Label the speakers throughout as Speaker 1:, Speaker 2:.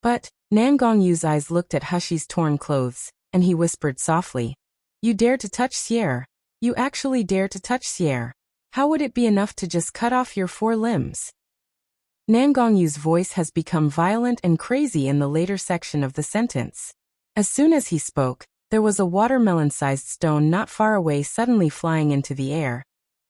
Speaker 1: But, Nan Gongyu's eyes looked at Hushi's torn clothes, and he whispered softly. You dare to touch Sierre? You actually dare to touch Sierre? How would it be enough to just cut off your 4 limbs? Nan Gongyu's voice has become violent and crazy in the later section of the sentence. As soon as he spoke, there was a watermelon-sized stone not far away suddenly flying into the air.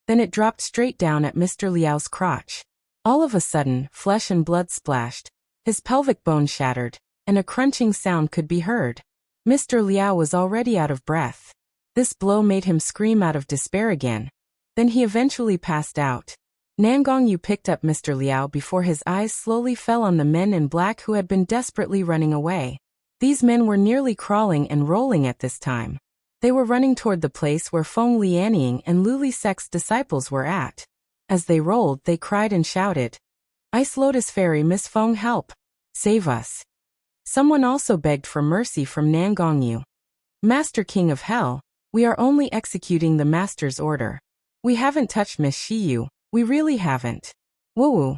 Speaker 1: Then it dropped straight down at Mr. Liao's crotch. All of a sudden, flesh and blood splashed, his pelvic bone shattered, and a crunching sound could be heard. Mr. Liao was already out of breath. This blow made him scream out of despair again. Then he eventually passed out. Nan Gongyu picked up Mr. Liao before his eyes slowly fell on the men in black who had been desperately running away. These men were nearly crawling and rolling at this time. They were running toward the place where Feng Lianying and Lu Lisek's disciples were at. As they rolled, they cried and shouted, Ice Lotus Fairy, Miss Feng, help! Save us! Someone also begged for mercy from Nan Gongyu. Master King of Hell, we are only executing the Master's order. We haven't touched Miss Shiyu, we really haven't. Woo-woo.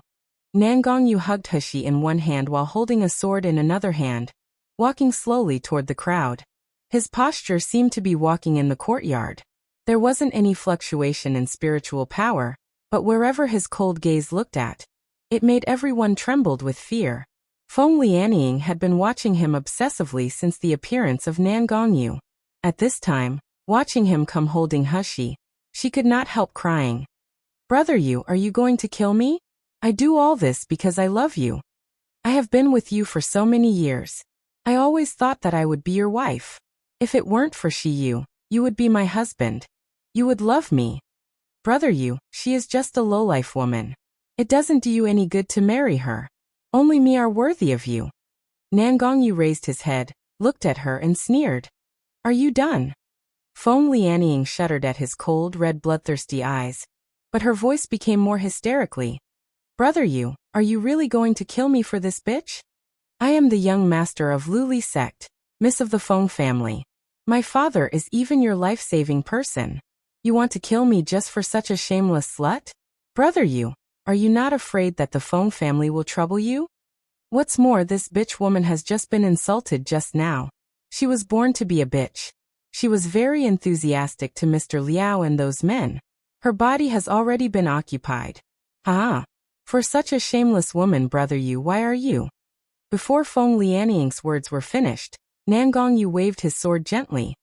Speaker 1: Nan Gongyu hugged Hushi in one hand while holding a sword in another hand, walking slowly toward the crowd. His posture seemed to be walking in the courtyard. There wasn't any fluctuation in spiritual power, but wherever his cold gaze looked at, it made everyone trembled with fear. Feng Lianying had been watching him obsessively since the appearance of Nan Gongyu. At this time, watching him come holding Hushi, she could not help crying. Brother Yu, are you going to kill me? I do all this because I love you. I have been with you for so many years. I always thought that I would be your wife. If it weren't for Shiyu, you would be my husband. You would love me. Brother Yu, she is just a lowlife woman. It doesn't do you any good to marry her. Only me are worthy of you. Nan Gongyu raised his head, looked at her and sneered. Are you done? Feng Lianying shuddered at his cold, red, bloodthirsty eyes, but her voice became more hysterically. Brother Yu, are you really going to kill me for this bitch? I am the young master of Lu Li sect, Miss of the Feng family. My father is even your life-saving person. You want to kill me just for such a shameless slut? Brother Yu, are you not afraid that the Feng family will trouble you? What's more, this bitch woman has just been insulted just now. She was born to be a bitch. She was very enthusiastic to Mr. Liao and those men. Her body has already been occupied. Ah, for such a shameless woman, Brother Yu, why are you? Before Feng Lianying's words were finished, Nan Gongyu waved his sword gently.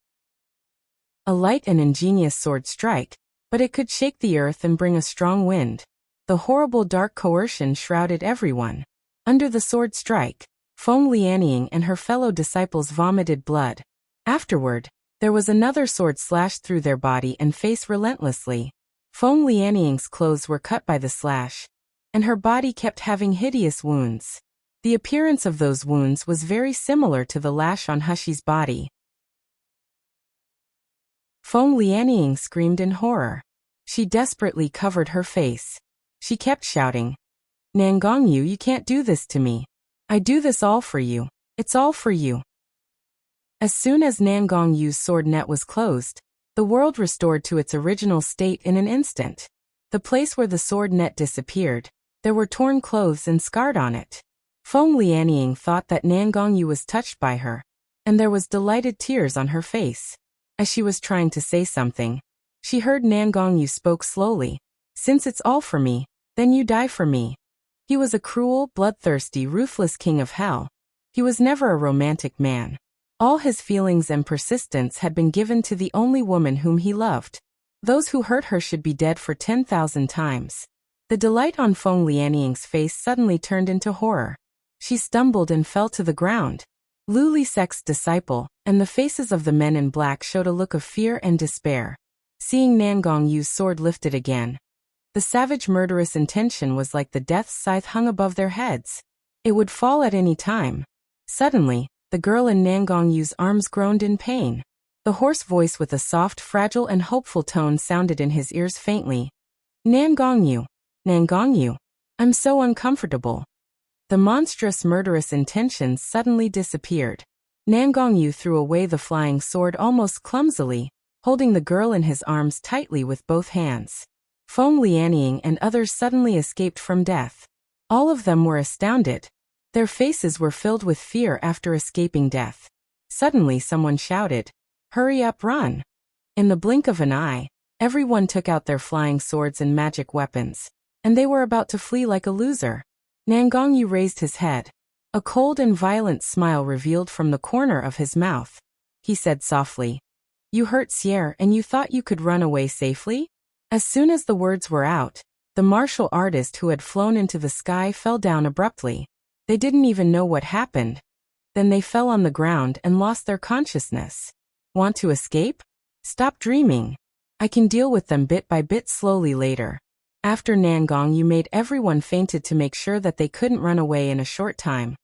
Speaker 1: A light and ingenious sword strike, but it could shake the earth and bring a strong wind. The horrible dark coercion shrouded everyone. Under the sword strike, Feng Lianying and her fellow disciples vomited blood. Afterward, there was another sword slashed through their body and face relentlessly. Feng Lianying's clothes were cut by the slash, and her body kept having hideous wounds. The appearance of those wounds was very similar to the lash on Hushi's body. Feng Lianying screamed in horror. She desperately covered her face. She kept shouting, Nan Gongyu, you can't do this to me. I do this all for you. It's all for you. As soon as Nan Gongyu's sword net was closed, the world restored to its original state in an instant. The place where the sword net disappeared, there were torn clothes and scarred on it. Feng Lianying thought that Nan Gongyu was touched by her, and there was delighted tears on her face. As she was trying to say something, she heard Nan Gongyu spoke slowly. Since it's all for me, then you die for me. He was a cruel, bloodthirsty, ruthless king of hell. He was never a romantic man. All his feelings and persistence had been given to the only woman whom he loved. Those who hurt her should be dead for 10,000 times. The delight on Feng Lianying's face suddenly turned into horror. She stumbled and fell to the ground. Lu Lisek's disciple, and the faces of the men in black showed a look of fear and despair. Seeing Nan Gongyu's sword lifted again, the savage murderous intention was like the death scythe hung above their heads. It would fall at any time. Suddenly, the girl in Nan Gongyu's arms groaned in pain. The hoarse voice with a soft, fragile and hopeful tone sounded in his ears faintly. Nan Gongyu, I'm so uncomfortable. The monstrous murderous intentions suddenly disappeared. Nan Gongyu threw away the flying sword almost clumsily, holding the girl in his arms tightly with both hands. Feng Lianying and others suddenly escaped from death. All of them were astounded. Their faces were filled with fear after escaping death. Suddenly someone shouted, "Hurry up, run!" In the blink of an eye, everyone took out their flying swords and magic weapons, and they were about to flee like a loser. Nangongyu raised his head. A cold and violent smile revealed from the corner of his mouth. He said softly, "You hurt Sierre and you thought you could run away safely?" As soon as the words were out, the martial artist who had flown into the sky fell down abruptly. They didn't even know what happened. Then they fell on the ground and lost their consciousness. Want to escape? Stop dreaming. I can deal with them bit by bit slowly later. After Nangongyu made everyone fainted to make sure that they couldn't run away in a short time.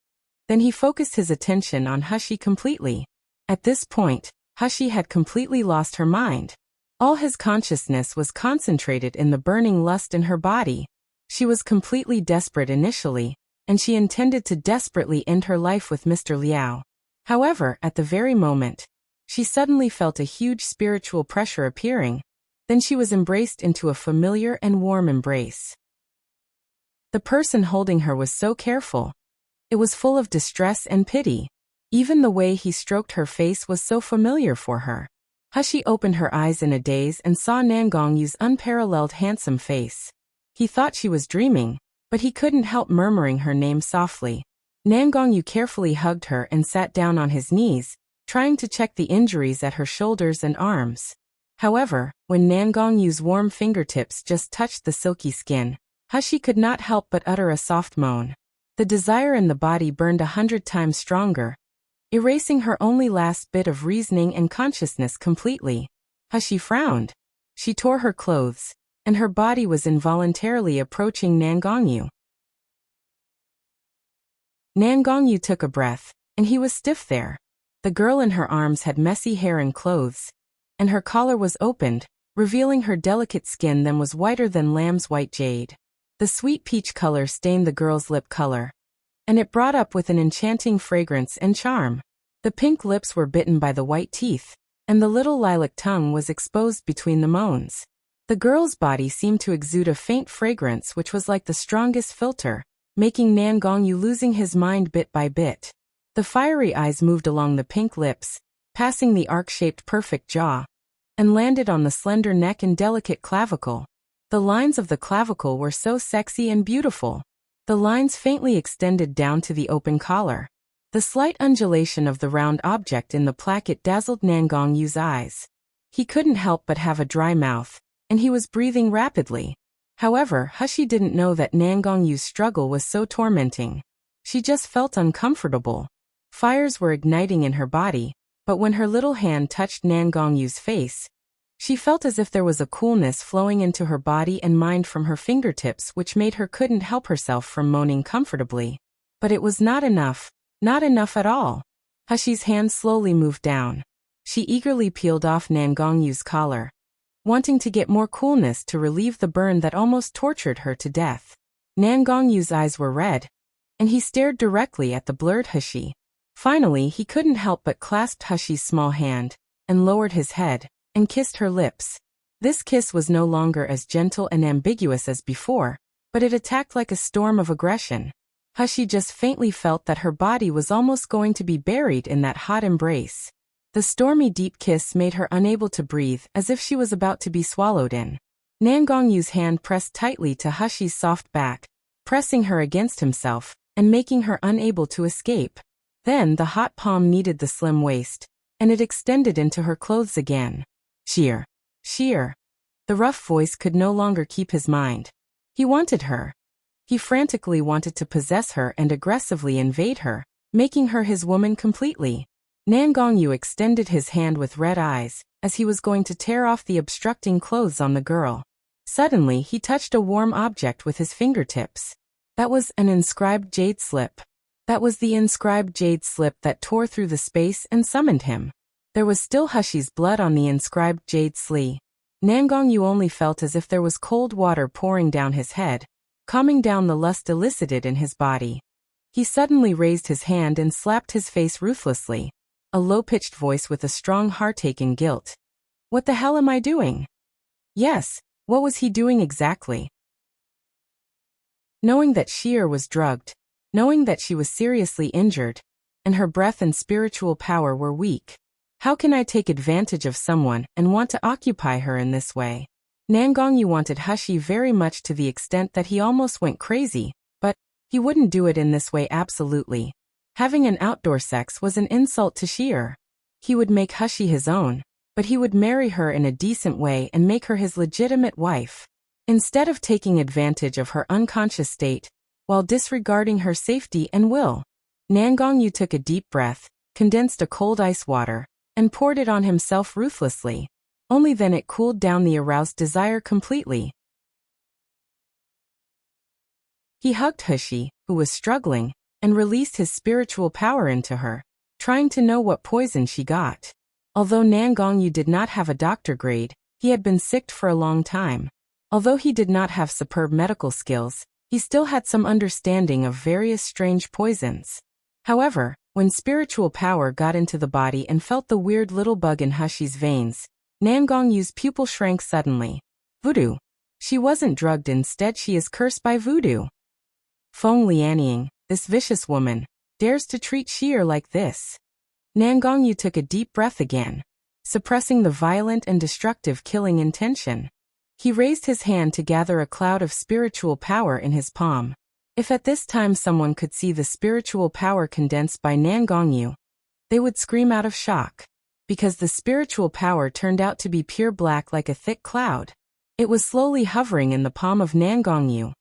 Speaker 1: Then he focused his attention on Hushi completely. At this point, Hushi had completely lost her mind. All his consciousness was concentrated in the burning lust in her body. She was completely desperate initially, and she intended to desperately end her life with Mr. Liao. However, at the very moment, she suddenly felt a huge spiritual pressure appearing. Then she was embraced into a familiar and warm embrace. The person holding her was so careful. It was full of distress and pity. Even the way he stroked her face was so familiar for her. Hushi opened her eyes in a daze and saw Nangongyu's unparalleled handsome face. He thought she was dreaming, but he couldn't help murmuring her name softly. Nangongyu carefully hugged her and sat down on his knees, trying to check the injuries at her shoulders and arms. However, when Nangongyu's warm fingertips just touched the silky skin, Hushi could not help but utter a soft moan. The desire in the body burned 100 times stronger, erasing her only last bit of reasoning and consciousness completely. Hushi frowned. She tore her clothes, and her body was involuntarily approaching Nangongyu. Nangongyu took a breath, and he was stiff there. The girl in her arms had messy hair and clothes, and her collar was opened, revealing her delicate skin that was whiter than lamb's white jade. The sweet peach color stained the girl's lip color, and it brought up with an enchanting fragrance and charm. The pink lips were bitten by the white teeth, and the little lilac tongue was exposed between the moans. The girl's body seemed to exude a faint fragrance which was like the strongest filter, making Nangongyu losing his mind bit by bit. The fiery eyes moved along the pink lips, passing the arc-shaped perfect jaw, and landed on the slender neck and delicate clavicle. The lines of the clavicle were so sexy and beautiful. The lines faintly extended down to the open collar. The slight undulation of the round object in the placket dazzled Nangongyu's eyes. He couldn't help but have a dry mouth, and he was breathing rapidly. However, Hushi didn't know that Nangongyu's struggle was so tormenting. She just felt uncomfortable. Fires were igniting in her body, but when her little hand touched Nangongyu's face, she felt as if there was a coolness flowing into her body and mind from her fingertips which made her couldn't help herself from moaning comfortably. But it was not enough at all. Hushi's hand slowly moved down. She eagerly peeled off Nangongyu's collar, wanting to get more coolness to relieve the burn that almost tortured her to death. Nangongyu's eyes were red, and he stared directly at the blurred Hushi. Finally, he couldn't help but clasp Hushi's small hand, and lowered his head, and kissed her lips. This kiss was no longer as gentle and ambiguous as before, but it attacked like a storm of aggression. Hushi just faintly felt that her body was almost going to be buried in that hot embrace. The stormy deep kiss made her unable to breathe, as if she was about to be swallowed in. Nangongyu's hand pressed tightly to Hushi's soft back, pressing her against himself, and making her unable to escape. Then the hot palm kneaded the slim waist, and it extended into her clothes again. Sheer. Sheer. The rough voice could no longer keep his mind. He wanted her. He frantically wanted to possess her and aggressively invade her, making her his woman completely. Nangongyu extended his hand with red eyes, as he was going to tear off the obstructing clothes on the girl. Suddenly he touched a warm object with his fingertips. That was an inscribed jade slip. That was the inscribed jade slip that tore through the space and summoned him. There was still Hushi's blood on the inscribed jade slee. Nangongyu only felt as if there was cold water pouring down his head, calming down the lust elicited in his body. He suddenly raised his hand and slapped his face ruthlessly. A low-pitched voice with a strong heartache and guilt. What the hell am I doing? Yes, what was he doing exactly? Knowing that Sheer was drugged, knowing that she was seriously injured, and her breath and spiritual power were weak. How can I take advantage of someone and want to occupy her in this way? Nangongyu wanted Hushi very much to the extent that he almost went crazy, but he wouldn't do it in this way absolutely. Having an outdoor sex was an insult to Xier. He would make Hushi his own, but he would marry her in a decent way and make her his legitimate wife. Instead of taking advantage of her unconscious state, while disregarding her safety and will. Nangongyu took a deep breath, condensed a cold ice water, and poured it on himself ruthlessly. Only then it cooled down the aroused desire completely. He hugged Hushi, who was struggling, and released his spiritual power into her, trying to know what poison she got. Although Nangongyu did not have a doctor grade, he had been sick for a long time. Although he did not have superb medical skills, he still had some understanding of various strange poisons. However, when spiritual power got into the body and felt the weird little bug in Hushi's veins, Nangongyu's pupil shrank suddenly. Voodoo. She wasn't drugged, instead she is cursed by voodoo. Feng Lianying, this vicious woman, dares to treat Xier like this. Nangongyu took a deep breath again, suppressing the violent and destructive killing intention. He raised his hand to gather a cloud of spiritual power in his palm. If at this time someone could see the spiritual power condensed by Nangongyu, they would scream out of shock. Because the spiritual power turned out to be pure black like a thick cloud. It was slowly hovering in the palm of Nangongyu,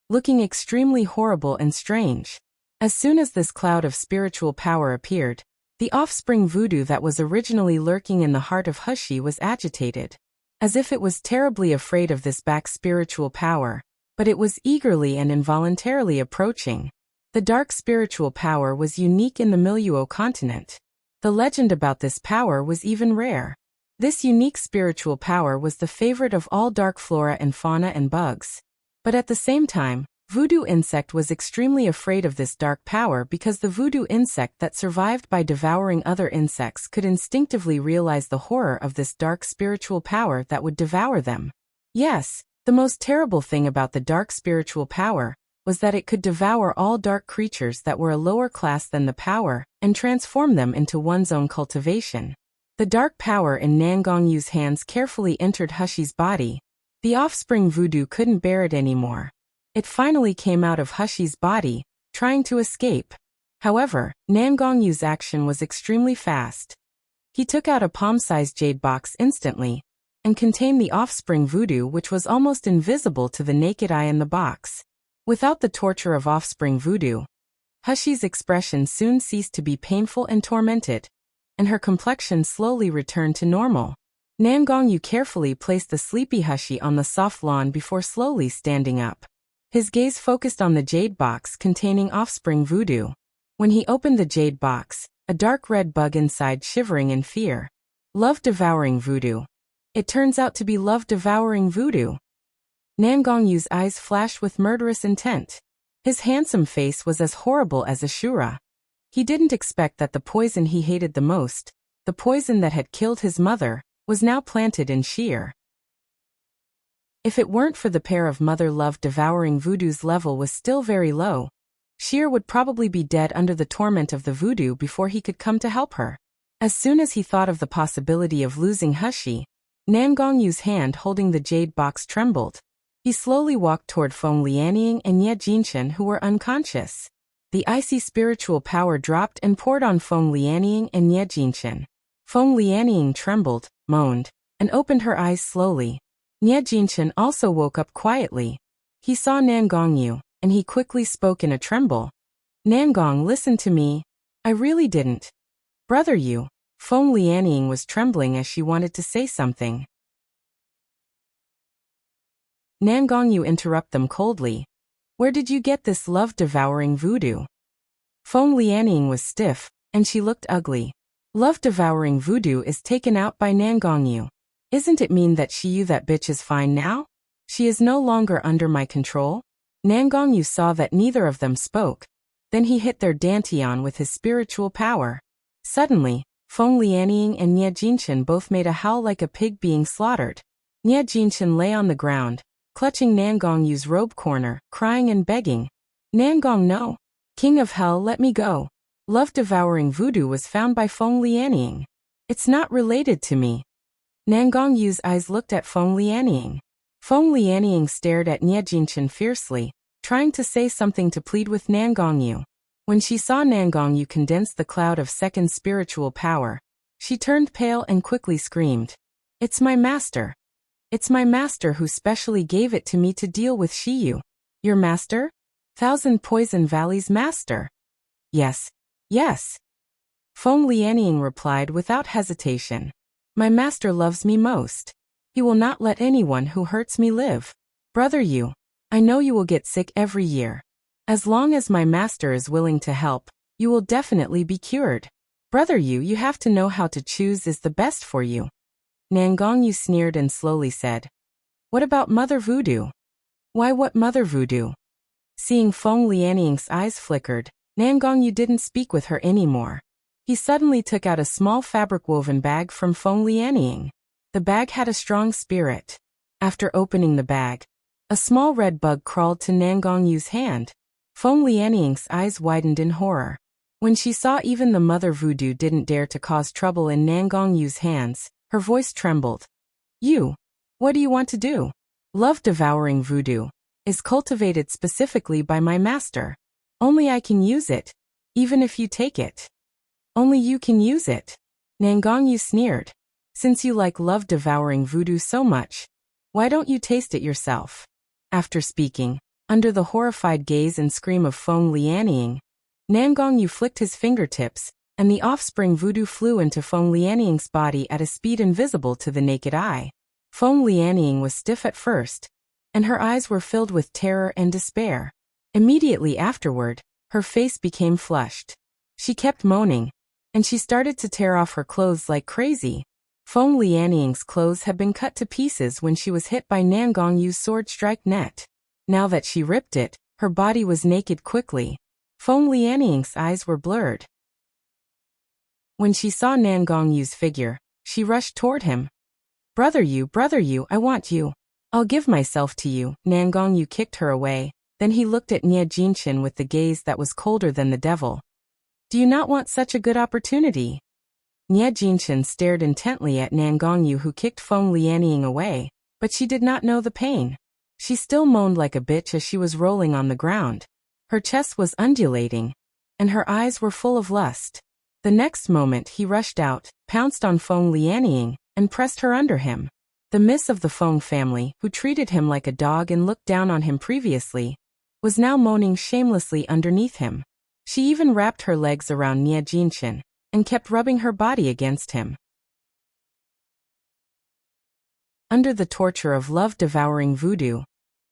Speaker 1: looking extremely horrible and strange. As soon as this cloud of spiritual power appeared, the offspring voodoo that was originally lurking in the heart of Hushi was agitated, as if it was terribly afraid of this back spiritual power, but it was eagerly and involuntarily approaching. The dark spiritual power was unique in the Miluo continent. The legend about this power was even rare. This unique spiritual power was the favorite of all dark flora and fauna and bugs. But at the same time, voodoo insect was extremely afraid of this dark power because the voodoo insect that survived by devouring other insects could instinctively realize the horror of this dark spiritual power that would devour them. Yes, the most terrible thing about the dark spiritual power was that it could devour all dark creatures that were a lower class than the power and transform them into one's own cultivation. The dark power in Nangongyu's hands carefully entered Hushi's body. The offspring voodoo couldn't bear it anymore. It finally came out of Hushi's body, trying to escape. However, Nangongyu's action was extremely fast. He took out a palm-sized jade box instantly and contained the offspring voodoo, which was almost invisible to the naked eye in the box. Without the torture of offspring voodoo, Hushi's expression soon ceased to be painful and tormented, and her complexion slowly returned to normal. Nangongyu carefully placed the sleepy Hushi on the soft lawn before slowly standing up. His gaze focused on the jade box containing offspring voodoo. When he opened the jade box, a dark red bug inside shivering in fear. Love-devouring voodoo. It turns out to be love-devouring voodoo. Nangongyu's eyes flashed with murderous intent. His handsome face was as horrible as Ashura. He didn't expect that the poison he hated the most, the poison that had killed his mother, was now planted in Xier. If it weren't for the pair of mother love devouring voodoo's level was still very low, Xier would probably be dead under the torment of the voodoo before he could come to help her. As soon as he thought of the possibility of losing Hushi, Nangongyu's hand holding the jade box trembled. He slowly walked toward Feng Lianying and Ye Jinshan, who were unconscious. The icy spiritual power dropped and poured on Feng Lianying and Ye Jinshan. Feng Lianying trembled, moaned, and opened her eyes slowly. Ye Jinshan also woke up quietly. He saw Nangongyu, and he quickly spoke in a tremble. Nangong, listen to me. I really didn't. Brother you. Feng Lianying was trembling as she wanted to say something. Nangongyu interrupted them coldly. Where did you get this love-devouring voodoo? Feng Lianying was stiff, and she looked ugly. Love-devouring voodoo is taken out by Nangongyu. Isn't it mean that that bitch is fine now? She is no longer under my control? Nangongyu saw that neither of them spoke. Then he hit their dantian with his spiritual power. Suddenly, Feng Lianying and Ye Jinshan both made a howl like a pig being slaughtered. Ye Jinshan lay on the ground, clutching Nangongyu's robe corner, crying and begging. Nangong, no. King of hell, let me go. Love-devouring voodoo was found by Feng Lianying. It's not related to me. Nangong Yu's eyes looked at Feng Lianying. Feng Lianying stared at Nie Jinchen fiercely, trying to say something to plead with Nangong Yu. When she saw Nangong Yu condense the cloud of second spiritual power, she turned pale and quickly screamed. It's my master. It's my master who specially gave it to me to deal with Shiyu. Your master? Thousand Poison Valley's master. Yes. Yes. Feng Lianying replied without hesitation. My master loves me most. He will not let anyone who hurts me live. Brother Yu, I know you will get sick every year. As long as my master is willing to help, you will definitely be cured. Brother Yu, you have to know how to choose is the best for you. Nangong Yu sneered and slowly said. What about Mother Voodoo? Why, what Mother Voodoo? Seeing Feng Lianying's eyes flickered, Nangong Yu didn't speak with her anymore. He suddenly took out a small fabric-woven bag from Feng Lianying. The bag had a strong spirit. After opening the bag, a small red bug crawled to Nangong Yu's hand. Feng Lianying's eyes widened in horror. When she saw even the Mother Voodoo didn't dare to cause trouble in Nangong Yu's hands, her voice trembled. You, what do you want to do? Love-devouring voodoo is cultivated specifically by my master. Only I can use it, even if you take it. Only you can use it. Nangong Yu sneered. Since you like love-devouring voodoo so much, why don't you taste it yourself? After speaking, under the horrified gaze and scream of Feng Lianying, Nangong Yu flicked his fingertips, and the offspring voodoo flew into Feng Lianying's body at a speed invisible to the naked eye. Feng Lianying was stiff at first, and her eyes were filled with terror and despair. Immediately afterward, her face became flushed. She kept moaning, and she started to tear off her clothes like crazy. Feng Lianying's clothes had been cut to pieces when she was hit by Nangong Yu's sword strike net. Now that she ripped it, her body was naked quickly. Feng Lianying's eyes were blurred. When she saw Nangong Yu's figure, she rushed toward him. Brother Yu, I want you. I'll give myself to you. Nangong Yu kicked her away. Then he looked at Nie Jinchen with the gaze that was colder than the devil. Do you not want such a good opportunity? Nie Jinchen stared intently at Nangong Yu, who kicked Feng Lianying away, but she did not know the pain. She still moaned like a bitch as she was rolling on the ground. Her chest was undulating, and her eyes were full of lust. The next moment he rushed out, pounced on Feng Lianying, and pressed her under him. The miss of the Feng family, who treated him like a dog and looked down on him previously, was now moaning shamelessly underneath him. She even wrapped her legs around Nie Jinchen, and kept rubbing her body against him. Under the torture of love-devouring voodoo,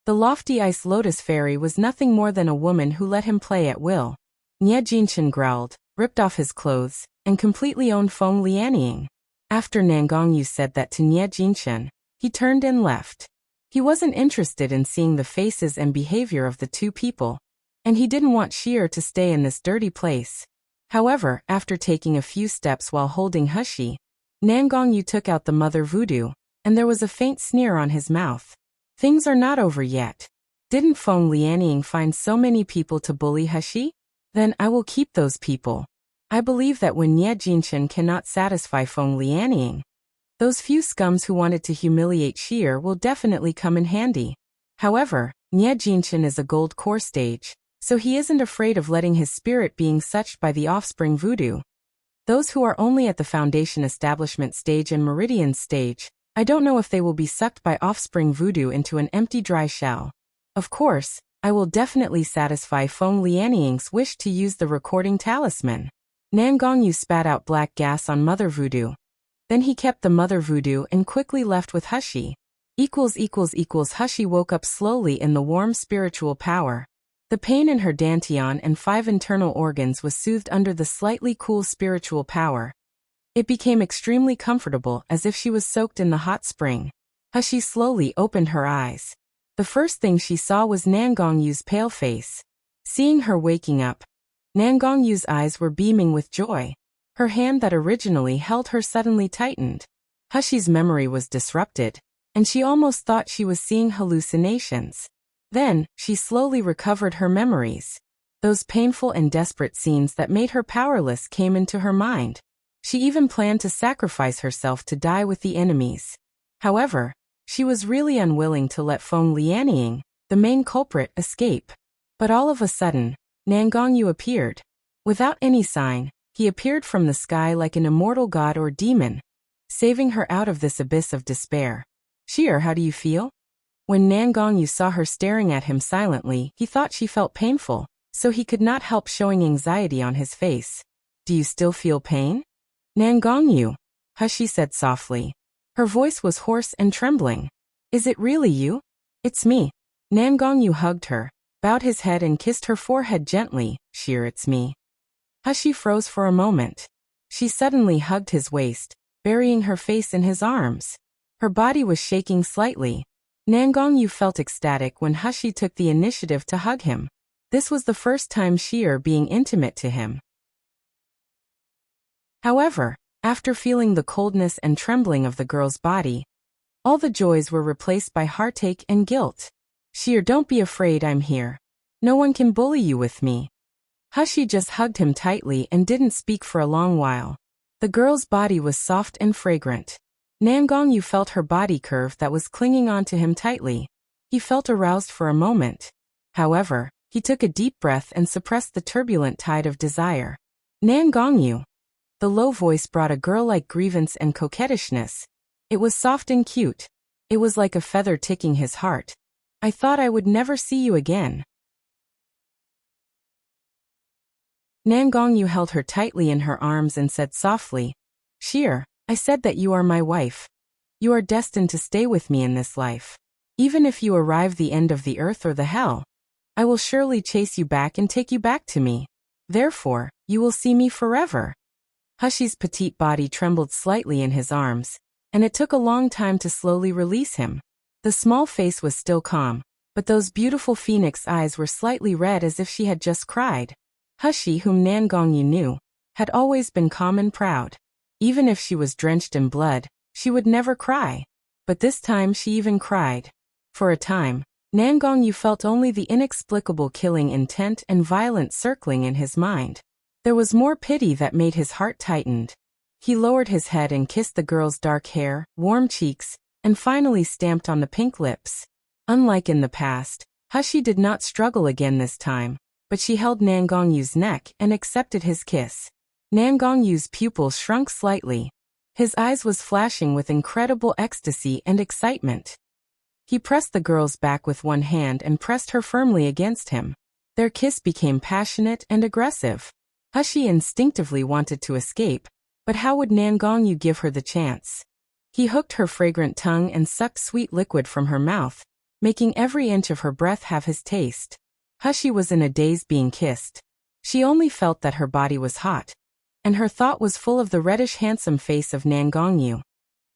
Speaker 1: the lofty ice lotus fairy was nothing more than a woman who let him play at will. Nie Jinchen growled, ripped off his clothes, and completely owned Feng Lianying. After Nangong Yu said that to Nie Jinchen, he turned and left. He wasn't interested in seeing the faces and behavior of the two people, and he didn't want Shier to stay in this dirty place. However, after taking a few steps while holding Hushi, Nangong Yu took out the Mother Voodoo, and there was a faint sneer on his mouth. Things are not over yet. Didn't Feng Lianying find so many people to bully Hushi? Then I will keep those people. I believe that when Nie Jinchen cannot satisfy Feng Lianying, those few scums who wanted to humiliate Shier will definitely come in handy. However, Nie Jinchen is a gold core stage, so he isn't afraid of letting his spirit being sucked by the offspring voodoo. Those who are only at the foundation establishment stage and meridian stage, I don't know if they will be sucked by offspring voodoo into an empty dry shell. Of course, I will definitely satisfy Feng Lianying's wish to use the recording talisman. Nangong Yu spat out black gas on Mother Voodoo. Then he kept the Mother Voodoo and quickly left with Hushi. Hushi woke up slowly in the warm spiritual power. The pain in her dantian and 5 internal organs was soothed under the slightly cool spiritual power. It became extremely comfortable, as if she was soaked in the hot spring. Hushi slowly opened her eyes. The first thing she saw was Nangong Yu's pale face. Seeing her waking up, Nangong Yu's eyes were beaming with joy. Her hand that originally held her suddenly tightened. Hushi's memory was disrupted, and she almost thought she was seeing hallucinations. Then, she slowly recovered her memories. Those painful and desperate scenes that made her powerless came into her mind. She even planned to sacrifice herself to die with the enemies. However, she was really unwilling to let Feng Lianying, the main culprit, escape. But all of a sudden, Nangongyu appeared. Without any sign, he appeared from the sky like an immortal god or demon, saving her out of this abyss of despair. "Sheer, how do you feel?" When Nangongyu saw her staring at him silently, he thought she felt painful, so he could not help showing anxiety on his face. "Do you still feel pain?" "Nangongyu," Hushi said softly. Her voice was hoarse and trembling. "Is it really you?" "It's me." Nangongyu hugged her, bowed his head and kissed her forehead gently. "Sheer, it's me." Hushi froze for a moment. She suddenly hugged his waist, burying her face in his arms. Her body was shaking slightly. Nangongyu felt ecstatic when Hushi took the initiative to hug him. This was the first time Sheer being intimate to him. However, after feeling the coldness and trembling of the girl's body, all the joys were replaced by heartache and guilt. "Sheer, don't be afraid, I'm here. No one can bully you with me." Hushi just hugged him tightly and didn't speak for a long while. The girl's body was soft and fragrant. Nangongyu felt her body curve that was clinging onto him tightly. He felt aroused for a moment. However, he took a deep breath and suppressed the turbulent tide of desire. "Nangongyu." The low voice brought a girl-like grievance and coquettishness. It was soft and cute. It was like a feather ticking his heart. "I thought I would never see you again." Nangongyu held her tightly in her arms and said softly, "Sheer, I said that you are my wife. You are destined to stay with me in this life. Even if you arrive the end of the earth or the hell, I will surely chase you back and take you back to me. Therefore, you will see me forever." Hushi's petite body trembled slightly in his arms, and it took a long time to slowly release him. The small face was still calm, but those beautiful phoenix eyes were slightly red as if she had just cried. Hushi, whom Nangongyu knew, had always been calm and proud. Even if she was drenched in blood, she would never cry. But this time she even cried. For a time, Nangongyu felt only the inexplicable killing intent and violent circling in his mind. There was more pity that made his heart tightened. He lowered his head and kissed the girl's dark hair, warm cheeks, and finally stamped on the pink lips. Unlike in the past, Hushi did not struggle again this time, but she held Nangongyu's neck and accepted his kiss. Nangongyu's pupils shrunk slightly. His eyes was flashing with incredible ecstasy and excitement. He pressed the girl's back with one hand and pressed her firmly against him. Their kiss became passionate and aggressive. Hushi instinctively wanted to escape, but how would Nangongyu give her the chance? He hooked her fragrant tongue and sucked sweet liquid from her mouth, making every inch of her breath have his taste. Hushi was in a daze being kissed. She only felt that her body was hot, and her thought was full of the reddish handsome face of Nangongyu,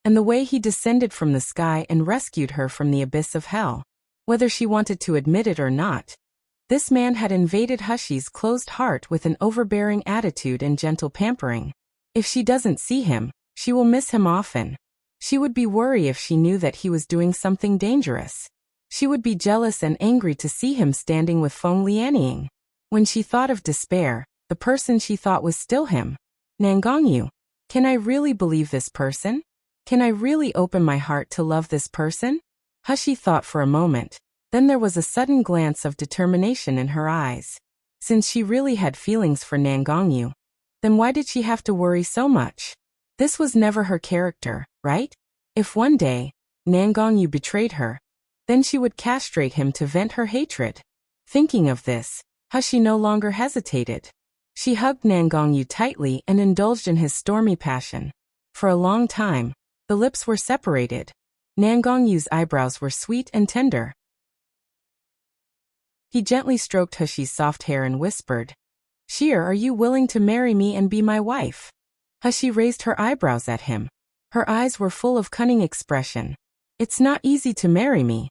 Speaker 1: and the way he descended from the sky and rescued her from the abyss of hell. Whether she wanted to admit it or not, this man had invaded Hushi's closed heart with an overbearing attitude and gentle pampering. If she doesn't see him, she will miss him often. She would be worried if she knew that he was doing something dangerous. She would be jealous and angry to see him standing with Feng Lianying. When she thought of despair, the person she thought was still him. Nangongyu. Can I really believe this person? Can I really open my heart to love this person? Hushi thought for a moment. Then there was a sudden glance of determination in her eyes. Since she really had feelings for Nangongyu, then why did she have to worry so much? This was never her character, right? If one day, Nangongyu betrayed her, then she would castrate him to vent her hatred. Thinking of this, Hushi no longer hesitated. She hugged Nangongyu tightly and indulged in his stormy passion. For a long time, the lips were separated. Nangongyu's eyebrows were sweet and tender. He gently stroked Hushi's soft hair and whispered, "Sheer, are you willing to marry me and be my wife?" Hushi raised her eyebrows at him. Her eyes were full of cunning expression. "It's not easy to marry me.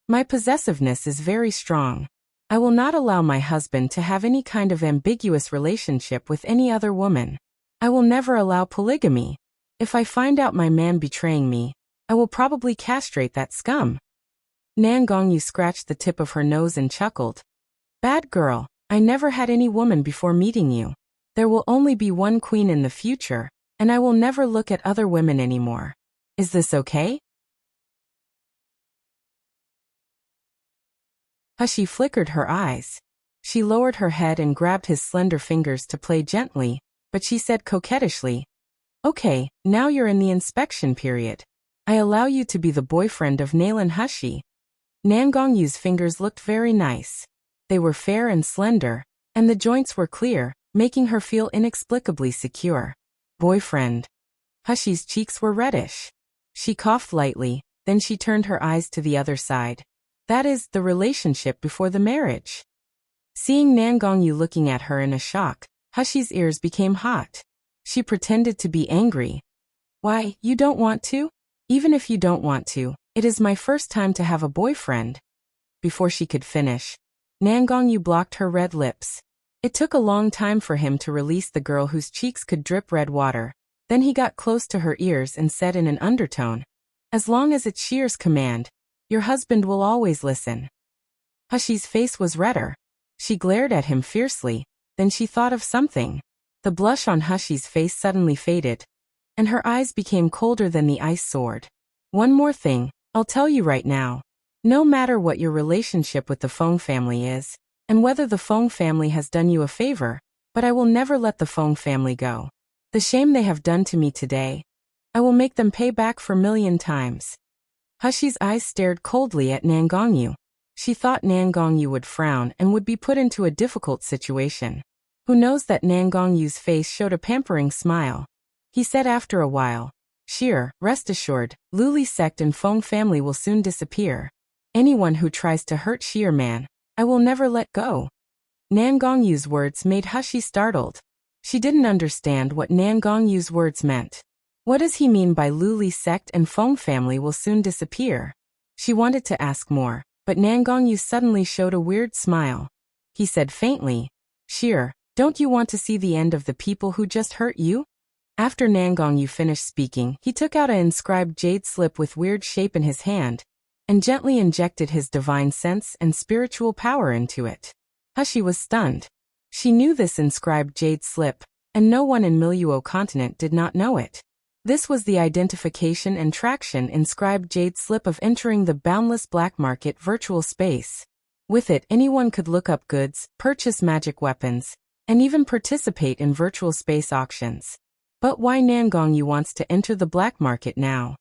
Speaker 1: My possessiveness is very strong. I will not allow my husband to have any kind of ambiguous relationship with any other woman. I will never allow polygamy. If I find out my man betraying me, I will probably castrate that scum." Nangongyu scratched the tip of her nose and chuckled. "Bad girl, I never had any woman before meeting you. There will only be one queen in the future, and I will never look at other women anymore. Is this okay? Hashi flickered her eyes. She lowered her head and grabbed his slender fingers to play gently, but she said coquettishly, "Okay, now you're in the inspection period. I allow you to be the boyfriend of Nalan Hashi." Nangongyu's fingers looked very nice. They were fair and slender, and the joints were clear, making her feel inexplicably secure. Boyfriend. Hashi's cheeks were reddish. She coughed lightly, then she turned her eyes to the other side. That is, the relationship before the marriage. Seeing Nangongyu looking at her in a shock, Hashi's ears became hot. She pretended to be angry. Why, you don't want to? Even if you don't want to, it is my first time to have a boyfriend. Before she could finish, Nangongyu blocked her red lips. It took a long time for him to release the girl whose cheeks could drip red water. Then he got close to her ears and said in an undertone, "As long as it's Shear's command, your husband will always listen." Hashi's face was redder. She glared at him fiercely, then she thought of something. The blush on Hashi's face suddenly faded, and her eyes became colder than the ice sword. "One more thing, I'll tell you right now. No matter what your relationship with the Feng family is, and whether the Feng family has done you a favor, but I will never let the Feng family go. The shame they have done to me today, I will make them pay back for 1,000,000 times." Hashi's eyes stared coldly at Nangongyu. She thought Nangongyu would frown and would be put into a difficult situation. Who knows that Nangongyu's face showed a pampering smile. He said after a while, "Shear, rest assured, Luli sect and Feng family will soon disappear. Anyone who tries to hurt Shear man, I will never let go." Nangongyu's words made Hashi startled. She didn't understand what Nangongyu's words meant. What does he mean by Luli sect and Feng family will soon disappear? She wanted to ask more, but Nangongyu suddenly showed a weird smile. He said faintly, "Shear, don't you want to see the end of the people who just hurt you?" After Nangongyu finished speaking, he took out an inscribed jade slip with weird shape in his hand, and gently injected his divine sense and spiritual power into it. Hashi was stunned. She knew this inscribed jade slip, and no one in Miluo continent did not know it. This was the identification and traction inscribed jade slip of entering the boundless black market virtual space. With it, anyone could look up goods, purchase magic weapons, and even participate in virtual space auctions. But why Nangongyu wants to enter the black market now?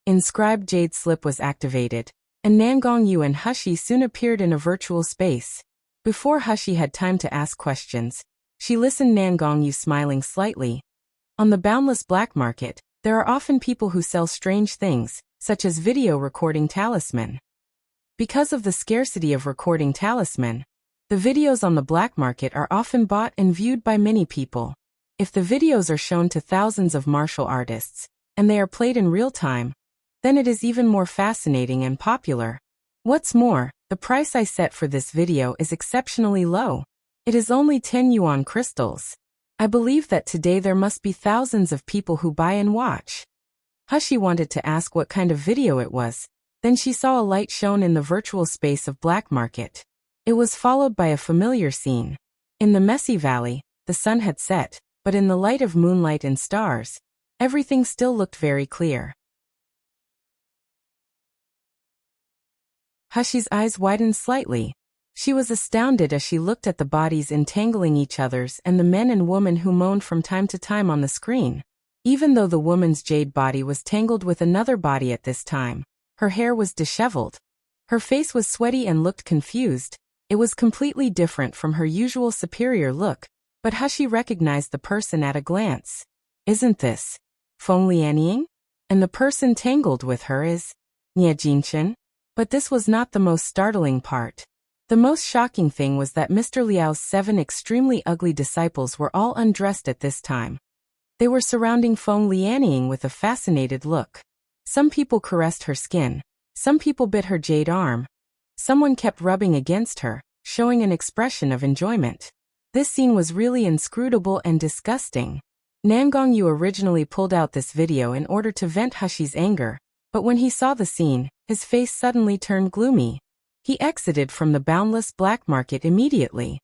Speaker 1: Inscribed jade slip was activated, and Nangongyu and Hashi soon appeared in a virtual space. Before Hashi had time to ask questions, she listened Nangongyu smiling slightly. On the boundless black market, there are often people who sell strange things, such as video recording talisman. Because of the scarcity of recording talisman, the videos on the black market are often bought and viewed by many people. If the videos are shown to thousands of martial artists, and they are played in real time, then it is even more fascinating and popular. What's more, the price I set for this video is exceptionally low. It is only 10 yuan crystals. I believe that today there must be thousands of people who buy and watch. Hashi wanted to ask what kind of video it was, then she saw a light shown in the virtual space of black market. It was followed by a familiar scene. In the messy valley, the sun had set, but in the light of moonlight and stars, everything still looked very clear. Hashi's eyes widened slightly. She was astounded as she looked at the bodies entangling each other's and the men and woman who moaned from time to time on the screen. Even though the woman's jade body was tangled with another body at this time, her hair was disheveled. Her face was sweaty and looked confused. It was completely different from her usual superior look, but Hashi recognized the person at a glance. Isn't this Feng Lianying? And the person tangled with her is Nie Jinchen? But this was not the most startling part. The most shocking thing was that Mr. Liao's 7 extremely ugly disciples were all undressed at this time. They were surrounding Feng Lianying with a fascinated look. Some people caressed her skin. Some people bit her jade arm. Someone kept rubbing against her, showing an expression of enjoyment. This scene was really inscrutable and disgusting. Nangongyu originally pulled out this video in order to vent Hashi's anger, but when he saw the scene, his face suddenly turned gloomy. He exited from the boundless black market immediately.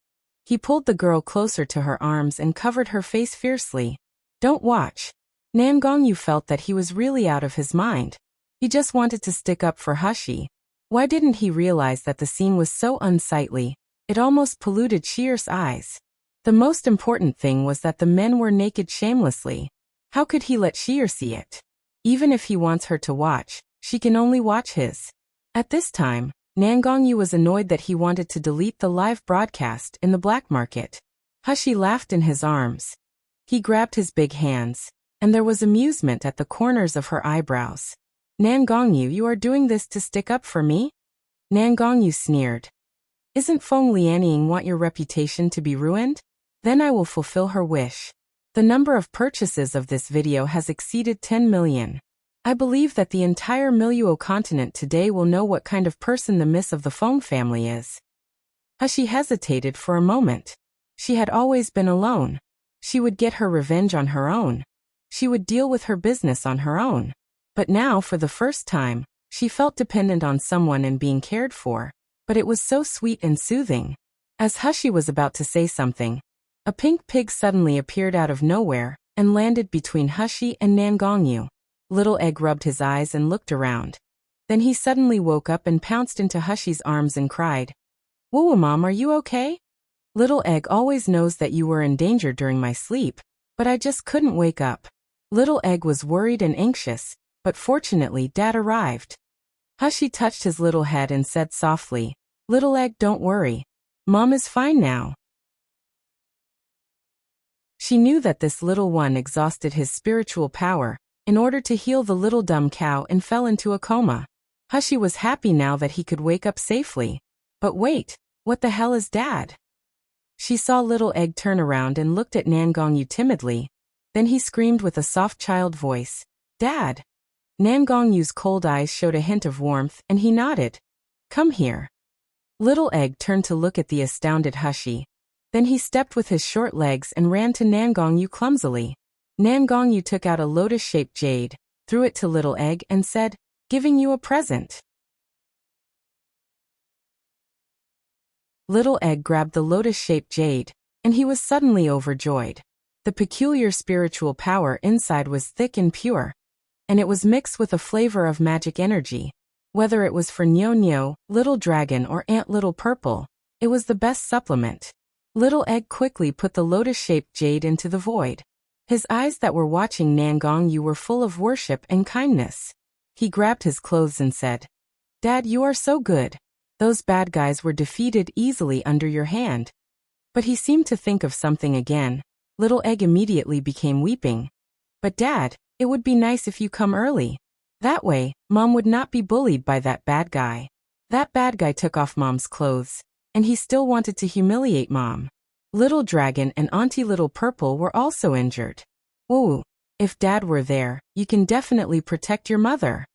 Speaker 1: He pulled the girl closer to her arms and covered her face fiercely. Don't watch. Nan Gongyu felt that he was really out of his mind. He just wanted to stick up for Hushi. Why didn't he realize that the scene was so unsightly? It almost polluted Xier's eyes. The most important thing was that the men were naked shamelessly. How could he let Xier see it? Even if he wants her to watch, she can only watch his. At this time, Nan Gongyu was annoyed that he wanted to delete the live broadcast in the black market. Hushi laughed in his arms. He grabbed his big hands, and there was amusement at the corners of her eyebrows. Nan Gongyu, you are doing this to stick up for me? Nan Gongyu sneered. Isn't Feng Lianying want your reputation to be ruined? Then I will fulfill her wish. The number of purchases of this video has exceeded 10 million. I believe that the entire Miluo continent today will know what kind of person the Miss of the Feng family is. Hushi hesitated for a moment. She had always been alone. She would get her revenge on her own. She would deal with her business on her own. But now, for the first time, she felt dependent on someone and being cared for. But it was so sweet and soothing. As Hushi was about to say something, a pink pig suddenly appeared out of nowhere and landed between Hushi and Nan Gongyu. Little Egg rubbed his eyes and looked around. Then he suddenly woke up and pounced into Hushi's arms and cried, "Woo, Mom, are you okay? Little Egg always knows that you were in danger during my sleep, but I just couldn't wake up." Little Egg was worried and anxious, but fortunately Dad arrived. Hushi touched his little head and said softly, "Little Egg, don't worry. Mom is fine now." She knew that this little one exhausted his spiritual power in order to heal the little dumb cow and fell into a coma. Hushi was happy now that he could wake up safely. But wait, what the hell is Dad? She saw Little Egg turn around and looked at Nan Gongyu timidly. Then he screamed with a soft child voice, "Dad!" Nan Gongyu's cold eyes showed a hint of warmth and he nodded. "Come here." Little Egg turned to look at the astounded Hushi. Then he stepped with his short legs and ran to Nan Gongyu clumsily. Nan Gongyu took out a lotus-shaped jade, threw it to Little Egg and said, "Giving you a present." Little Egg grabbed the lotus-shaped jade, and he was suddenly overjoyed. The peculiar spiritual power inside was thick and pure, and it was mixed with a flavor of magic energy. Whether it was for Nyo-Nyo, Little Dragon or Aunt Little Purple, it was the best supplement. Little Egg quickly put the lotus-shaped jade into the void. His eyes that were watching Nan Gongyu were full of worship and kindness. He grabbed his clothes and said, "Dad, you are so good. Those bad guys were defeated easily under your hand." But he seemed to think of something again. Little Egg immediately became weeping. "But Dad, it would be nice if you come early. That way, Mom would not be bullied by that bad guy." That bad guy took off Mom's clothes, and he still wanted to humiliate Mom. Little Dragon and Auntie Little Purple were also injured. "Woo, if Dad were there, you can definitely protect your mother."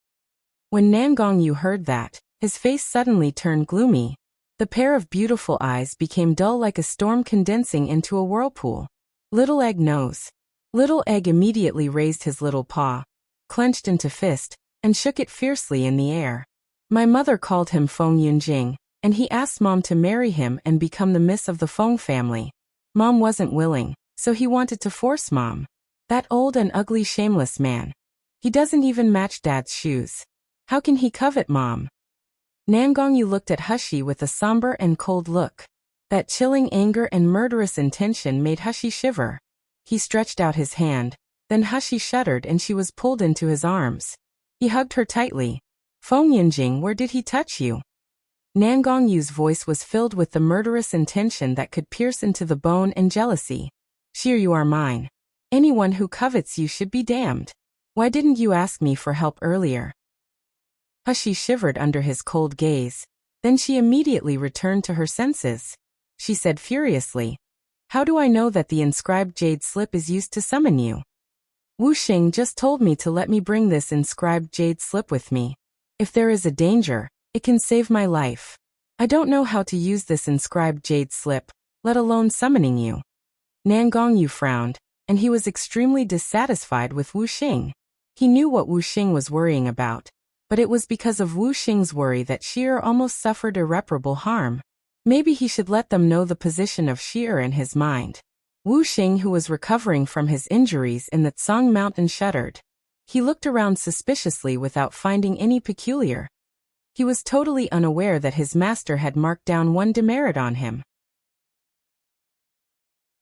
Speaker 1: When Nan Gongyu heard that, his face suddenly turned gloomy. The pair of beautiful eyes became dull like a storm condensing into a whirlpool. Little Egg knows. Little Egg immediately raised his little paw, clenched into fist, and shook it fiercely in the air. My mother called him Feng Yunjing, and he asked Mom to marry him and become the Miss of the Feng family. Mom wasn't willing, so he wanted to force Mom. That old and ugly shameless man. He doesn't even match Dad's shoes. How can he covet Mom? Nan Gongyu looked at Hushi with a somber and cold look. That chilling anger and murderous intention made Hushi shiver. He stretched out his hand, then Hushi shuddered and she was pulled into his arms. He hugged her tightly. "Feng Yunjing, where did he touch you?" Nan Gongyu's voice was filled with the murderous intention that could pierce into the bone and jealousy. "Xier, you are mine. Anyone who covets you should be damned. Why didn't you ask me for help earlier?" Hushi shivered under his cold gaze. Then she immediately returned to her senses. She said furiously, "How do I know that the inscribed jade slip is used to summon you? Wu Xing just told me to let me bring this inscribed jade slip with me. If there is a danger, it can save my life. I don't know how to use this inscribed jade slip, let alone summoning you." Nan Gongyu frowned, and he was extremely dissatisfied with Wu Xing. He knew what Wu Xing was worrying about. but it was because of Wu Xing's worry that Xi'er almost suffered irreparable harm. Maybe he should let them know the position of Xi'er in his mind. Wu Xing, who was recovering from his injuries in the Tsang Mountain, shuddered. He looked around suspiciously without finding any peculiar. He was totally unaware that his master had marked down one demerit on him.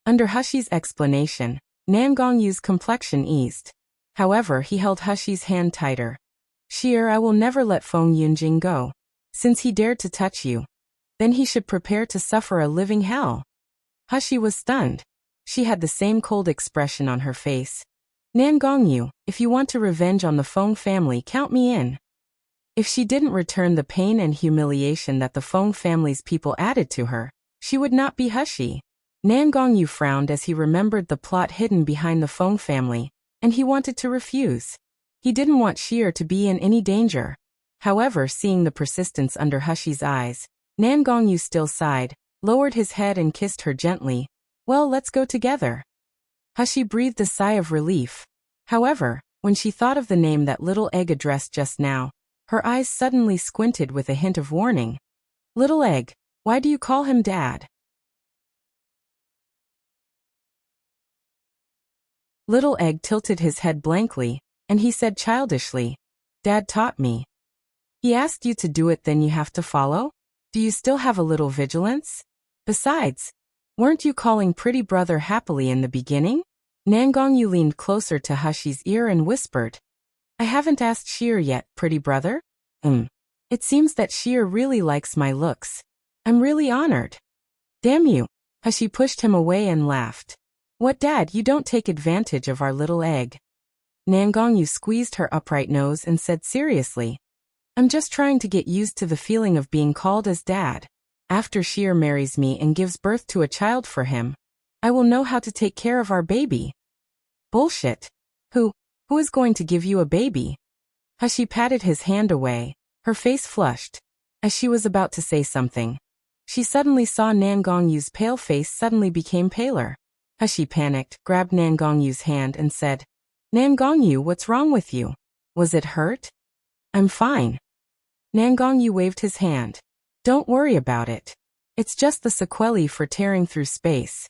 Speaker 1: Under Hushi's explanation, Nan Gongyu's complexion eased. However, he held Hushi's hand tighter. Xi'er, I will never let Feng Yunjing go. Since he dared to touch you, then he should prepare to suffer a living hell. Hushi was stunned. She had the same cold expression on her face. Nan Gongyu, if you want to revenge on the Feng family, count me in. If she didn't return the pain and humiliation that the Feng family's people added to her, she would not be Hushi. Nan Gongyu frowned as he remembered the plot hidden behind the Feng family, and he wanted to refuse. He didn't want Xi'er to be in any danger. However, seeing the persistence under Hushi's eyes, Nan Gongyu still sighed, lowered his head and kissed her gently. Well, let's go together. Hushi breathed a sigh of relief. However, when she thought of the name that little egg addressed just now, her eyes suddenly squinted with a hint of warning. Little egg, why do you call him Dad? Little egg tilted his head blankly, and he said childishly, Dad taught me. He asked you to do it, then you have to follow? Do you still have a little vigilance? Besides, weren't you calling pretty brother happily in the beginning? Nan Gongyu leaned closer to Hushi's ear and whispered, I haven't asked Xi'er yet, pretty brother. It seems that Xi'er really likes my looks. I'm really honored. Damn you. Hushi pushed him away and laughed. What, Dad, you don't take advantage of our little egg. Nan Gongyu squeezed her upright nose and said seriously, I'm just trying to get used to the feeling of being called as Dad. After Xi'er marries me and gives birth to a child for him, I will know how to take care of our baby. Bullshit. Who is going to give you a baby? Hushi patted his hand away, her face flushed. As she was about to say something, she suddenly saw Nan Gongyu's pale face suddenly became paler. Hushi panicked, grabbed Nan Gongyu's hand and said, Nan Gongyu, what's wrong with you? Was it hurt? I'm fine. Nan Gongyu waved his hand. Don't worry about it. It's just the sequelae for tearing through space.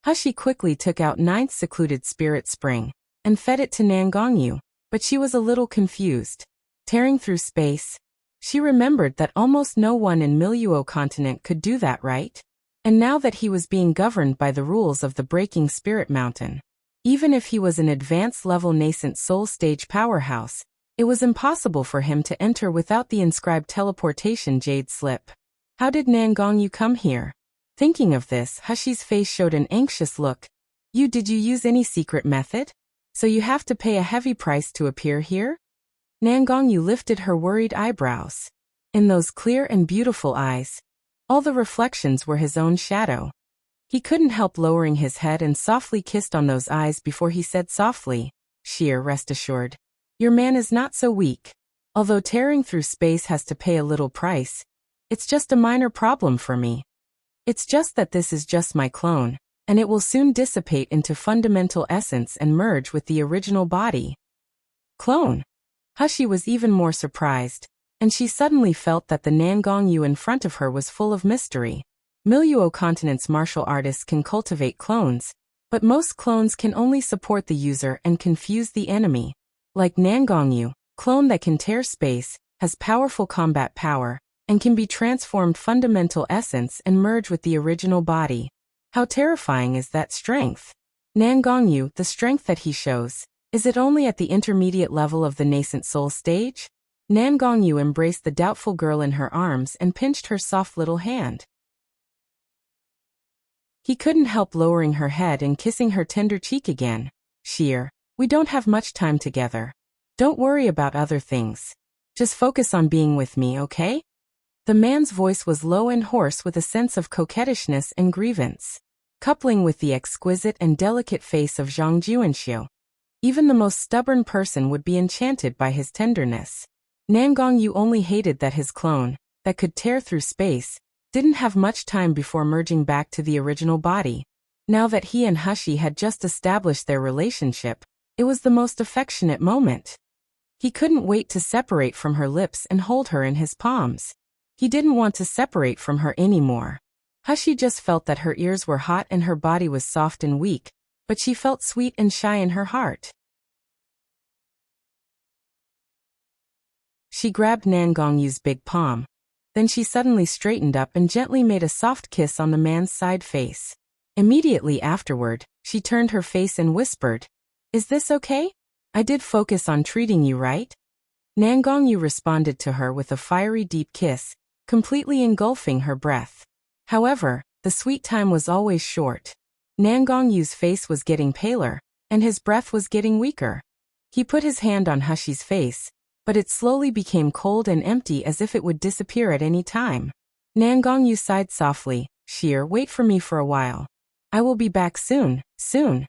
Speaker 1: Hushi quickly took out Ninth Secluded Spirit Spring and fed it to Nan Gongyu, but she was a little confused. Tearing through space? She remembered that almost no one in Miluo continent could do that, right? And now that he was being governed by the rules of the Breaking Spirit Mountain, even if he was an advanced-level nascent soul stage powerhouse, it was impossible for him to enter without the inscribed teleportation jade slip. How did Nan Gongyu come here? Thinking of this, Hushi's face showed an anxious look. Did you use any secret method? So you have to pay a heavy price to appear here? Nan Gongyu lifted her worried eyebrows. In those clear and beautiful eyes, all the reflections were his own shadow. He couldn't help lowering his head and softly kissed on those eyes before he said softly, Xi'er, rest assured. Your man is not so weak. Although tearing through space has to pay a little price, it's just a minor problem for me. It's just that this is just my clone, and it will soon dissipate into fundamental essence and merge with the original body. Clone? Hushi was even more surprised, and she suddenly felt that the Nan Gongyu in front of her was full of mystery. Miluo continent's martial artists can cultivate clones, but most clones can only support the user and confuse the enemy. Like Nan Gongyu, clone that can tear space, has powerful combat power, and can be transformed fundamental essence and merge with the original body. How terrifying is that strength? Nan Gongyu, the strength that he shows, is it only at the intermediate level of the nascent soul stage? Nan Gongyu embraced the doubtful girl in her arms and pinched her soft little hand. He couldn't help lowering her head and kissing her tender cheek again. Xi'er, we don't have much time together. Don't worry about other things. Just focus on being with me, okay? The man's voice was low and hoarse with a sense of coquettishness and grievance, coupling with the exquisite and delicate face of Zhang Juanxiu. Even the most stubborn person would be enchanted by his tenderness. Nan Gongyu only hated that his clone, that could tear through space, didn't have much time before merging back to the original body. Now that he and Hushi had just established their relationship, it was the most affectionate moment. He couldn't wait to separate from her lips and hold her in his palms. He didn't want to separate from her anymore. Hushi just felt that her ears were hot and her body was soft and weak, but she felt sweet and shy in her heart. She grabbed Nangongyu's big palm. Then she suddenly straightened up and gently made a soft kiss on the man's side face. Immediately afterward, she turned her face and whispered, "Is this okay? I did focus on treating you right?" Nangongyu responded to her with a fiery deep kiss, completely engulfing her breath. However, the sweet time was always short. Nangongyu's face was getting paler, and his breath was getting weaker. He put his hand on Hushi's face, but it slowly became cold and empty as if it would disappear at any time. Nangongyu sighed softly, "Wait for me for a while. I will be back soon, soon."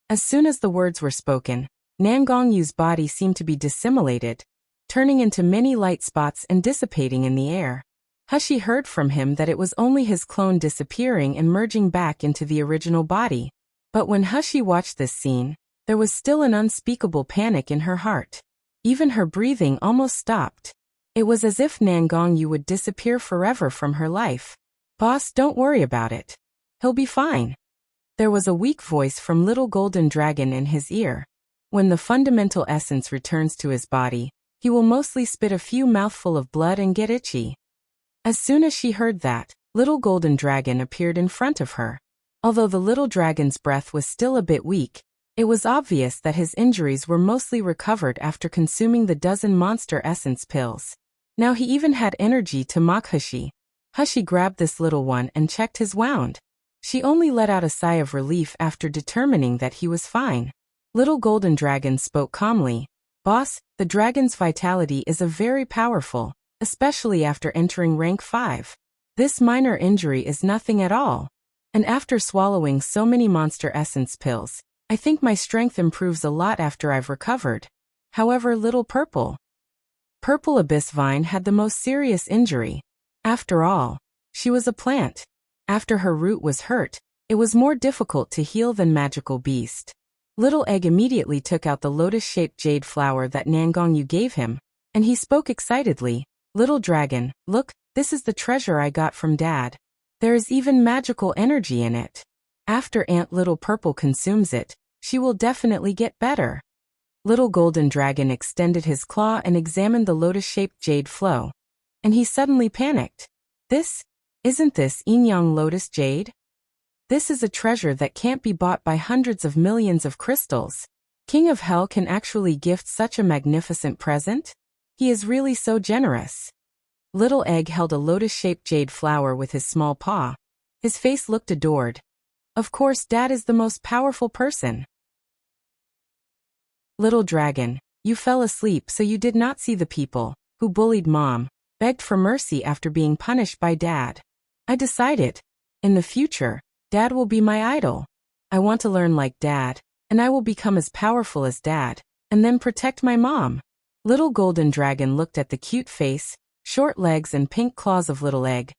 Speaker 1: As soon as the words were spoken, Nangongyu's body seemed to be dissimated, turning into many light spots and dissipating in the air. Hushi heard from him that it was only his clone disappearing and merging back into the original body. But when Hushi watched this scene, there was still an unspeakable panic in her heart. Even her breathing almost stopped. It was as if Nangongyu would disappear forever from her life. "Boss, don't worry about it. He'll be fine." There was a weak voice from Little Golden Dragon in his ear. When the fundamental essence returns to his body, he will mostly spit a few mouthful of blood and get itchy. As soon as she heard that, Little Golden Dragon appeared in front of her. Although the little dragon's breath was still a bit weak, it was obvious that his injuries were mostly recovered after consuming the dozen monster essence pills. Now he even had energy to mock Hushi. Hushi grabbed this little one and checked his wound. She only let out a sigh of relief after determining that he was fine. Little Golden Dragon spoke calmly, "Boss, the dragon's vitality is very powerful, especially after entering rank 5. This minor injury is nothing at all. And after swallowing so many monster essence pills, I think my strength improves a lot after I've recovered." However, Little Purple Abyss Vine had the most serious injury. After all, she was a plant. After her root was hurt, it was more difficult to heal than Magical Beast. Little Egg immediately took out the lotus-shaped jade flower that Nangongyu gave him, and he spoke excitedly, "Little dragon, look, this is the treasure I got from Dad. There is even magical energy in it. After Aunt Little Purple consumes it, she will definitely get better." Little Golden Dragon extended his claw and examined the lotus-shaped jade flow. And he suddenly panicked. Isn't this Yin-Yang Lotus Jade? This is a treasure that can't be bought by hundreds of millions of crystals. King of Hell can actually gift such a magnificent present? He is really so generous. Little Egg held a lotus-shaped jade flower with his small paw. His face looked adored. Of course, Dad is the most powerful person. Little dragon, you fell asleep so you did not see the people who bullied Mom, begged for mercy after being punished by Dad. I decided, in the future, Dad will be my idol. I want to learn like Dad, and I will become as powerful as Dad, and then protect my mom. Little Golden Dragon looked at the cute face, short legs and pink claws of Little Egg.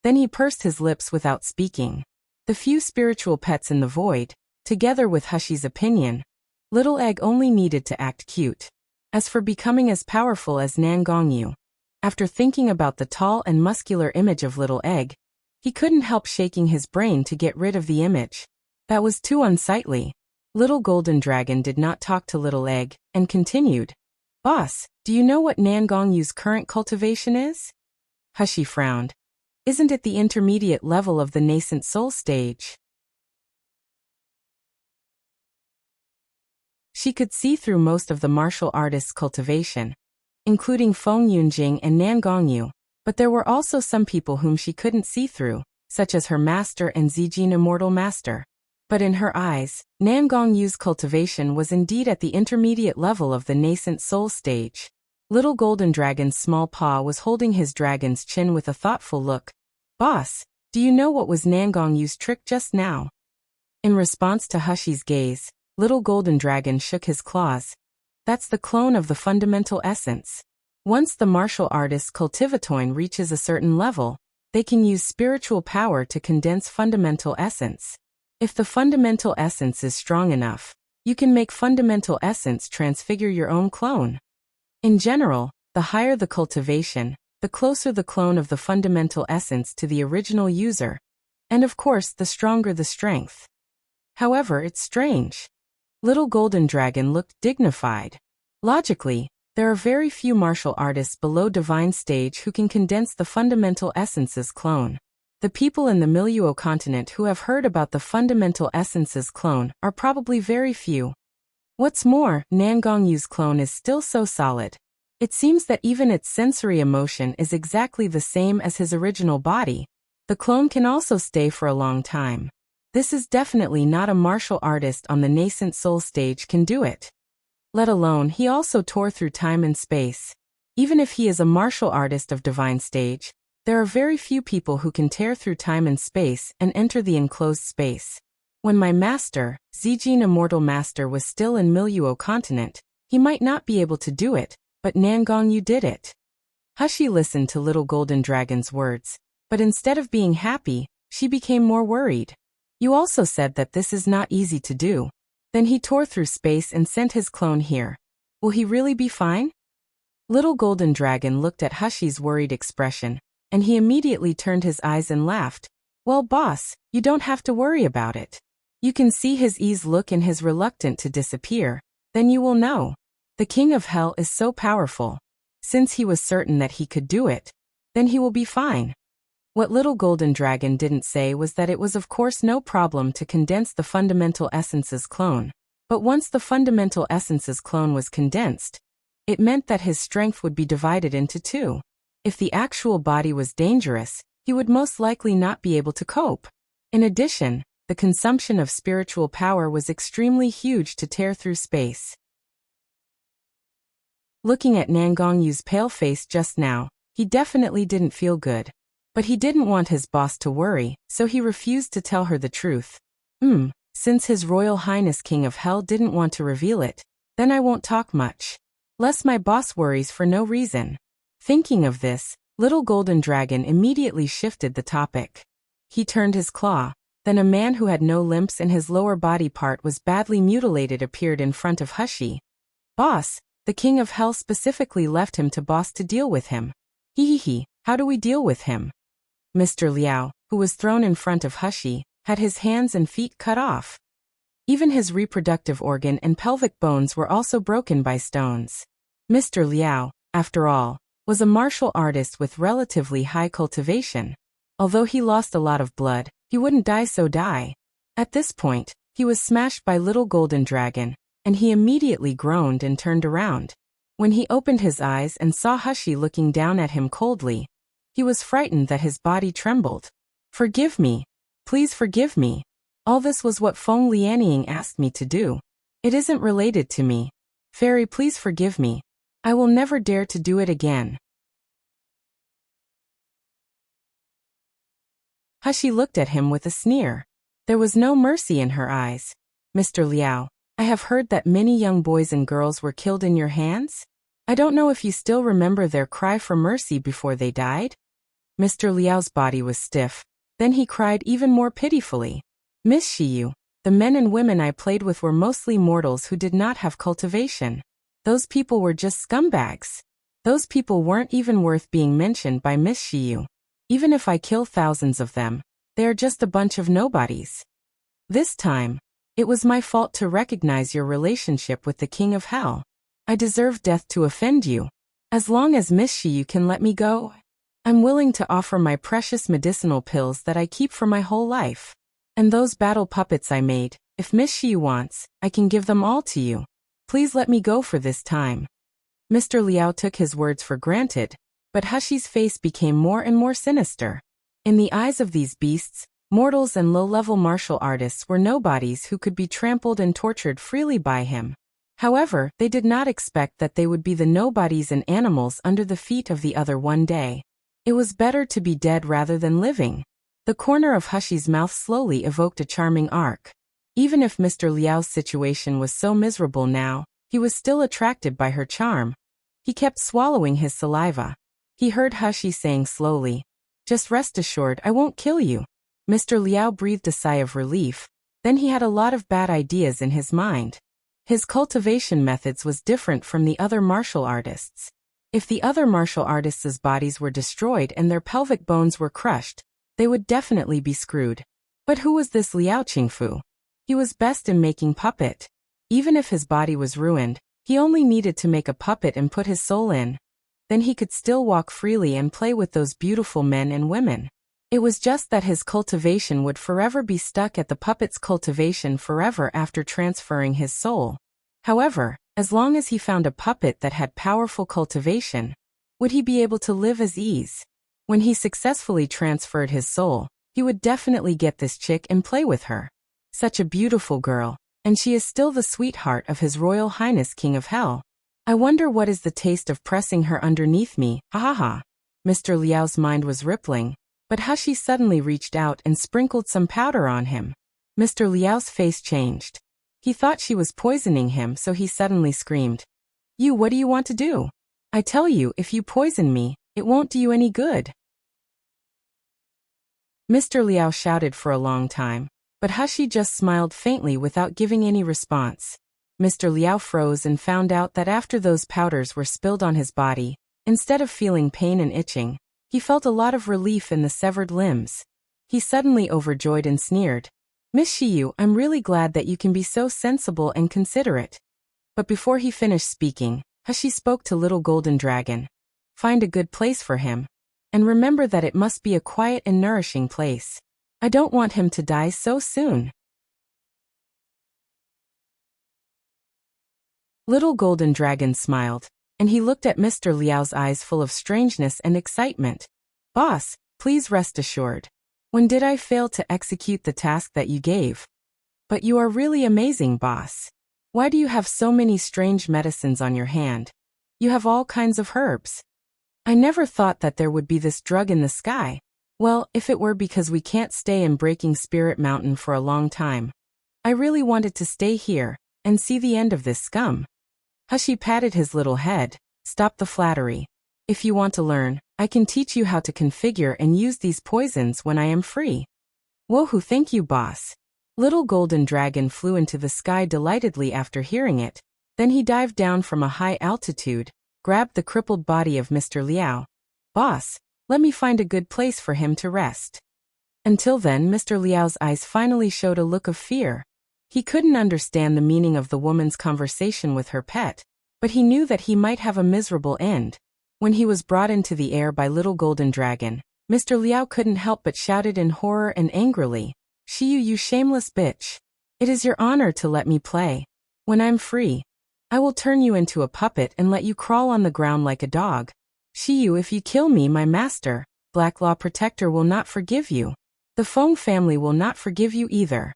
Speaker 1: Then he pursed his lips without speaking. The few spiritual pets in the void, together with Hushi's opinion, Little Egg only needed to act cute. As for becoming as powerful as Nangongyu, after thinking about the tall and muscular image of Little Egg, he couldn't help shaking his brain to get rid of the image. That was too unsightly. Little Golden Dragon did not talk to Little Egg, and continued, "Boss, do you know what Nangongyu's current cultivation is?" Hushi frowned. "Isn't it the intermediate level of the nascent soul stage?" She could see through most of the martial artist's cultivation, including Feng Yunjing and Nangongyu, but there were also some people whom she couldn't see through, such as her master and Zijin Immortal Master. But in her eyes, Nangongyu's cultivation was indeed at the intermediate level of the nascent soul stage. Little Golden Dragon's small paw was holding his dragon's chin with a thoughtful look. "Boss, do you know what was Nangongyu's trick just now?" In response to Hushi's gaze, Little Golden Dragon shook his claws. "That's the clone of the fundamental essence. Once the martial artist's cultivatoin reaches a certain level, they can use spiritual power to condense fundamental essence. If the fundamental essence is strong enough, you can make fundamental essence transfigure your own clone." In general, the higher the cultivation, the closer the clone of the fundamental essence to the original user, and of course the stronger the strength. However, it's strange. Little Golden Dragon looked dignified. Logically, there are very few martial artists below divine stage who can condense the fundamental essence's clone. The people in the Miluo continent who have heard about the fundamental essence's clone are probably very few. What's more, Nangongyu's clone is still so solid. It seems that even its sensory emotion is exactly the same as his original body. The clone can also stay for a long time. This is definitely not a martial artist on the nascent soul stage can do it. Let alone he also tore through time and space. Even if he is a martial artist of divine stage, there are very few people who can tear through time and space and enter the enclosed space. When my master, Zijin Immortal Master, was still in Miluo continent, he might not be able to do it, but Nangongyu did it. Hushi listened to Little Golden Dragon's words, but instead of being happy, she became more worried. You also said that this is not easy to do. Then he tore through space and sent his clone here. Will he really be fine? Little Golden Dragon looked at Hushi's worried expression, and he immediately turned his eyes and laughed. Well, boss, you don't have to worry about it. You can see his ease look and his reluctant to disappear. Then you will know. The King of Hell is so powerful. Since he was certain that he could do it, then he will be fine. What Little Golden Dragon didn't say was that it was of course no problem to condense the fundamental essence's clone. But once the fundamental essence's clone was condensed, it meant that his strength would be divided into two. If the actual body was dangerous, he would most likely not be able to cope. In addition, the consumption of spiritual power was extremely huge to tear through space. Looking at Nangongyu's pale face just now, he definitely didn't feel good. But he didn't want his boss to worry, so he refused to tell her the truth. Since His Royal Highness King of Hell didn't want to reveal it, then I won't talk much. Lest my boss worries for no reason. Thinking of this, Little Golden Dragon immediately shifted the topic. He turned his claw, then a man who had no limbs and his lower body part was badly mutilated appeared in front of Hushi. Boss, the King of Hell specifically left him to boss to deal with him. How do we deal with him? Mr. Liao, who was thrown in front of Hushi, had his hands and feet cut off. Even his reproductive organ and pelvic bones were also broken by stones. Mr. Liao, after all, was a martial artist with relatively high cultivation. Although he lost a lot of blood, he wouldn't die. At this point, he was smashed by Little Golden Dragon, and he immediately groaned and turned around. When he opened his eyes and saw Hushi looking down at him coldly, he was frightened that his body trembled. Forgive me. Please forgive me. All this was what Feng Lianying asked me to do. It isn't related to me. Fairy, please forgive me. I will never dare to do it again. Hushi looked at him with a sneer. There was no mercy in her eyes. Mr. Liao, I have heard that many young boys and girls were killed in your hands. I don't know if you still remember their cry for mercy before they died. Mr. Liao's body was stiff. Then he cried even more pitifully. Miss Shiyu, the men and women I played with were mostly mortals who did not have cultivation. Those people were just scumbags. Those people weren't even worth being mentioned by Miss Shiyu. Even if I kill thousands of them, they are just a bunch of nobodies. This time, it was my fault to recognize your relationship with the King of Hell. I deserve death to offend you. As long as Miss Shiyu can let me go, I'm willing to offer my precious medicinal pills that I keep for my whole life. And those battle puppets I made, if Miss Shiyu wants, I can give them all to you. Please let me go for this time. Mr. Liao took his words for granted, but Hushi's face became more and more sinister. In the eyes of these beasts, mortals and low-level martial artists were nobodies who could be trampled and tortured freely by him. However, they did not expect that they would be the nobodies and animals under the feet of the other one day. It was better to be dead rather than living. The corner of Hushi's mouth slowly evoked a charming arc. Even if Mr. Liao's situation was so miserable now, he was still attracted by her charm. He kept swallowing his saliva. He heard Hushi saying slowly, "Just rest assured I won't kill you." Mr. Liao breathed a sigh of relief. Then he had a lot of bad ideas in his mind. His cultivation methods was different from the other martial artists. If the other martial artists' bodies were destroyed and their pelvic bones were crushed, they would definitely be screwed. But who was this Liao Qingfu? He was best in making puppet. Even if his body was ruined, he only needed to make a puppet and put his soul in. Then he could still walk freely and play with those beautiful men and women. It was just that his cultivation would forever be stuck at the puppet's cultivation forever after transferring his soul. However, as long as he found a puppet that had powerful cultivation, would he be able to live as ease? When he successfully transferred his soul, he would definitely get this chick and play with her. Such a beautiful girl, and she is still the sweetheart of His Royal Highness King of Hell. I wonder what is the taste of pressing her underneath me, ha ha ha. Mr. Liao's mind was rippling, but Hushi suddenly reached out and sprinkled some powder on him. Mr. Liao's face changed. He thought she was poisoning him, so he suddenly screamed, "You, what do you want to do? I tell you, if you poison me, it won't do you any good." Mr. Liao shouted for a long time, but Hushi just smiled faintly without giving any response. Mr. Liao froze and found out that after those powders were spilled on his body, instead of feeling pain and itching, he felt a lot of relief in the severed limbs. He suddenly overjoyed and sneered, "Miss Shiyu, I'm really glad that you can be so sensible and considerate." But before he finished speaking, Hushi spoke to Little Golden Dragon. "Find a good place for him. And remember that it must be a quiet and nourishing place. I don't want him to die so soon." Little Golden Dragon smiled, and he looked at Mr. Liao's eyes full of strangeness and excitement. "Boss, please rest assured. When did I fail to execute the task that you gave? But you are really amazing, boss. Why do you have so many strange medicines on your hand? You have all kinds of herbs. I never thought that there would be this drug in the sky. Well, if it were because we can't stay in Breaking Spirit Mountain for a long time. I really wanted to stay here and see the end of this scum." Hushi patted his little head. "Stop the flattery. If you want to learn, I can teach you how to configure and use these poisons when I am free." "Woohoo, thank you, boss." Little Golden Dragon flew into the sky delightedly after hearing it. Then he dived down from a high altitude, grabbed the crippled body of Mr. Liao. "Boss, let me find a good place for him to rest." Until then, Mr. Liao's eyes finally showed a look of fear. He couldn't understand the meaning of the woman's conversation with her pet, but he knew that he might have a miserable end. When he was brought into the air by Little Golden Dragon, Mr. Liao couldn't help but shouted in horror and angrily, "Shiyu, you shameless bitch. It is your honor to let me play. When I'm free, I will turn you into a puppet and let you crawl on the ground like a dog. Shiyu, if you kill me, my master, Black Law Protector, will not forgive you. The Feng family will not forgive you either."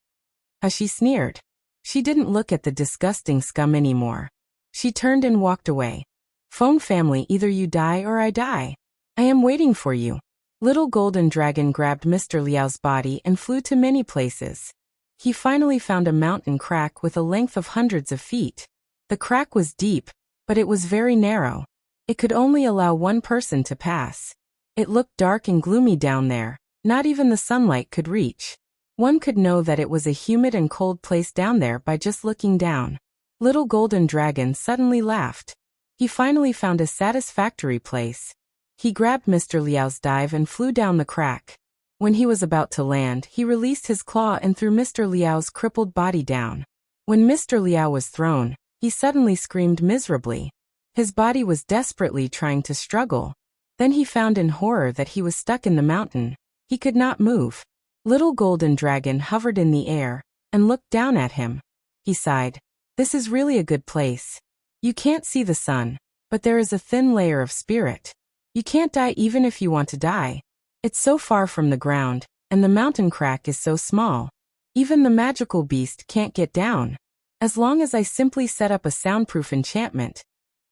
Speaker 1: Hushi sneered. She didn't look at the disgusting scum anymore. She turned and walked away. "Feng family, either you die or I die. I am waiting for you." Little Golden Dragon grabbed Mr. Liao's body and flew to many places. He finally found a mountain crack with a length of hundreds of feet. The crack was deep, but it was very narrow. It could only allow one person to pass. It looked dark and gloomy down there. Not even the sunlight could reach. One could know that it was a humid and cold place down there by just looking down. Little Golden Dragon suddenly laughed. He finally found a satisfactory place. He grabbed Mr. Liao's dive and flew down the crack. When he was about to land, he released his claw and threw Mr. Liao's crippled body down. When Mr. Liao was thrown, he suddenly screamed miserably. His body was desperately trying to struggle. Then he found in horror that he was stuck in the mountain. He could not move. Little Golden Dragon hovered in the air and looked down at him. He sighed. "This is really a good place. You can't see the sun, but there is a thin layer of spirit. You can't die even if you want to die. It's so far from the ground, and the mountain crack is so small. Even the magical beast can't get down. As long as I simply set up a soundproof enchantment,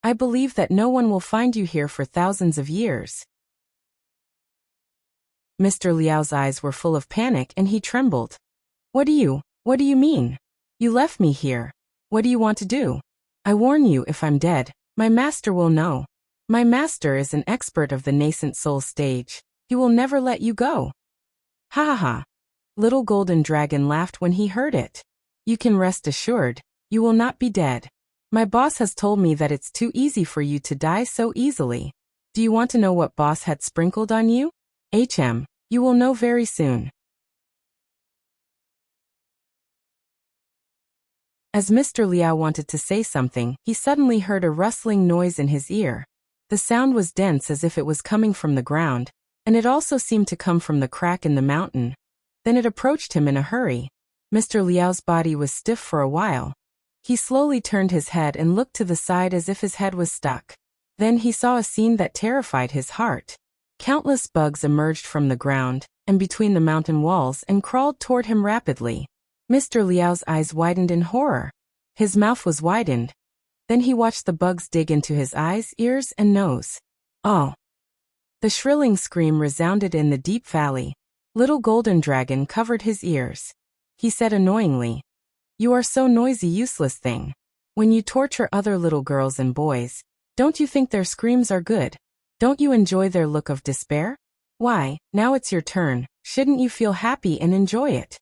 Speaker 1: I believe that no one will find you here for thousands of years." Mr. Liao's eyes were full of panic and he trembled. What do you mean? You left me here. What do you want to do? I warn you, if I'm dead, my master will know. My master is an expert of the nascent soul stage. He will never let you go." "Ha ha ha." Little Golden Dragon laughed when he heard it. "You can rest assured. You will not be dead. My boss has told me that it's too easy for you to die so easily. Do you want to know what boss had sprinkled on you? You will know very soon. As Mr. Liao wanted to say something, he suddenly heard a rustling noise in his ear. The sound was dense as if it was coming from the ground, and it also seemed to come from the crack in the mountain. Then it approached him in a hurry. Mr. Liao's body was stiff for a while. He slowly turned his head and looked to the side as if his head was stuck. Then he saw a scene that terrified his heart. Countless bugs emerged from the ground, and between the mountain walls and crawled toward him rapidly. Mr. Liao's eyes widened in horror. His mouth was widened. Then he watched the bugs dig into his eyes, ears, and nose. Oh! The shrilling scream resounded in the deep valley. Little Golden Dragon covered his ears. He said annoyingly, "You are so noisy, useless thing. When you torture other little girls and boys, don't you think their screams are good? Don't you enjoy their look of despair? Why, now it's your turn, shouldn't you feel happy and enjoy it?"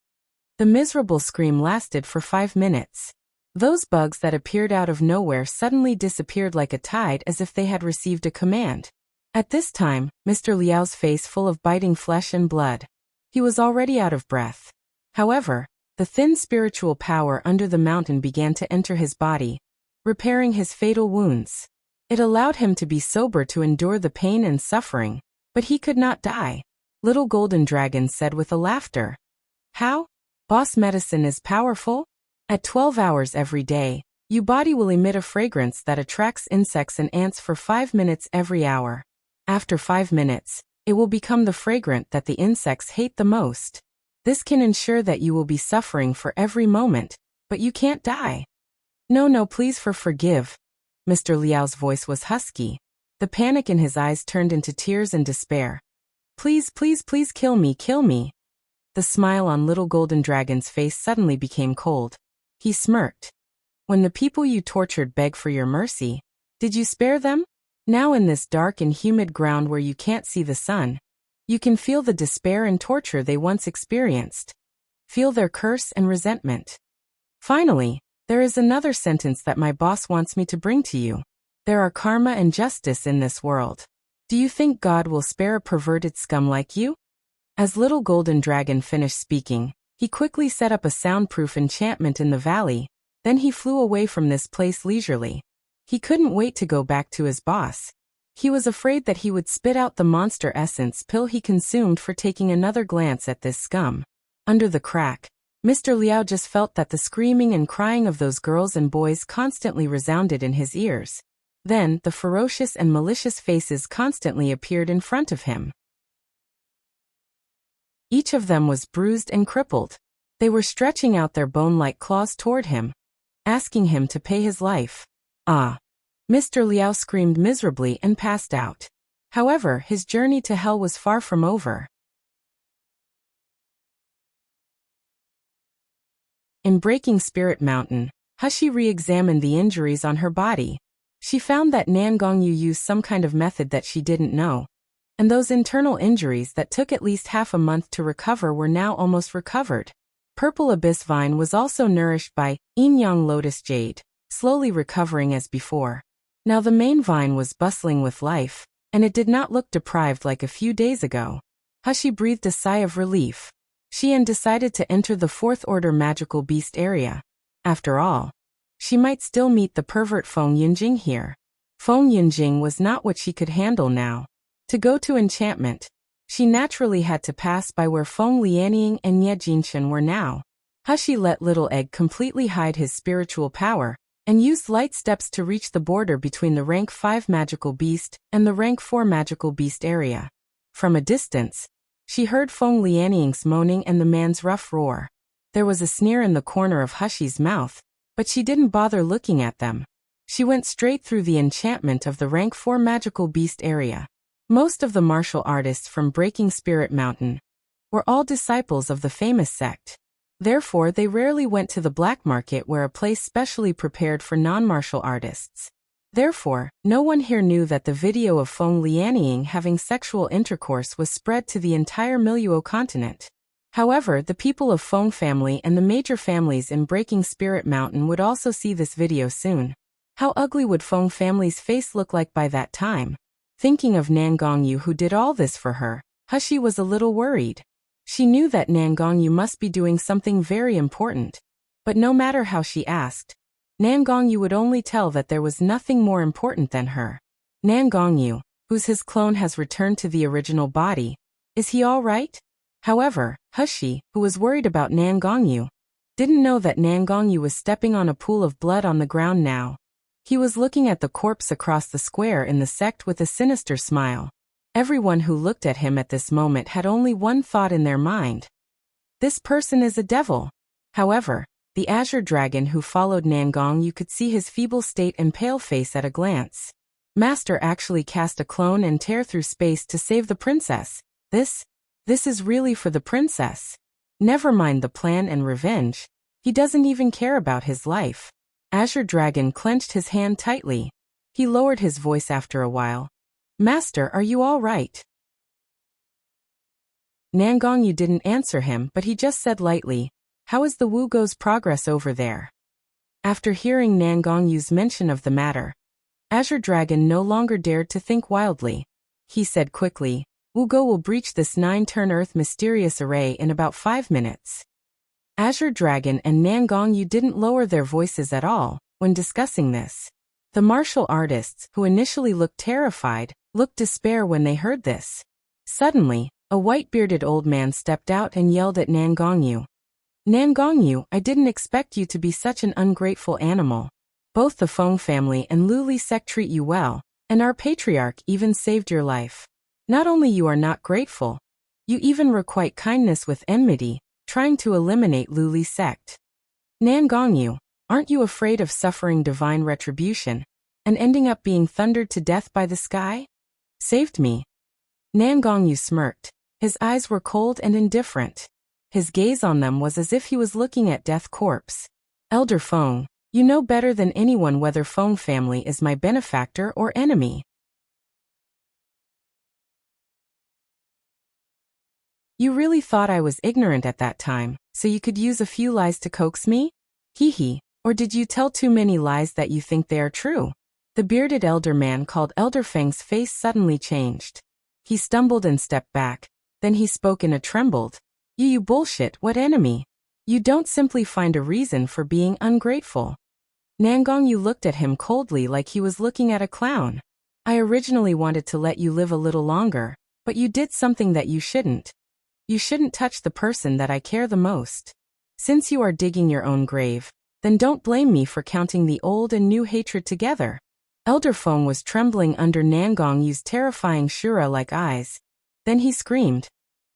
Speaker 1: The miserable scream lasted for 5 minutes. Those bugs that appeared out of nowhere suddenly disappeared like a tide as if they had received a command. At this time, Mr. Liao's face full of biting flesh and blood. He was already out of breath. However, the thin spiritual power under the mountain began to enter his body, repairing his fatal wounds. It allowed him to be sober to endure the pain and suffering, but he could not die. Little Golden Dragon said with a laughter. How? Boss medicine is powerful? At 12 hours every day, your body will emit a fragrance that attracts insects and ants for 5 minutes every hour. After 5 minutes, it will become the fragrant that the insects hate the most. This can ensure that you will be suffering for every moment, but you can't die. No, please forgive. Mr. Liao's voice was husky. The panic in his eyes turned into tears and despair. Please kill me. The smile on Little Golden Dragon's face suddenly became cold. He smirked. When the people you tortured begged for your mercy, did you spare them? Now in this dark and humid ground where you can't see the sun, you can feel the despair and torture they once experienced. Feel their curse and resentment. Finally, there is another sentence that my boss wants me to bring to you. There are karma and justice in this world. Do you think God will spare a perverted scum like you? As Little Golden Dragon finished speaking, he quickly set up a soundproof enchantment in the valley, then he flew away from this place leisurely. He couldn't wait to go back to his boss. He was afraid that he would spit out the monster essence pill he consumed for taking another glance at this scum. Under the crack, Mr. Liao just felt that the screaming and crying of those girls and boys constantly resounded in his ears. Then, the ferocious and malicious faces constantly appeared in front of him. Each of them was bruised and crippled. They were stretching out their bone-like claws toward him, asking him to pay his life. Ah! Mr. Liao screamed miserably and passed out. However, his journey to hell was far from over. In Breaking Spirit Mountain, Hushi re-examined the injuries on her body. She found that Nangongyu used some kind of method that she didn't know. And those internal injuries that took at least half a month to recover were now almost recovered. Purple Abyss Vine was also nourished by Yin-Yang Lotus Jade, slowly recovering as before. Now the main vine was bustling with life, and it did not look deprived like a few days ago. Hushi breathed a sigh of relief. She decided to enter the 4th Order Magical Beast area. After all, she might still meet the pervert Feng Yunjing here. Feng Yunjing was not what she could handle now. To go to enchantment, she naturally had to pass by where Feng Lianying and Ye Jinshan were now. Hushi let Little Egg completely hide his spiritual power, and used light steps to reach the border between the rank 5 magical beast and the rank 4 magical beast area. From a distance, she heard Feng Lianying's moaning and the man's rough roar. There was a sneer in the corner of Hushi's mouth, but she didn't bother looking at them. She went straight through the enchantment of the rank 4 magical beast area. Most of the martial artists from Breaking Spirit Mountain were all disciples of the famous sect. Therefore, they rarely went to the black market, where a place specially prepared for non-martial artists. Therefore, no one here knew that the video of Feng Lianying having sexual intercourse was spread to the entire Miluo continent. However, the people of Feng family and the major families in Breaking Spirit Mountain would also see this video soon. How ugly would Feng family's face look like by that time? Thinking of Nan Gongyu who did all this for her, Hushi was a little worried. She knew that Nan Gongyu must be doing something very important. But no matter how she asked, Nan Gongyu would only tell that there was nothing more important than her. Nan Gongyu, his clone has returned to the original body. Is he all right? However, Hushi, who was worried about Nan Gongyu, didn't know that Nan Gongyu was stepping on a pool of blood on the ground now. He was looking at the corpse across the square in the sect with a sinister smile. Everyone who looked at him at this moment had only one thought in their mind. This person is a devil. However, the Azure Dragon who followed Nan Gongyu could see his feeble state and pale face at a glance. Master actually cast a clone and tear through space to save the princess. This is really for the princess. Never mind the plan and revenge. He doesn't even care about his life. Azure Dragon clenched his hand tightly. He lowered his voice after a while. Master, are you all right? Nan Gongyu didn't answer him, but he just said lightly, how is the Wugo's progress over there? After hearing Nan Gongyu's mention of the matter, Azure Dragon no longer dared to think wildly. He said quickly, Wugo will breach this 9-turn Earth mysterious array in about 5 minutes. Azure Dragon and Nan Gongyu didn't lower their voices at all when discussing this. The martial artists, who initially looked terrified, looked despair when they heard this. Suddenly, a white-bearded old man stepped out and yelled at Nan Gongyu. Nan Gongyu, I didn't expect you to be such an ungrateful animal. Both the Feng family and Luli sect treat you well, and our patriarch even saved your life. Not only you are not grateful, you even requite kindness with enmity, trying to eliminate Luli's sect. Nan Gongyu, aren't you afraid of suffering divine retribution, and ending up being thundered to death by the sky? Saved me. Nan Gongyu smirked. His eyes were cold and indifferent. His gaze on them was as if he was looking at death corpse. Elder Feng, you know better than anyone whether Feng family is my benefactor or enemy. You really thought I was ignorant at that time, so you could use a few lies to coax me? Hee hee, or did you tell too many lies that you think they are true? The bearded elder man called Elder Feng's face suddenly changed. He stumbled and stepped back, then he spoke in a trembled. You bullshit, what enemy? You don't simply find a reason for being ungrateful. Nan Gongyu looked at him coldly like he was looking at a clown. I originally wanted to let you live a little longer, but you did something that you shouldn't. You shouldn't touch the person that I care the most. Since you are digging your own grave, then don't blame me for counting the old and new hatred together. Elder Feng was trembling under Nan Gongyu's terrifying Shura-like eyes. Then he screamed.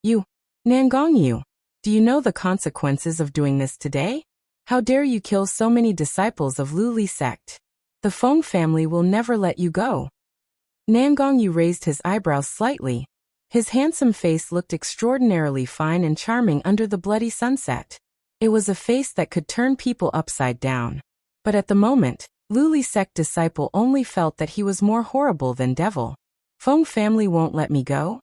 Speaker 1: You, Nan Gongyu, do you know the consequences of doing this today? How dare you kill so many disciples of Luli sect? The Feng family will never let you go. Nan Gongyu raised his eyebrows slightly. His handsome face looked extraordinarily fine and charming under the bloody sunset. It was a face that could turn people upside down. But at the moment, Luli sect disciple only felt that he was more horrible than devil. Feng family won't let me go?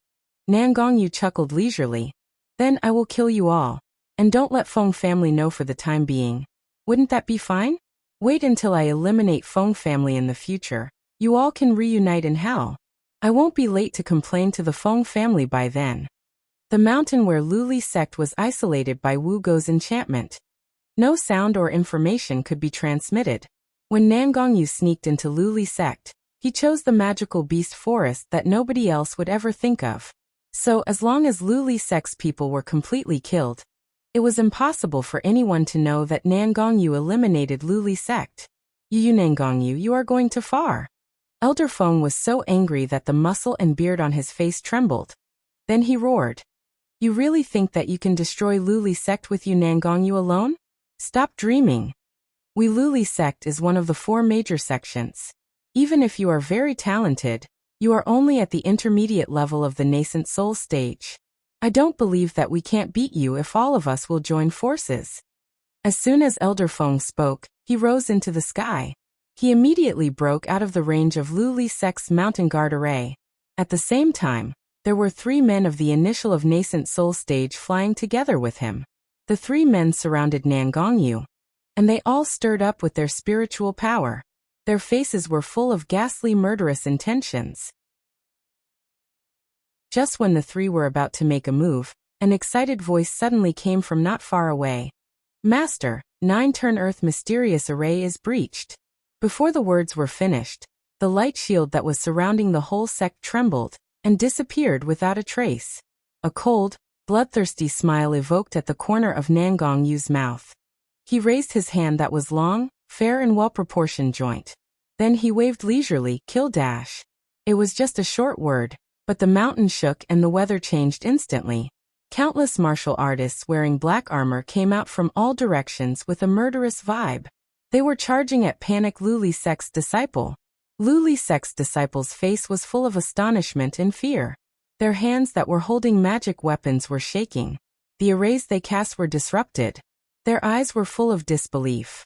Speaker 1: Nan Gongyu chuckled leisurely. Then I will kill you all. And don't let Feng family know for the time being. Wouldn't that be fine? Wait until I eliminate Feng family in the future. You all can reunite in hell. I won't be late to complain to the Feng family by then. The mountain where Luli sect was isolated by Wugo's enchantment. No sound or information could be transmitted. When Nan Gongyu sneaked into Luli sect, he chose the magical beast forest that nobody else would ever think of. So as long as Luli sect's people were completely killed, it was impossible for anyone to know that Nan Gongyu eliminated Luli sect. Nan Gongyu, you are going too far. Elder Feng was so angry that the muscle and beard on his face trembled. Then he roared. You really think that you can destroy Luli sect with Nan Gongyu alone? Stop dreaming. Luli sect is one of the 4 major sections. Even if you are very talented, you are only at the intermediate level of the nascent soul stage. I don't believe that we can't beat you if all of us will join forces. As soon as Elder Feng spoke, he rose into the sky. He immediately broke out of the range of Luli sect's mountain guard array. At the same time, there were 3 men of the initial of nascent soul stage flying together with him. The 3 men surrounded Nangongyu, and they all stirred up with their spiritual power. Their faces were full of ghastly murderous intentions. Just when the 3 were about to make a move, an excited voice suddenly came from not far away. "Master, 9-turn Earth mysterious array is breached." Before the words were finished, the light shield that was surrounding the whole sect trembled and disappeared without a trace. A cold, bloodthirsty smile evoked at the corner of Nangongyu's mouth. He raised his hand that was long, fair and well-proportioned joint. Then he waved leisurely, "Kill dash." It was just a short word, but the mountain shook and the weather changed instantly. Countless martial artists wearing black armor came out from all directions with a murderous vibe. They were charging at panic Luli Sect's disciple. Luli Sect's disciple's face was full of astonishment and fear. Their hands that were holding magic weapons were shaking. The arrays they cast were disrupted. Their eyes were full of disbelief.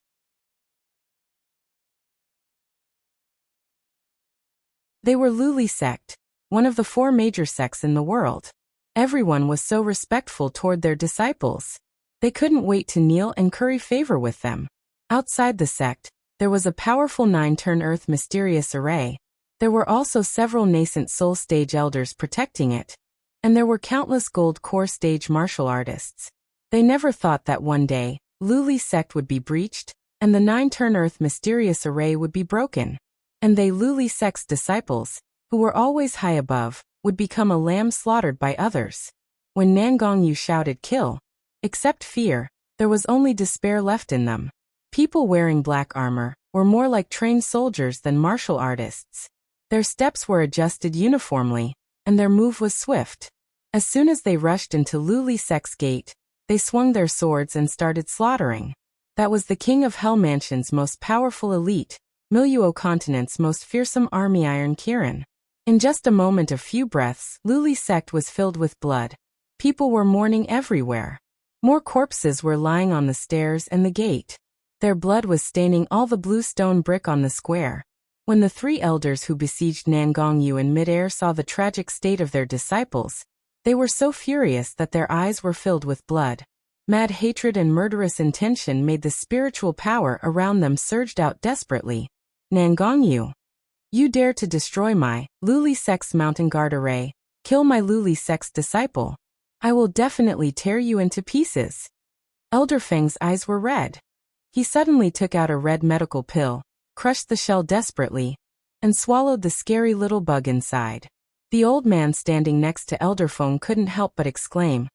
Speaker 1: They were Luli Sect, one of the 4 major sects in the world. Everyone was so respectful toward their disciples. They couldn't wait to kneel and curry favor with them. Outside the sect, there was a powerful 9-turn Earth mysterious array. There were also several nascent soul stage elders protecting it. And there were countless gold core stage martial artists. They never thought that one day, Luli Sect would be breached, and the 9-turn Earth mysterious array would be broken. And they Luli Sect's disciples, who were always high above, would become a lamb slaughtered by others. When Nangongyu shouted "kill," except fear, there was only despair left in them. People wearing black armor were more like trained soldiers than martial artists. Their steps were adjusted uniformly, and their move was swift. As soon as they rushed into Luli Sect's gate, they swung their swords and started slaughtering. That was the King of Hell Mansion's most powerful elite, Miluo Continent's most fearsome army Iron Kirin. In just a moment of few breaths, Luli Sect was filled with blood. People were mourning everywhere. More corpses were lying on the stairs and the gate. Their blood was staining all the blue stone brick on the square. When the 3 elders who besieged Nangongyu in midair saw the tragic state of their disciples, they were so furious that their eyes were filled with blood. Mad hatred and murderous intention made the spiritual power around them surged out desperately. "Nangongyu, you dare to destroy my Luli Sect's mountain guard array, kill my Luli Sect's disciple. I will definitely tear you into pieces." Elder Feng's eyes were red. He suddenly took out a red medical pill, crushed the shell desperately, and swallowed the scary little bug inside. The old man standing next to Elder Feng couldn't help but exclaim,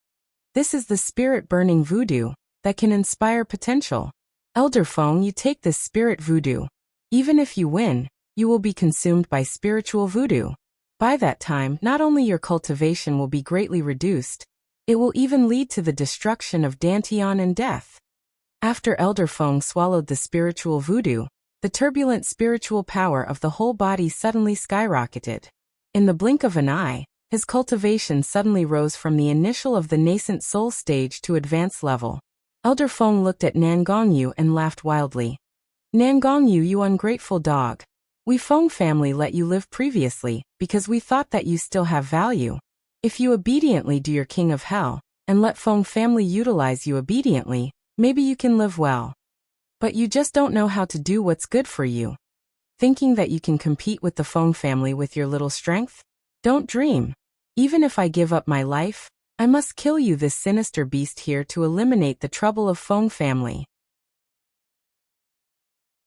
Speaker 1: "This is the spirit-burning voodoo that can inspire potential. Elder Feng, you take this spirit voodoo. Even if you win, you will be consumed by spiritual voodoo. By that time, not only your cultivation will be greatly reduced, it will even lead to the destruction of Dantian and death." After Elder Feng swallowed the spiritual voodoo, the turbulent spiritual power of the whole body suddenly skyrocketed. In the blink of an eye, his cultivation suddenly rose from the initial of the nascent soul stage to advanced level. Elder Feng looked at Nangongyu and laughed wildly. "Nangongyu, you ungrateful dog. We Feng family let you live previously because we thought that you still have value. If you obediently do your King of Hell, and let Feng family utilize you obediently, maybe you can live well. But you just don't know how to do what's good for you. Thinking that you can compete with the Feng family with your little strength? Don't dream. Even if I give up my life, I must kill you, this sinister beast here, to eliminate the trouble of Feng family."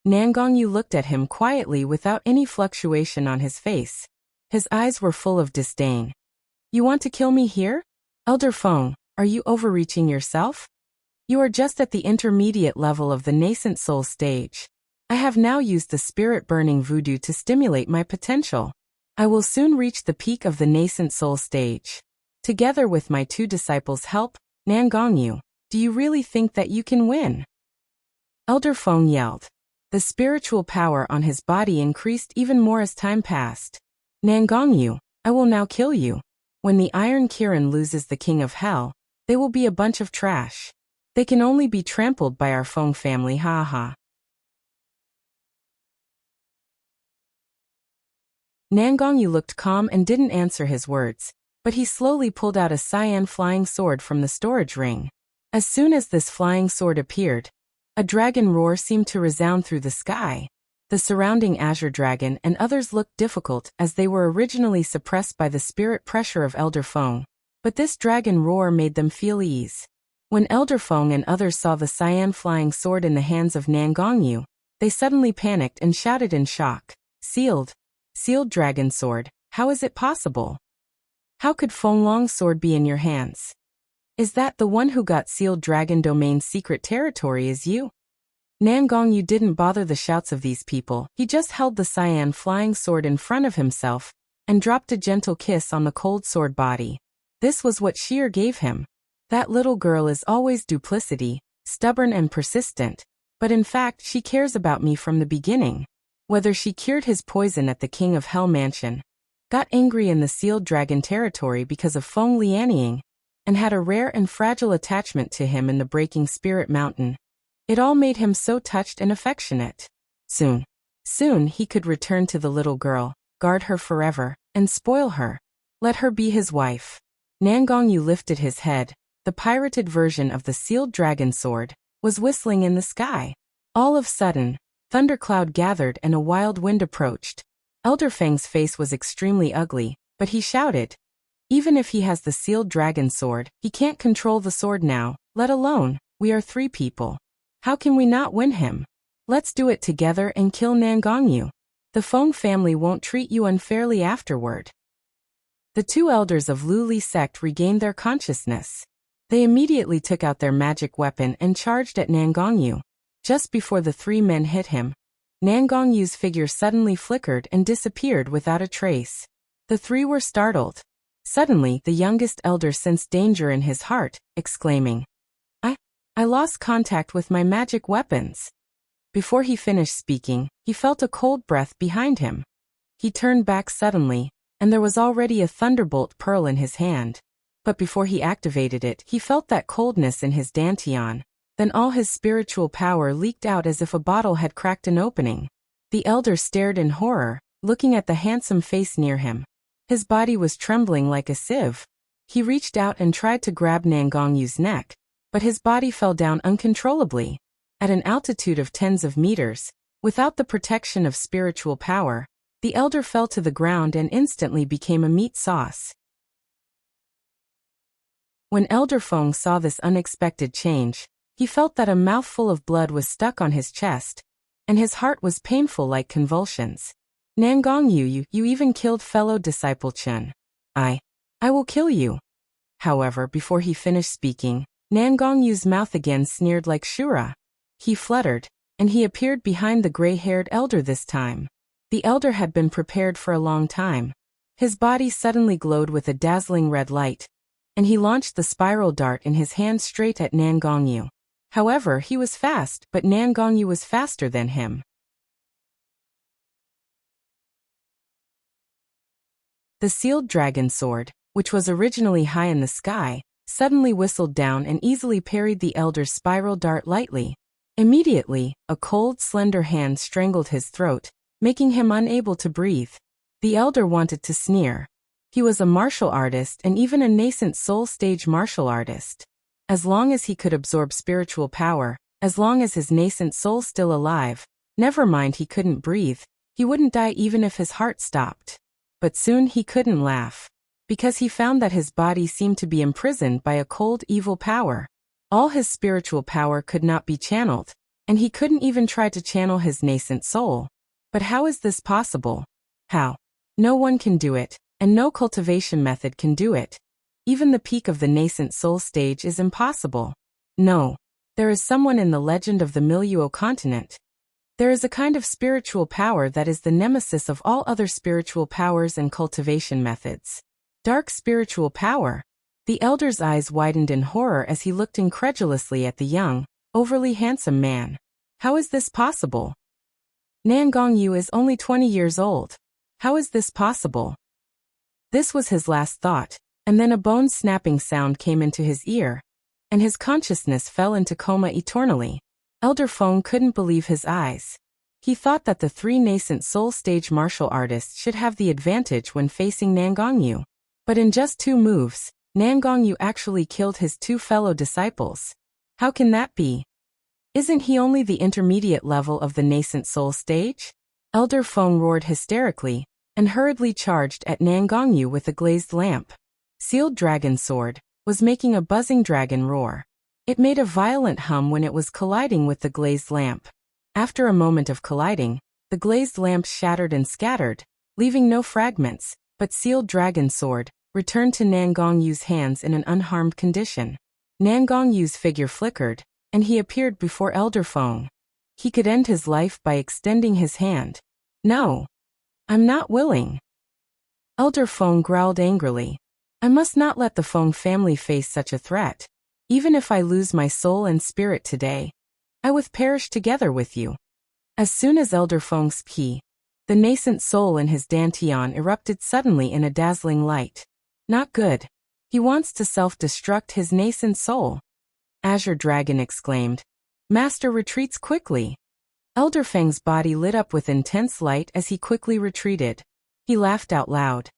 Speaker 1: Nangongyu looked at him quietly without any fluctuation on his face. His eyes were full of disdain. "You want to kill me here? Elder Feng, are you overreaching yourself? You are just at the intermediate level of the nascent soul stage. I have now used the spirit-burning voodoo to stimulate my potential. I will soon reach the peak of the nascent soul stage. Together with my 2 disciples' help, Nangongyu, do you really think that you can win?" Elder Feng yelled. The spiritual power on his body increased even more as time passed. "Nangongyu, I will now kill you. When the Iron Kirin loses the King of Hell, they will be a bunch of trash. They can only be trampled by our Feng family, ha ha." Nangongyu looked calm and didn't answer his words, but he slowly pulled out a cyan flying sword from the storage ring. As soon as this flying sword appeared, a dragon roar seemed to resound through the sky. The surrounding azure dragon and others looked difficult as they were originally suppressed by the spirit pressure of Elder Feng, but this dragon roar made them feel ease. When Elder Feng and others saw the cyan flying sword in the hands of Nan Gongyu, they suddenly panicked and shouted in shock, Sealed dragon sword, how is it possible? How could Feng Long's sword be in your hands? Is that the one who got sealed dragon domain's secret territory is you? Nan Gongyu didn't bother the shouts of these people, he just held the cyan flying sword in front of himself, and dropped a gentle kiss on the cold sword body. This was what Sheer gave him. That little girl is always duplicity, stubborn and persistent, but in fact she cares about me from the beginning. Whether she cured his poison at the King of Hell Mansion, got angry in the sealed dragon territory because of Feng Lianying, and had a rare and fragile attachment to him in the Breaking Spirit Mountain, it all made him so touched and affectionate. Soon he could return to the little girl, guard her forever, and spoil her. Let her be his wife. Nan Gongyu lifted his head. The pirated version of the sealed dragon sword was whistling in the sky. All of a sudden, thundercloud gathered and a wild wind approached. Elder Feng's face was extremely ugly, but he shouted, even if he has the sealed dragon sword, he can't control the sword now, let alone, we are 3 people. How can we not win him? Let's do it together and kill Nan Gongyu. The Feng family won't treat you unfairly afterward. The 2 elders of Lu Li sect regained their consciousness. They immediately took out their magic weapon and charged at Nan Gongyu. Just before the 3 men hit him, Nan Gongyu's figure suddenly flickered and disappeared without a trace. The 3 were startled. Suddenly, the youngest elder sensed danger in his heart, exclaiming, I lost contact with my magic weapons. Before he finished speaking, he felt a cold breath behind him. He turned back suddenly, and there was already a thunderbolt pearl in his hand. But before he activated it, he felt that coldness in his dantian. Then all his spiritual power leaked out as if a bottle had cracked an opening. The elder stared in horror, looking at the handsome face near him. His body was trembling like a sieve. He reached out and tried to grab Nan Gongyu's neck, but his body fell down uncontrollably. At an altitude of tens of meters, without the protection of spiritual power, the elder fell to the ground and instantly became a meat sauce. When Elder Feng saw this unexpected change, he felt that a mouthful of blood was stuck on his chest, and his heart was painful like convulsions. Nan Gongyu, you even killed fellow disciple Chen. I will kill you. However, before he finished speaking, Nan Gongyu's mouth again sneered like Shura. He fluttered, and he appeared behind the gray-haired elder this time. The elder had been prepared for a long time. His body suddenly glowed with a dazzling red light, and he launched the spiral dart in his hand straight at Nan Gongyu. However, he was fast, but Nan Gongyu was faster than him. The sealed dragon sword, which was originally high in the sky, suddenly whistled down and easily parried the elder's spiral dart lightly. Immediately, a cold, slender hand strangled his throat, making him unable to breathe. The elder wanted to sneer. He was a martial artist and even a nascent soul-stage martial artist. As long as he could absorb spiritual power, as long as his nascent soul still alive, never mind he couldn't breathe, he wouldn't die even if his heart stopped. But soon he couldn't laugh, because he found that his body seemed to be imprisoned by a cold, evil power. All his spiritual power could not be channeled, and he couldn't even try to channel his nascent soul. But how is this possible? How? No one can do it, and no cultivation method can do it. Even the peak of the nascent soul stage is impossible. No. There is someone in the legend of the Miluo continent. There is a kind of spiritual power that is the nemesis of all other spiritual powers and cultivation methods. Dark spiritual power. The elder's eyes widened in horror as he looked incredulously at the young, overly handsome man. How is this possible? Nan Gongyu is only 20 years old. How is this possible? This was his last thought, and then a bone-snapping sound came into his ear, and his consciousness fell into coma eternally. Elder Feng couldn't believe his eyes. He thought that the 3 nascent soul-stage martial artists should have the advantage when facing Nan Gongyu. But in just 2 moves, Nangongyu actually killed his 2 fellow disciples. How can that be? Isn't he only the intermediate level of the nascent soul stage? Elder Feng roared hysterically, and hurriedly charged at Nangongyu with a glazed lamp. Sealed Dragon Sword was making a buzzing dragon roar. It made a violent hum when it was colliding with the glazed lamp. After a moment of colliding, the glazed lamp shattered and scattered, leaving no fragments, but Sealed Dragon Sword returned to Nangongyu's hands in an unharmed condition. Nangongyu's figure flickered, and he appeared before Elder Feng. He could end his life by extending his hand. No. I'm not willing. Elder Feng growled angrily. I must not let the Feng family face such a threat. Even if I lose my soul and spirit today, I will perish together with you. As soon as Elder Feng spoke, the nascent soul in his dantian erupted suddenly in a dazzling light. Not good. He wants to self-destruct his nascent soul. Azure Dragon exclaimed. Master retreats quickly. Elder Feng's body lit up with intense light as he quickly retreated. He laughed out loud.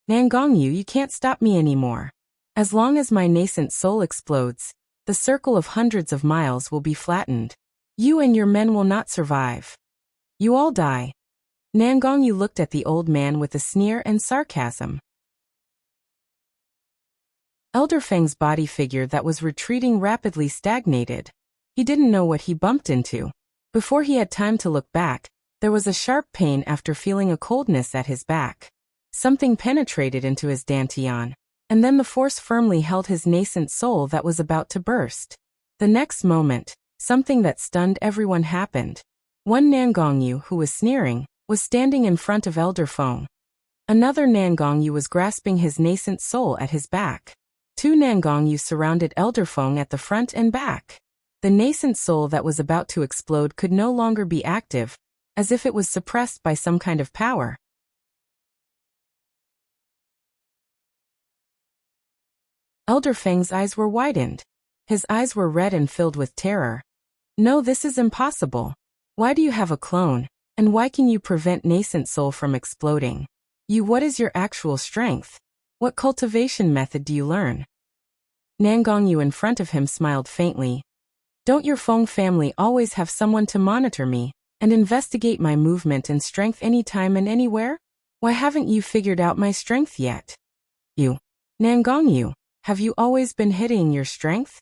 Speaker 1: Nangongyu, you can't stop me anymore. As long as my nascent soul explodes, the circle of hundreds of miles will be flattened. You and your men will not survive. You all die. Nangongyu looked at the old man with a sneer and sarcasm. Elder Feng's body figure that was retreating rapidly stagnated. He didn't know what he bumped into. Before he had time to look back, there was a sharp pain after feeling a coldness at his back. Something penetrated into his dantian, and then the force firmly held his nascent soul that was about to burst. The next moment, something that stunned everyone happened. One Nangongyu, who was sneering, was standing in front of Elder Feng. Another Nangongyu was grasping his nascent soul at his back. 2 Nangongyu surrounded Elder Feng at the front and back. The nascent soul that was about to explode could no longer be active, as if it was suppressed by some kind of power. Elder Feng's eyes were widened. His eyes were red and filled with terror. No, this is impossible. Why do you have a clone, and why can you prevent nascent soul from exploding? What is your actual strength? What cultivation method do you learn? Nangongyu in front of him smiled faintly. Don't your Feng family always have someone to monitor me and investigate my movement and strength anytime and anywhere? Why haven't you figured out my strength yet? Nangongyu, have you always been hiding your strength?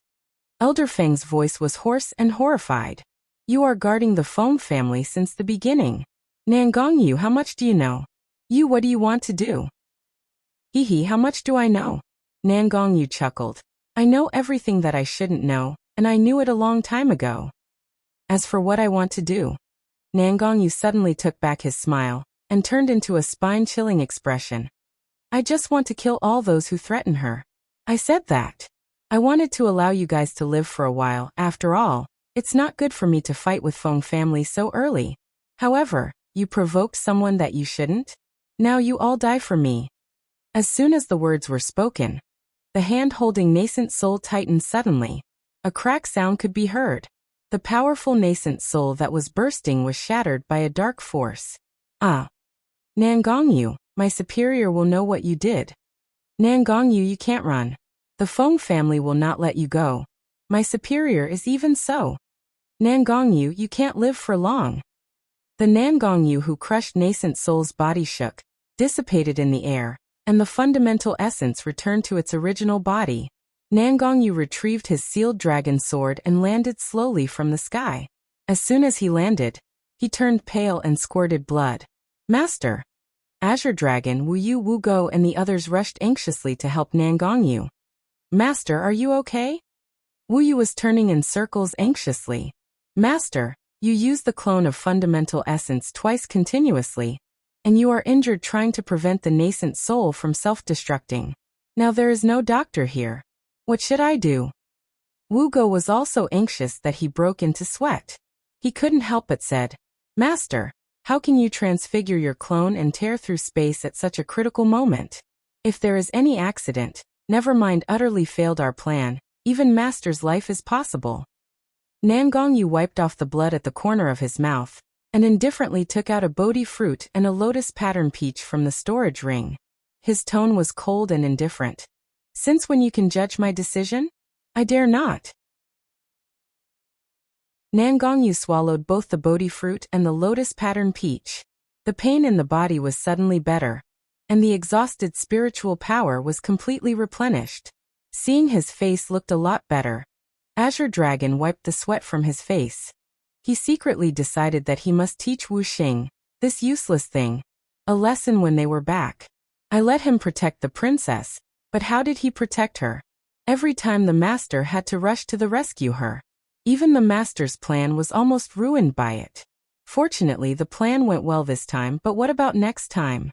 Speaker 1: Elder Feng's voice was hoarse and horrified. You are guarding the Feng family since the beginning. Nangongyu, how much do you know? What do you want to do? How much do I know? Nangongyu chuckled. I know everything that I shouldn't know, and I knew it a long time ago. As for what I want to do, Nangongyu suddenly took back his smile and turned into a spine-chilling expression. I just want to kill all those who threaten her. I said that. I wanted to allow you guys to live for a while. After all, it's not good for me to fight with Feng family so early. However, you provoked someone that you shouldn't. Now you all die for me. As soon as the words were spoken, the hand holding nascent soul tightened suddenly. A crack sound could be heard. The powerful nascent soul that was bursting was shattered by a dark force. Nangongyu, my superior will know what you did. Nangongyu, you can't run. The Feng family will not let you go. My superior is even so. Nangongyu, you can't live for long. The Nangongyu who crushed nascent soul's body shook, dissipated in the air, and the fundamental essence returned to its original body. Nangongyu retrieved his sealed dragon sword and landed slowly from the sky. As soon as he landed, he turned pale and squirted blood. Master! Azure Dragon, Wu Go and the others rushed anxiously to help Nangongyu. Master, are you okay? Wu Yu was turning in circles anxiously. Master, you used the clone of fundamental essence twice continuously, and you are injured trying to prevent the nascent soul from self-destructing. Now there is no doctor here. What should I do? Wu Go was also anxious that he broke into sweat. He couldn't help but said, Master, how can you transfigure your clone and tear through space at such a critical moment? If there is any accident, never mind utterly failed our plan, even Master's life is possible. Nangongyu wiped off the blood at the corner of his mouth, and indifferently took out a Bodhi fruit and a lotus pattern peach from the storage ring. His tone was cold and indifferent. Since when you can judge my decision? I dare not. Nangongyu swallowed both the Bodhi fruit and the lotus-pattern peach. The pain in the body was suddenly better, and the exhausted spiritual power was completely replenished. Seeing his face looked a lot better, Azure Dragon wiped the sweat from his face. He secretly decided that he must teach Wuxia, this useless thing, a lesson when they were back. I let him protect the princess, but how did he protect her? Every time the master had to rush to the rescue her. Even the master's plan was almost ruined by it. Fortunately, the plan went well this time, but what about next time?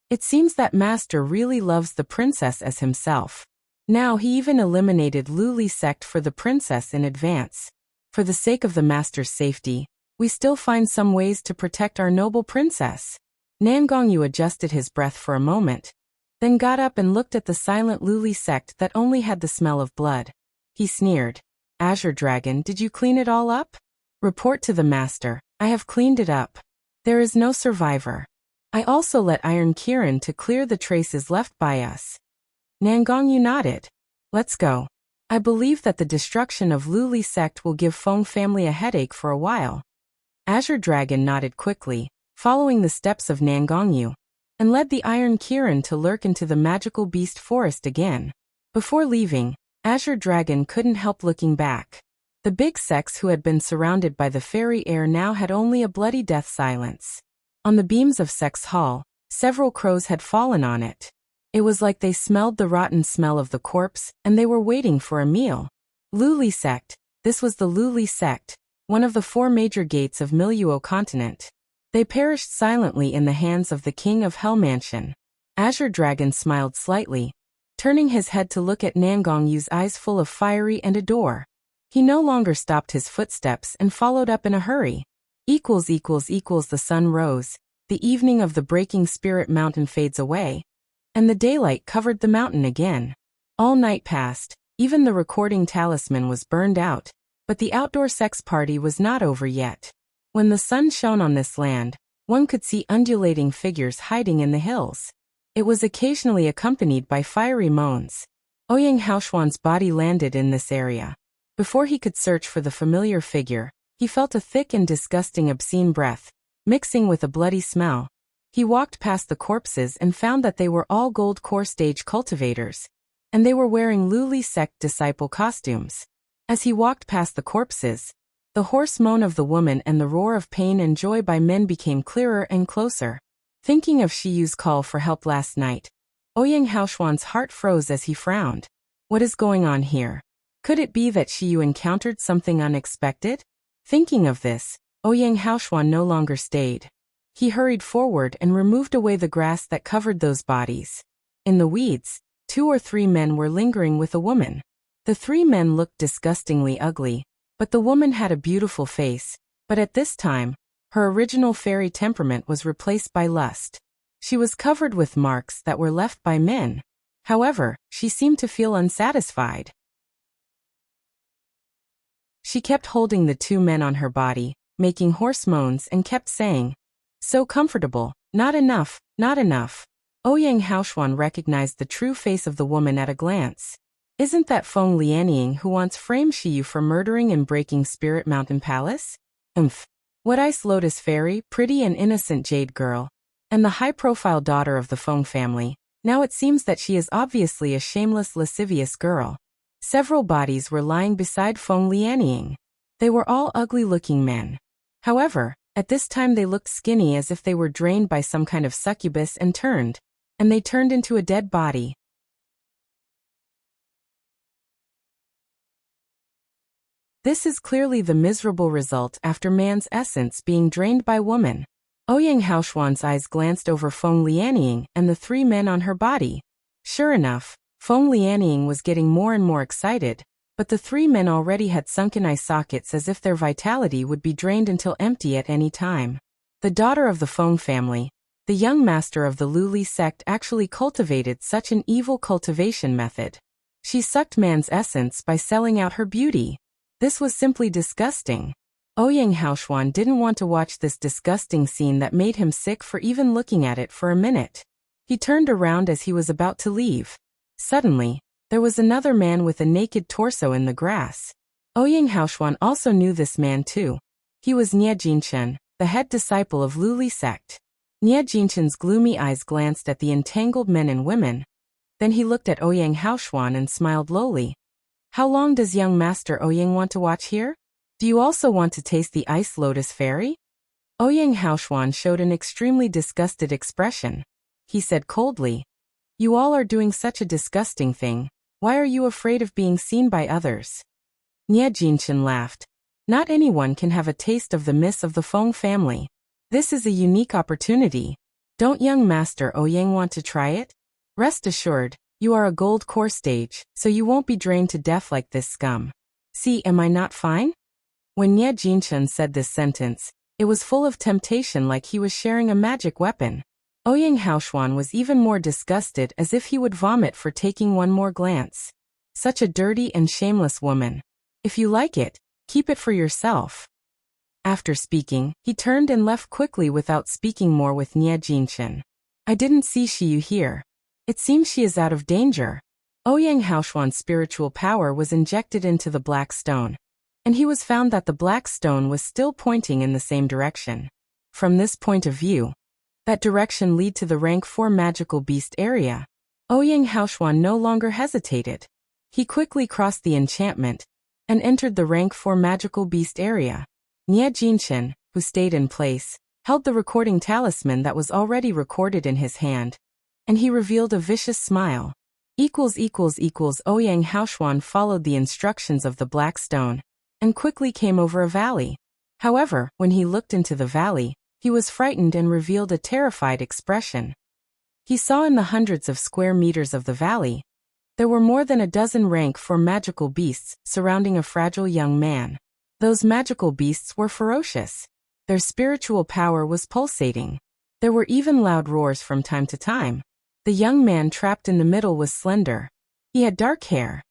Speaker 1: It seems that master really loves the princess as himself. Now he even eliminated Luli sect for the princess in advance. For the sake of the master's safety, we still find some ways to protect our noble princess. Nangongyu adjusted his breath for a moment, then got up and looked at the silent Luli sect that only had the smell of blood. He sneered. Azure Dragon, did you clean it all up? Report to the master. I have cleaned it up. There is no survivor. I also let Iron Kirin to clear the traces left by us. Nangongyu nodded. Let's go. I believe that the destruction of Luli sect will give Feng family a headache for a while. Azure Dragon nodded quickly, following the steps of Nangongyu, and led the Iron Kirin to lurk into the magical beast forest again. Before leaving, Azure Dragon couldn't help looking back. The big sects who had been surrounded by the fairy air now had only a bloody death silence. On the beams of Sex Hall, several crows had fallen on it. It was like they smelled the rotten smell of the corpse, and they were waiting for a meal. Luli sect. This was the Luli sect, one of the 4 major gates of Miluo continent. They perished silently in the hands of the king of Hell Mansion. Azure Dragon smiled slightly, turning his head to look at Nangongyu's eyes full of fiery and adore. He no longer stopped his footsteps and followed up in a hurry. The sun rose, the evening of the Breaking Spirit Mountain fades away, and the daylight covered the mountain again. All night passed, even the recording talisman was burned out, but the outdoor sex party was not over yet. When the sun shone on this land, one could see undulating figures hiding in the hills. It was occasionally accompanied by fiery moans. Ouyang Haoshuan's body landed in this area. Before he could search for the familiar figure, he felt a thick and disgusting obscene breath, mixing with a bloody smell. He walked past the corpses and found that they were all gold core stage cultivators, and they were wearing Luli sect disciple costumes. As he walked past the corpses, the hoarse moan of the woman and the roar of pain and joy by men became clearer and closer. Thinking of Shiyu's call for help last night, Ouyang Haoshuan's heart froze as he frowned. What is going on here? Could it be that Shiyu encountered something unexpected? Thinking of this, Ouyang Haoshuan no longer stayed. He hurried forward and removed away the grass that covered those bodies. In the weeds, 2 or 3 men were lingering with a woman. The 3 men looked disgustingly ugly, but the woman had a beautiful face, but at this time, her original fairy temperament was replaced by lust. She was covered with marks that were left by men. However, she seemed to feel unsatisfied. She kept holding the 2 men on her body, making hoarse moans and kept saying, "So comfortable, not enough, not enough." Ouyang Haoshuan recognized the true face of the woman at a glance. Isn't that Feng Lianying who once framed Shiyu for murdering and breaking Spirit Mountain Palace? What Ice Lotus Fairy, pretty and innocent jade girl, and the high-profile daughter of the Feng family. Now it seems that she is obviously a shameless lascivious girl. Several bodies were lying beside Feng Lianying. They were all ugly-looking men. However, at this time they looked skinny as if they were drained by some kind of succubus and they turned into a dead body. This is clearly the miserable result after man's essence being drained by woman. Ouyang Haoshuan's eyes glanced over Feng Lianying and the 3 men on her body. Sure enough, Feng Lianying was getting more and more excited, but the 3 men already had sunken eye sockets as if their vitality would be drained until empty at any time. The daughter of the Feng family, the young master of the Luli sect, actually cultivated such an evil cultivation method. She sucked man's essence by selling out her beauty. This was simply disgusting. Ouyang Haoshuan didn't want to watch this disgusting scene that made him sick for even looking at it for a minute. He turned around as he was about to leave. Suddenly, there was another man with a naked torso in the grass. Ouyang Haoshuan also knew this man too. He was Nie Jinchen, the head disciple of Luli sect. Nie Jinchen's gloomy eyes glanced at the entangled men and women. Then he looked at Ouyang Haoshuan and smiled lowly. How long does young master Ouyang want to watch here? Do you also want to taste the ice lotus fairy? Ouyang Haoshuan showed an extremely disgusted expression. He said coldly, You all are doing such a disgusting thing. Why are you afraid of being seen by others? Nie Jinchen laughed. Not anyone can have a taste of the miss of the Feng family. This is a unique opportunity. Don't young master Ouyang want to try it? Rest assured, you are a gold core stage, so you won't be drained to death like this scum. See, am I not fine? When Nie Jinchen said this sentence, it was full of temptation like he was sharing a magic weapon. Ouyang Haoshuan was even more disgusted as if he would vomit for taking one more glance. Such a dirty and shameless woman. If you like it, keep it for yourself. After speaking, he turned and left quickly without speaking more with Nie Jinchen. I didn't see Shiyu here. It seems she is out of danger. Ouyang Haoshuan's spiritual power was injected into the black stone, and he was found that the black stone was still pointing in the same direction. From this point of view, that direction led to the rank 4 magical beast area. Ouyang Haoshuan no longer hesitated. He quickly crossed the enchantment and entered the rank 4 magical beast area. Nie Jinchen, who stayed in place, held the recording talisman that was already recorded in his hand, and he revealed a vicious smile. Ouyang Haoshuan followed the instructions of the black stone and quickly came over a valley. However, when he looked into the valley, he was frightened and revealed a terrified expression. He saw in the hundreds of square meters of the valley, there were more than a dozen rank 4 magical beasts surrounding a fragile young man. Those magical beasts were ferocious. Their spiritual power was pulsating. There were even loud roars from time to time. The young man trapped in the middle was slender. He had dark hair.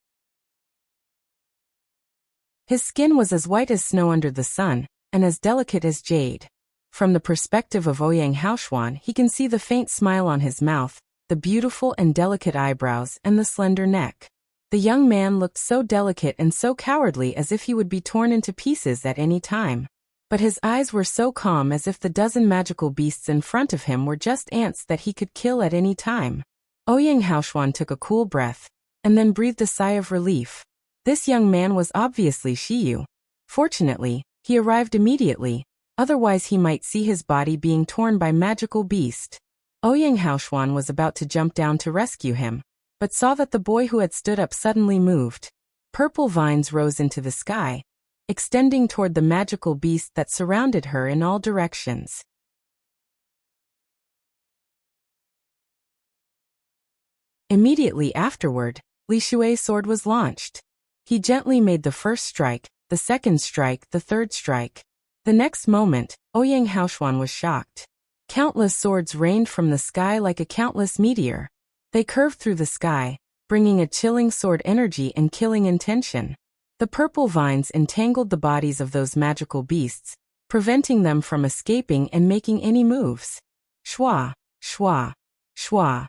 Speaker 1: His skin was as white as snow under the sun, and as delicate as jade. From the perspective of Ouyang Haoshuan, he can see the faint smile on his mouth, the beautiful and delicate eyebrows, and the slender neck. The young man looked so delicate and so cowardly as if he would be torn into pieces at any time. But his eyes were so calm as if the dozen magical beasts in front of him were just ants that he could kill at any time. Ouyang Haoshuan took a cool breath, and then breathed a sigh of relief. This young man was obviously Shiyu. Fortunately, he arrived immediately, otherwise he might see his body being torn by magical beast. Ouyang Haoshuan was about to jump down to rescue him, but saw that the boy who had stood up suddenly moved. Purple vines rose into the sky, extending toward the magical beast that surrounded her in all directions. Immediately afterward, Li Shui's sword was launched. He gently made the first strike, the second strike, the third strike. The next moment, Ouyang Haoshuan was shocked. Countless swords rained from the sky like a countless meteor. They curved through the sky, bringing a chilling sword energy and killing intention. The purple vines entangled the bodies of those magical beasts, preventing them from escaping and making any moves. Shwa, shwa, shwa.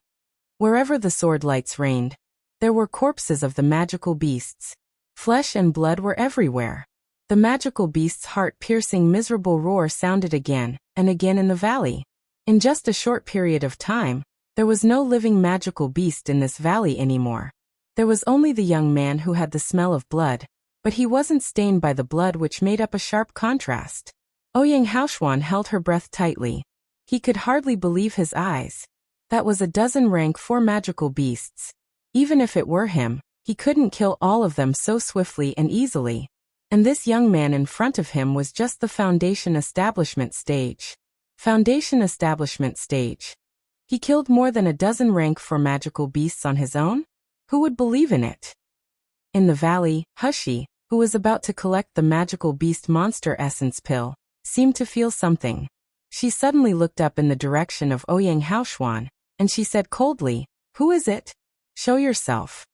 Speaker 1: Wherever the sword lights rained, there were corpses of the magical beasts. Flesh and blood were everywhere. The magical beast's heart-piercing miserable roar sounded again and again in the valley. In just a short period of time, there was no living magical beast in this valley anymore. There was only the young man who had the smell of blood, but he wasn't stained by the blood, which made up a sharp contrast. Ouyang Haoshuan held her breath tightly. He could hardly believe his eyes. That was a dozen rank 4 magical beasts. Even if it were him, he couldn't kill all of them so swiftly and easily. And this young man in front of him was just the Foundation Establishment stage. Foundation Establishment stage. He killed more than a dozen rank 4 magical beasts on his own? Who would believe in it? In the valley, Hushi, who was about to collect the magical beast monster essence pill, seemed to feel something. She suddenly looked up in the direction of Ouyang Haoshuan, and she said coldly, "Who is it? Show yourself."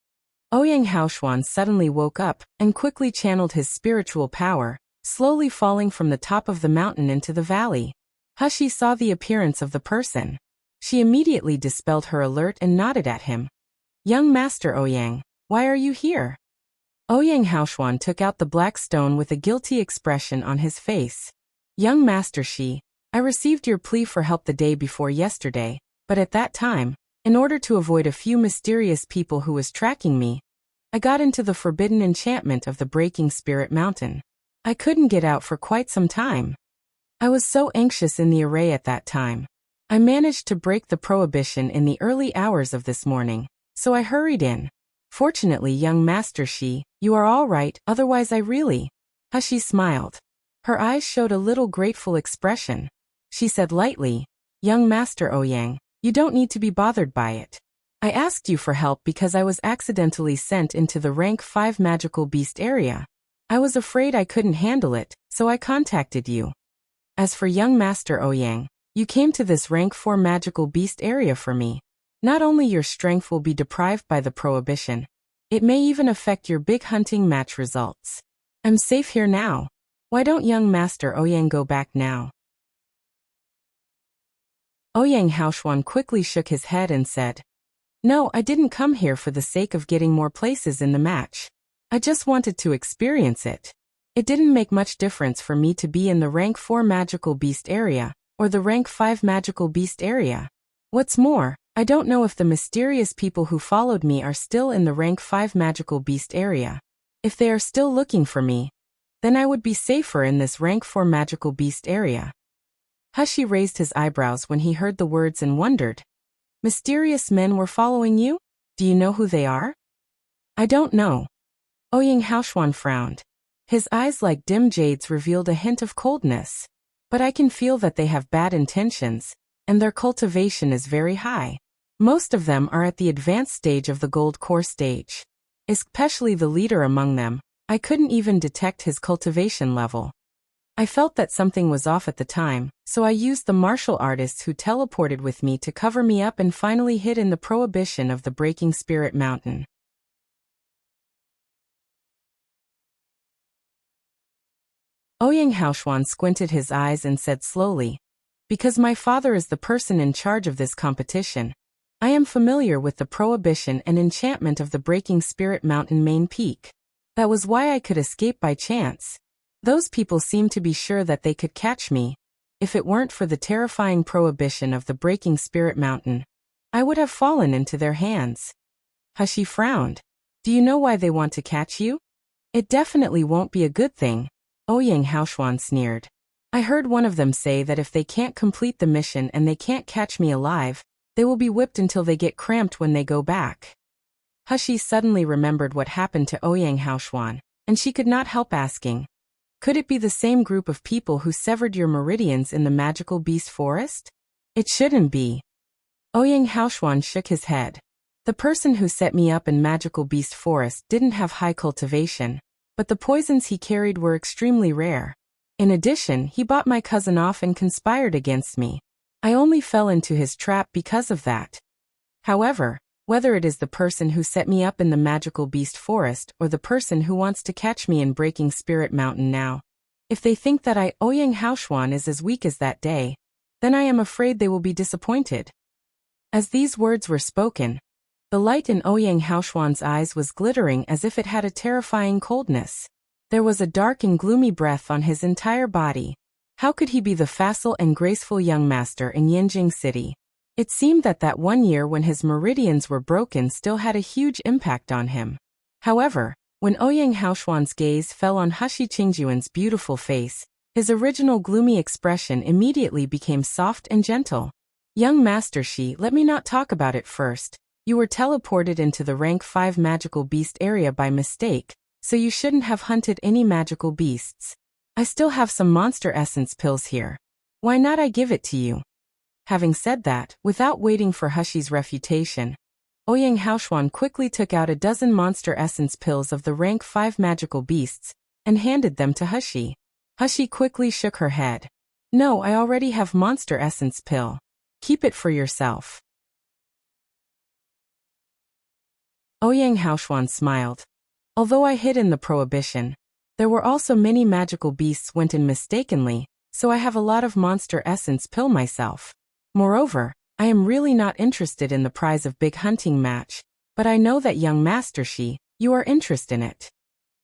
Speaker 1: Ouyang Haoshuan suddenly woke up and quickly channeled his spiritual power, slowly falling from the top of the mountain into the valley. Hushi saw the appearance of the person. She immediately dispelled her alert and nodded at him. Young Master Ouyang, why are you here? Ouyang Haoshuan took out the black stone with a guilty expression on his face. Young Master Shi, I received your plea for help the day before yesterday, but at that time, in order to avoid a few mysterious people who was tracking me, I got into the forbidden enchantment of the Breaking Spirit Mountain. I couldn't get out for quite some time. I was so anxious in the array at that time. I managed to break the prohibition in the early hours of this morning, so I hurried in. Fortunately, young Master Shi, you are all right, otherwise I really... Hushi smiled. Her eyes showed a little grateful expression. She said lightly, Young Master Ouyang, you don't need to be bothered by it. I asked you for help because I was accidentally sent into the rank 5 magical beast area. I was afraid I couldn't handle it, so I contacted you. As for young Master Ouyang, you came to this rank 4 magical beast area for me. Not only your strength will be deprived by the prohibition, it may even affect your big hunting match results. I'm safe here now. Why don't young Master Ouyang go back now? Ouyang Haoshuan quickly shook his head and said, No, I didn't come here for the sake of getting more places in the match. I just wanted to experience it. It didn't make much difference for me to be in the rank 4 magical beast area, or the rank 5 magical beast area. What's more, I don't know if the mysterious people who followed me are still in the rank 5 magical beast area. If they are still looking for me, then I would be safer in this rank 4 magical beast area. Hushi raised his eyebrows when he heard the words and wondered. Mysterious men were following you? Do you know who they are? I don't know. Ouyang Haoshuan frowned. His eyes like dim jades revealed a hint of coldness. But I can feel that they have bad intentions, and their cultivation is very high. Most of them are at the advanced stage of the gold core stage. Especially the leader among them, I couldn't even detect his cultivation level. I felt that something was off at the time, so I used the martial artists who teleported with me to cover me up and finally hid in the prohibition of the Breaking Spirit Mountain. Ouyang Haoshuan squinted his eyes and said slowly, Because my father is the person in charge of this competition, I am familiar with the prohibition and enchantment of the Breaking Spirit Mountain main peak. That was why I could escape by chance. Those people seemed to be sure that they could catch me. If it weren't for the terrifying prohibition of the Breaking Spirit Mountain, I would have fallen into their hands. Hushi frowned. Do you know why they want to catch you? It definitely won't be a good thing. Ouyang Haoshuan sneered. I heard one of them say that if they can't complete the mission and they can't catch me alive, they will be whipped until they get cramped when they go back. Hushi suddenly remembered what happened to Ouyang Haoshuan, and she could not help asking, Could it be the same group of people who severed your meridians in the magical beast forest? It shouldn't be. Ouyang Haoshuan shook his head. The person who set me up in magical beast forest didn't have high cultivation, but the poisons he carried were extremely rare. In addition, he bought my cousin off and conspired against me. I only fell into his trap because of that. However, whether it is the person who set me up in the magical beast forest or the person who wants to catch me in Breaking Spirit Mountain now, if they think that Ouyang Haoshuan is as weak as that day, then I am afraid they will be disappointed. As these words were spoken, the light in Ouyang Haoshuan's eyes was glittering as if it had a terrifying coldness. There was a dark and gloomy breath on his entire body. How could he be the facile and graceful young master in Yanjing City? It seemed that one year when his meridians were broken still had a huge impact on him. However, when Ouyang Haoshuan's gaze fell on Hushi Qingjuan's beautiful face, his original gloomy expression immediately became soft and gentle. Young Master Shi, let me not talk about it first. You were teleported into the rank 5 magical beast area by mistake, so you shouldn't have hunted any magical beasts. I still have some monster essence pills here. Why not I give it to you? Having said that, without waiting for Hushi's refutation, Ouyang Haoshuan quickly took out a dozen monster essence pills of the rank 5 magical beasts and handed them to Hushi. Hushi quickly shook her head. No, I already have monster essence pill. Keep it for yourself. Ouyang Haoshuan smiled. Although I hid in the prohibition, There were also many magical beasts went in mistakenly, so I have a lot of monster essence pill myself. Moreover, I am really not interested in the prize of big hunting match, but I know that young Master Shi, you are interested in it.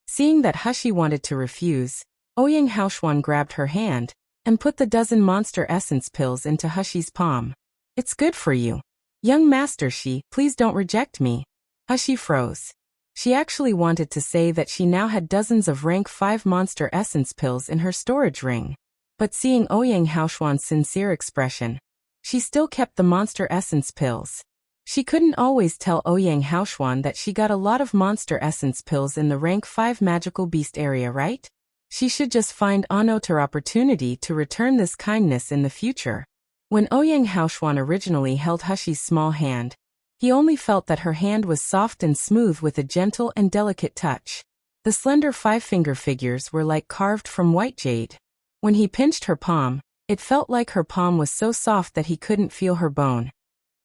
Speaker 1: Seeing that Hushi wanted to refuse, Ouyang Haoshuan grabbed her hand and put the dozen monster essence pills into Hushi's palm. It's good for you. Young Master Shi, please don't reject me. Hushi froze. She actually wanted to say that she now had dozens of rank 5 monster essence pills in her storage ring. But seeing Ouyang Haoshuan's sincere expression, she still kept the monster essence pills. She couldn't always tell Ouyang Haoshuan that she got a lot of monster essence pills in the rank 5 magical beast area, right? She should just find another opportunity to return this kindness in the future. When Ouyang Haoshuan originally held Hushi's small hand, he only felt that her hand was soft and smooth with a gentle and delicate touch. The slender 5-finger figures were like carved from white jade. When he pinched her palm, it felt like her palm was so soft that he couldn't feel her bone.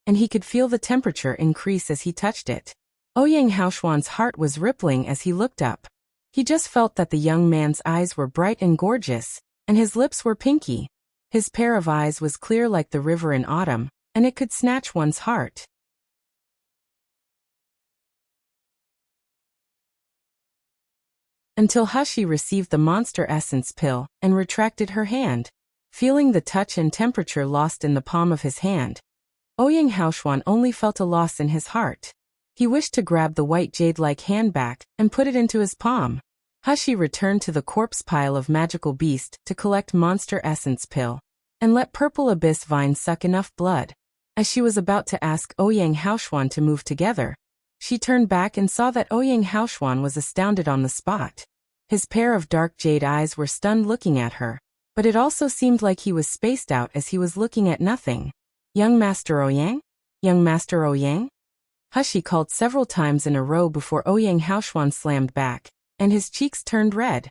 Speaker 1: And he could feel the temperature increase as he touched it. Ouyang Haoshuan's heart was rippling as he looked up. He just felt that the young man's eyes were bright and gorgeous, and his lips were pinky. His pair of eyes was clear like the river in autumn, and it could snatch one's heart. Until Hushi received the monster essence pill and retracted her hand. Feeling the touch and temperature lost in the palm of his hand, Ouyang Haoshuan only felt a loss in his heart. He wished to grab the white jade-like hand back and put it into his palm. Hushi returned to the corpse pile of magical beast to collect monster essence pill and let purple abyss vine suck enough blood. As she was about to ask Ouyang Haoshuan to move together, she turned back and saw that Ouyang Haoshuan was astounded on the spot. His pair of dark jade eyes were stunned looking at her, but it also seemed like he was spaced out as he was looking at nothing. Young Master Ouyang? Young Master Ouyang? Hushi called several times in a row before Ouyang Haoshuan slammed back, and his cheeks turned red.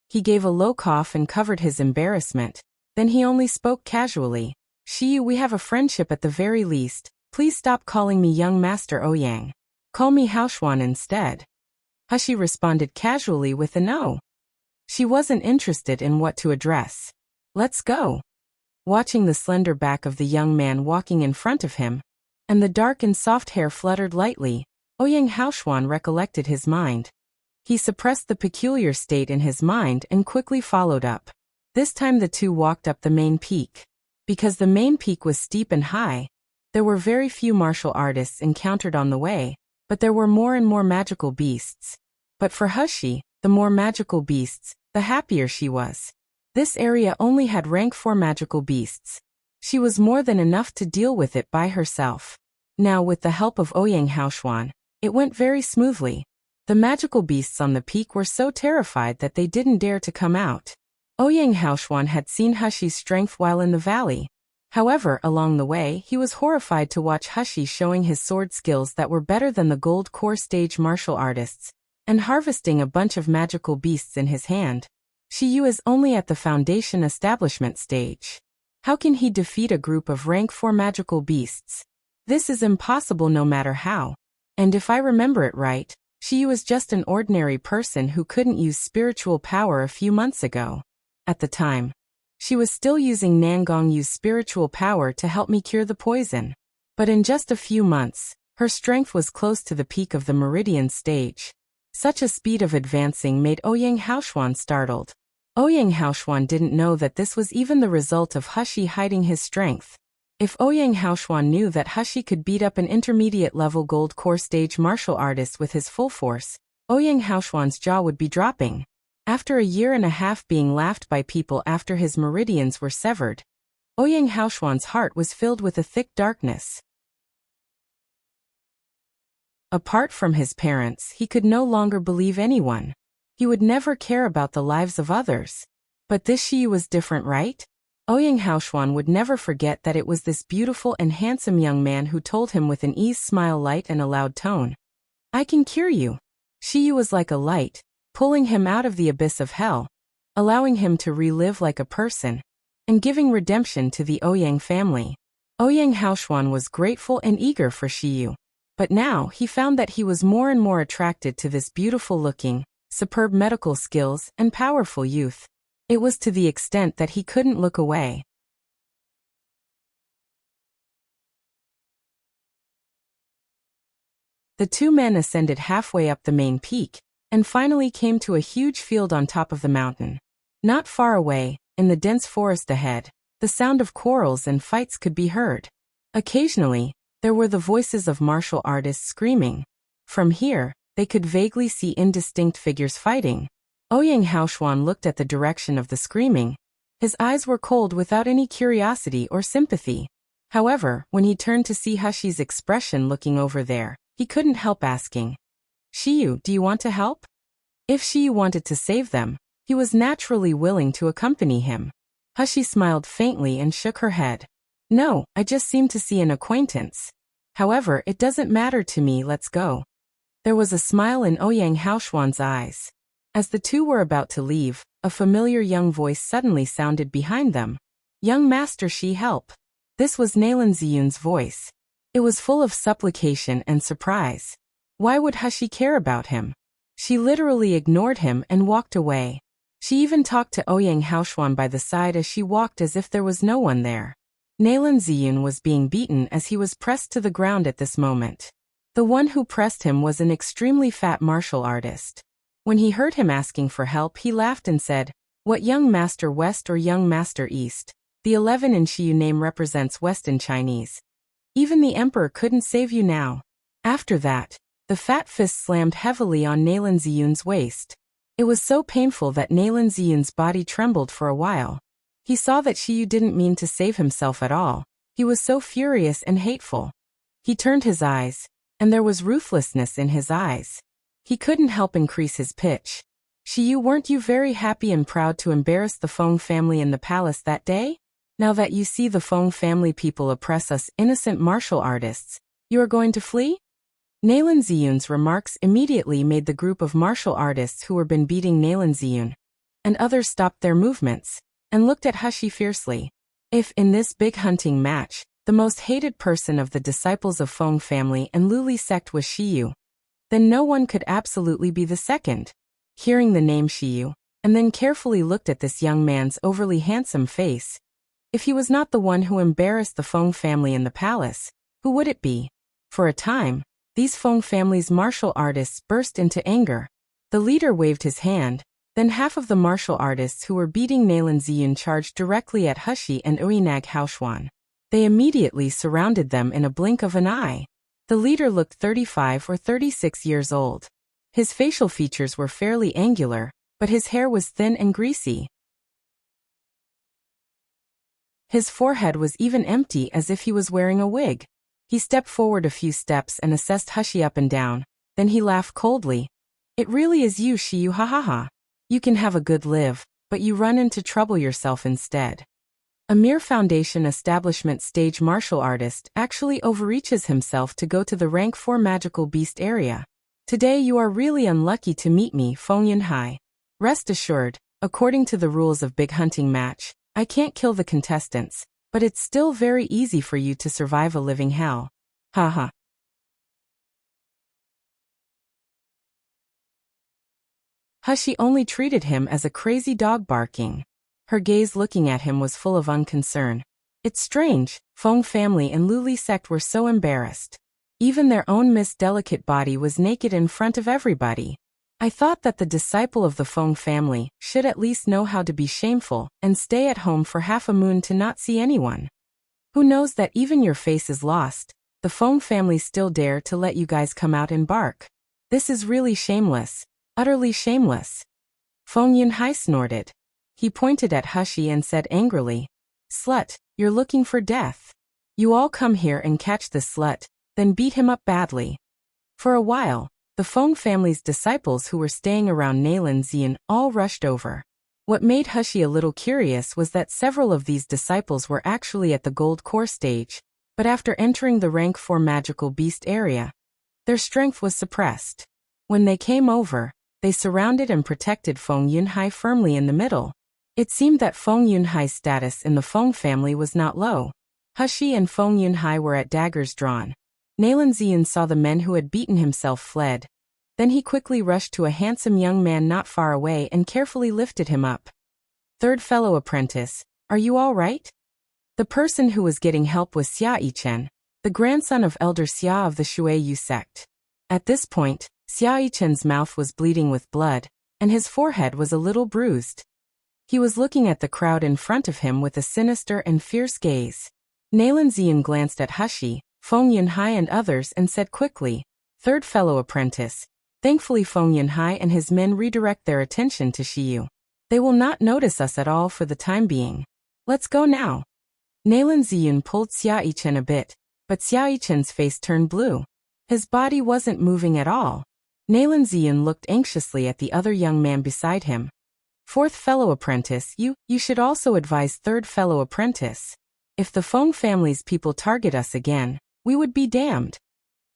Speaker 1: He gave a low cough and covered his embarrassment. Then he only spoke casually. Shiyu, we have a friendship at the very least. Please stop calling me young Master Ouyang. Call me Haoshuan instead. Hushi responded casually with a no. She wasn't interested in what to address. Let's go. Watching the slender back of the young man walking in front of him, and the dark and soft hair fluttered lightly, Ouyang Haoshuan recollected his mind. He suppressed the peculiar state in his mind and quickly followed up. This time the two walked up the main peak. Because the main peak was steep and high, there were very few martial artists encountered on the way, but there were more and more magical beasts. But for Hushi, the more magical beasts, the happier she was. This area only had rank 4 magical beasts. She was more than enough to deal with it by herself. Now with the help of Ouyang Haoshuan, it went very smoothly. The magical beasts on the peak were so terrified that they didn't dare to come out. Ouyang Haoshuan had seen Hushi's strength while in the valley. However, along the way, he was horrified to watch Hushi showing his sword skills that were better than the gold core stage martial artists, and harvesting a bunch of magical beasts in his hand. Shiyu is only at the foundation establishment stage. How can he defeat a group of rank 4 magical beasts? This is impossible no matter how. And if I remember it right, Shiyu is just an ordinary person who couldn't use spiritual power a few months ago. At the time, she was still using Nangong Yu's spiritual power to help me cure the poison. But in just a few months, her strength was close to the peak of the meridian stage. Such a speed of advancing made Ouyang Haoshuan startled. Ouyang Haoshuan didn't know that this was even the result of Hushi hiding his strength. If Ouyang Haoshuan knew that Hushi could beat up an intermediate-level gold core stage martial artist with his full force, Ouyang Haoshuan's jaw would be dropping. After a year and a half being laughed by people after his meridians were severed, Ouyang Haoshuan's heart was filled with a thick darkness. Apart from his parents, he could no longer believe anyone. He would never care about the lives of others. But this Shiyu was different, right? Ouyang Haoshuan would never forget that it was this beautiful and handsome young man who told him with an ease smile, light and a loud tone, "I can cure you." Shiyu was like a light, pulling him out of the abyss of hell, allowing him to relive like a person, and giving redemption to the Ouyang family. Ouyang Haoshuan was grateful and eager for Shiyu. But now he found that he was more and more attracted to this beautiful-looking, superb medical skills, and powerful youth. It was to the extent that he couldn't look away. The two men ascended halfway up the main peak, and finally came to a huge field on top of the mountain. Not far away, in the dense forest ahead, the sound of quarrels and fights could be heard. Occasionally, there were the voices of martial artists screaming. From here, they could vaguely see indistinct figures fighting. Ouyang Haoshuan looked at the direction of the screaming. His eyes were cold without any curiosity or sympathy. However, when he turned to see Hushi's expression looking over there, he couldn't help asking, "Shiyu, do you want to help?" If Shiyu wanted to save them, he was naturally willing to accompany him. Hushi smiled faintly and shook her head. "No, I just seem to see an acquaintance. However, it doesn't matter to me, let's go." There was a smile in Ouyang Haoshuan's eyes. As the two were about to leave, a familiar young voice suddenly sounded behind them. "Young Master Shi, help." This was Nalan Ziyun's voice. It was full of supplication and surprise. Why would Hushi care about him? She literally ignored him and walked away. She even talked to Ouyang Haoshuan by the side as she walked as if there was no one there. Nalan Ziyun was being beaten as he was pressed to the ground at this moment. The one who pressed him was an extremely fat martial artist. When he heard him asking for help, he laughed and said, "What, young master West or young master East? The 11 in Shiyu name represents West in Chinese. Even the emperor couldn't save you now." After that, the fat fist slammed heavily on Nalan Ziyun's waist. It was so painful that Nalan Ziyun's body trembled for a while. He saw that Shiyu didn't mean to save himself at all. He was so furious and hateful. He turned his eyes, and there was ruthlessness in his eyes. He couldn't help increase his pitch. "Shiyu, weren't you very happy and proud to embarrass the Feng family in the palace that day? Now that you see the Feng family people oppress us innocent martial artists, you are going to flee?" Nalan Ziyun's remarks immediately made the group of martial artists who were been beating Nalan Ziyun and others stopped their movements and looked at Hushi fiercely. If in this big hunting match, the most hated person of the disciples of Feng family and Luli sect was Shiyu, then no one could absolutely be the second. Hearing the name Shiyu, and then carefully looked at this young man's overly handsome face. If he was not the one who embarrassed the Feng family in the palace, who would it be? For a time, these Feng family's martial artists burst into anger. The leader waved his hand, then half of the martial artists who were beating Nalan Ziyun charged directly at Hushi and Ouyang Haoshuan. They immediately surrounded them in a blink of an eye. The leader looked 35 or 36 years old. His facial features were fairly angular, but his hair was thin and greasy. His forehead was even empty as if he was wearing a wig. He stepped forward a few steps and assessed Hushi up and down, then he laughed coldly. "It really is you, Shiyu, ha ha ha. You can have a good live, but you run into trouble yourself instead." A mere foundation establishment stage martial artist actually overreaches himself to go to the rank 4 magical beast area. "Today you are really unlucky to meet me, Feng Yunhai. Rest assured, according to the rules of big hunting match, I can't kill the contestants, but it's still very easy for you to survive a living hell. Haha." Hushi only treated him as a crazy dog barking. Her gaze looking at him was full of unconcern. It's strange, Feng family and Luli sect were so embarrassed. Even their own Miss Delicate body was naked in front of everybody. I thought that the disciple of the Feng family should at least know how to be shameful and stay at home for half a moon to not see anyone. Who knows that even your face is lost, the Feng family still dare to let you guys come out and bark. This is really shameless, utterly shameless. Feng Yunhai snorted. He pointed at Hushi and said angrily, "Slut, you're looking for death. You all come here and catch this slut, then beat him up badly." For a while, the Feng family's disciples who were staying around Nalan Ziyun all rushed over. What made Hushi a little curious was that several of these disciples were actually at the gold core stage, but after entering the rank 4 magical beast area, their strength was suppressed. When they came over, they surrounded and protected Feng Yunhai firmly in the middle. It seemed that Feng Yunhai's status in the Feng family was not low. Hushi and Feng Yunhai were at daggers drawn. Nalan Ziyun saw the men who had beaten himself fled. Then he quickly rushed to a handsome young man not far away and carefully lifted him up. Third fellow apprentice, are you all right? The person who was getting help was Xia Yichen, the grandson of Elder Xia of the Shuiyu sect. At this point, Xia Yichen's mouth was bleeding with blood, and his forehead was a little bruised. He was looking at the crowd in front of him with a sinister and fierce gaze. Naylan Ziyun glanced at Hushi, Feng Yunhai and others and said quickly, third fellow apprentice. Thankfully Feng Yunhai and his men redirect their attention to Shiyu. They will not notice us at all for the time being. Let's go now. Naylan Ziyun pulled Xia Yichen a bit, but Xia Yichen's face turned blue. His body wasn't moving at all. Naylan Ziyun looked anxiously at the other young man beside him. Fourth fellow apprentice, you should also advise third fellow apprentice. If the Feng family's people target us again, we would be damned.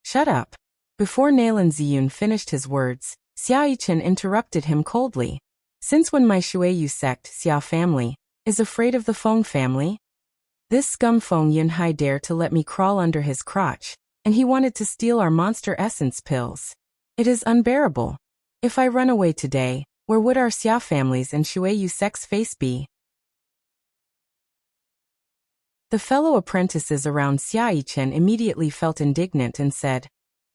Speaker 1: Shut up. Before Naylan Ziyun finished his words, Xia Yichen interrupted him coldly. Since when my Shuiyu sect, Xia family, is afraid of the Feng family? This scum Feng Yunhai dared to let me crawl under his crotch, and he wanted to steal our monster essence pills. It is unbearable. If I run away today, where would our Xia families and Shuiyu sect's face be? The fellow apprentices around Xia Yichen immediately felt indignant and said,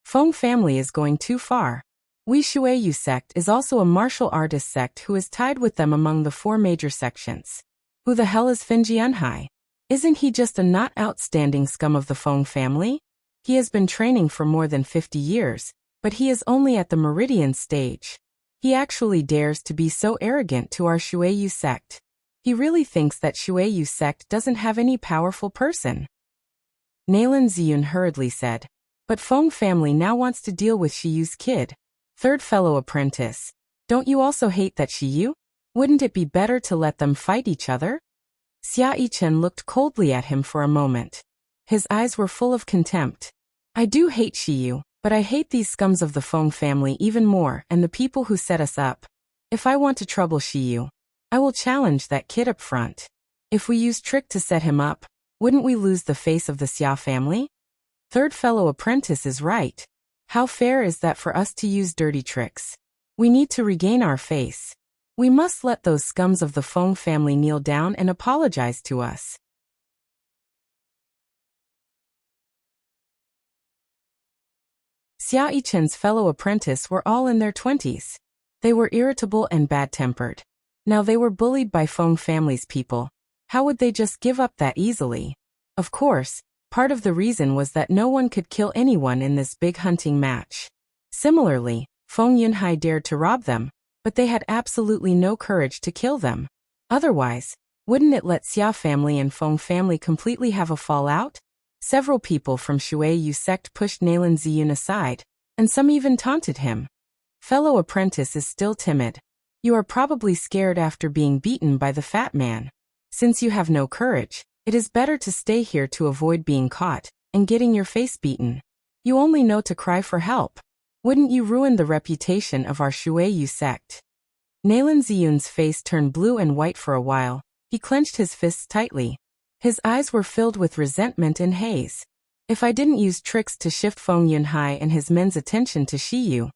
Speaker 1: Feng family is going too far. We Shuiyu sect is also a martial artist sect who is tied with them among the 4 major sections. Who the hell is Fin Jianhai? Isn't he just a not outstanding scum of the Feng family? He has been training for more than 50 years, but he is only at the meridian stage. He actually dares to be so arrogant to our Shuiyu sect. He really thinks that Shuiyu sect doesn't have any powerful person. Naylan Ziyun hurriedly said. But Feng family now wants to deal with Shiyu's kid. Third fellow apprentice. Don't you also hate that Shiyu? Wouldn't it be better to let them fight each other? Xia Yichen looked coldly at him for a moment. His eyes were full of contempt. I do hate Shiyu, but I hate these scums of the Feng family even more and the people who set us up. If I want to trouble Shiyu, I will challenge that kid up front. If we use trick to set him up, wouldn't we lose the face of the Xia family? Third fellow apprentice is right. How fair is that for us to use dirty tricks? We need to regain our face. We must let those scums of the Feng family kneel down and apologize to us. Xia Yichen's fellow apprentice were all in their 20s. They were irritable and bad-tempered. Now they were bullied by Feng family's people. How would they just give up that easily? Of course, part of the reason was that no one could kill anyone in this big hunting match. Similarly, Feng Yunhai dared to rob them, but they had absolutely no courage to kill them. Otherwise, wouldn't it let Xia family and Feng family completely have a fallout? Several people from Shuiyu sect pushed Naylan Ziyun aside, and some even taunted him. Fellow apprentice is still timid. You are probably scared after being beaten by the fat man. Since you have no courage, it is better to stay here to avoid being caught and getting your face beaten. You only know to cry for help. Wouldn't you ruin the reputation of our Shuiyu sect? Naylan Ziyun's face turned blue and white for a while. He clenched his fists tightly. His eyes were filled with resentment and haze. If I didn't use tricks to shift Feng Yunhai and his men's attention to Shiyu,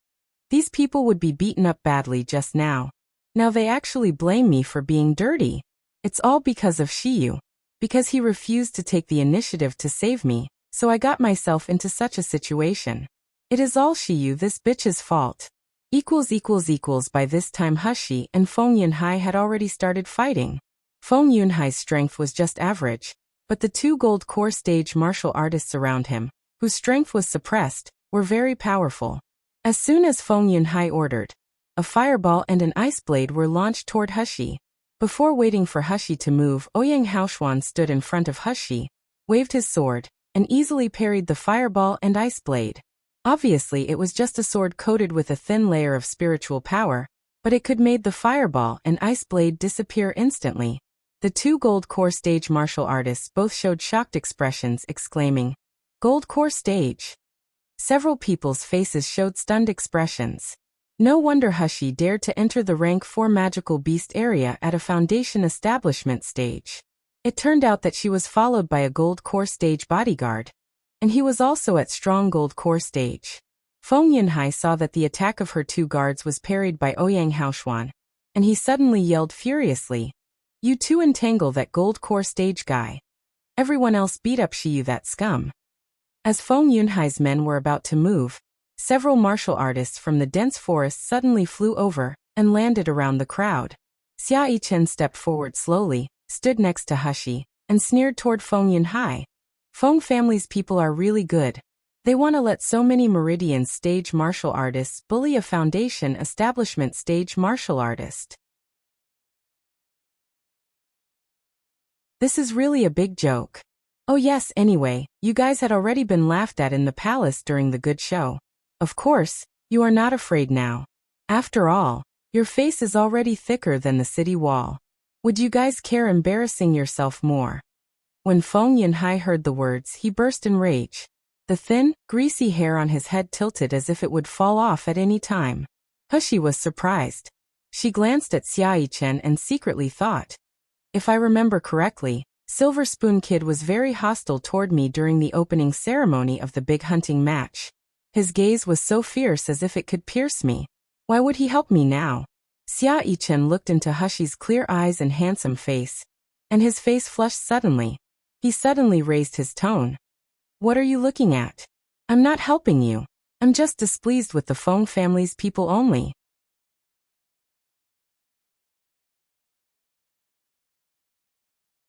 Speaker 1: these people would be beaten up badly just now. Now they actually blame me for being dirty. It's all because of Shiyu. Because he refused to take the initiative to save me, so I got myself into such a situation. It is all Shiyu, this bitch's fault. By this time Hushi and Feng Yunhai had already started fighting. Feng Yunhai's strength was just average, but the 2 gold core stage martial artists around him, whose strength was suppressed, were very powerful. As soon as Feng Yunhai ordered, a fireball and an ice blade were launched toward Hushi. Before waiting for Hushi to move, Ouyang Haoshuan stood in front of Hushi, waved his sword, and easily parried the fireball and ice blade. Obviously it was just a sword coated with a thin layer of spiritual power, but it could make the fireball and ice blade disappear instantly. The 2 gold core stage martial artists both showed shocked expressions, exclaiming, "Gold core stage!" Several people's faces showed stunned expressions. No wonder Hushi dared to enter the rank 4 magical beast area at a foundation establishment stage. It turned out that she was followed by a gold core stage bodyguard, and he was also at strong gold core stage. Feng Yunhai saw that the attack of her two guards was parried by Ouyang Haoshuan, and he suddenly yelled furiously, "You two entangle that gold core stage guy. Everyone else beat up Shiyu, that scum." As Feng Yunhai's men were about to move, several martial artists from the dense forest suddenly flew over and landed around the crowd. Xia Yichen stepped forward slowly, stood next to Hushi, and sneered toward Feng Yunhai. Feng family's people are really good. They want to let so many Meridian stage martial artists bully a foundation establishment stage martial artist. This is really a big joke. Oh yes, anyway, you guys had already been laughed at in the palace during the good show. Of course, you are not afraid now. After all, your face is already thicker than the city wall. Would you guys care embarrassing yourself more? When Feng Yunhai heard the words, he burst in rage. The thin, greasy hair on his head tilted as if it would fall off at any time. Hushi was surprised. She glanced at Xia Yichen and secretly thought, if I remember correctly, Silver Spoon Kid was very hostile toward me during the opening ceremony of the big hunting match. His gaze was so fierce as if it could pierce me. Why would he help me now? Xia Yichen looked into Hushi's clear eyes and handsome face, and his face flushed suddenly. He suddenly raised his tone. What are you looking at? I'm not helping you. I'm just displeased with the Feng family's people only.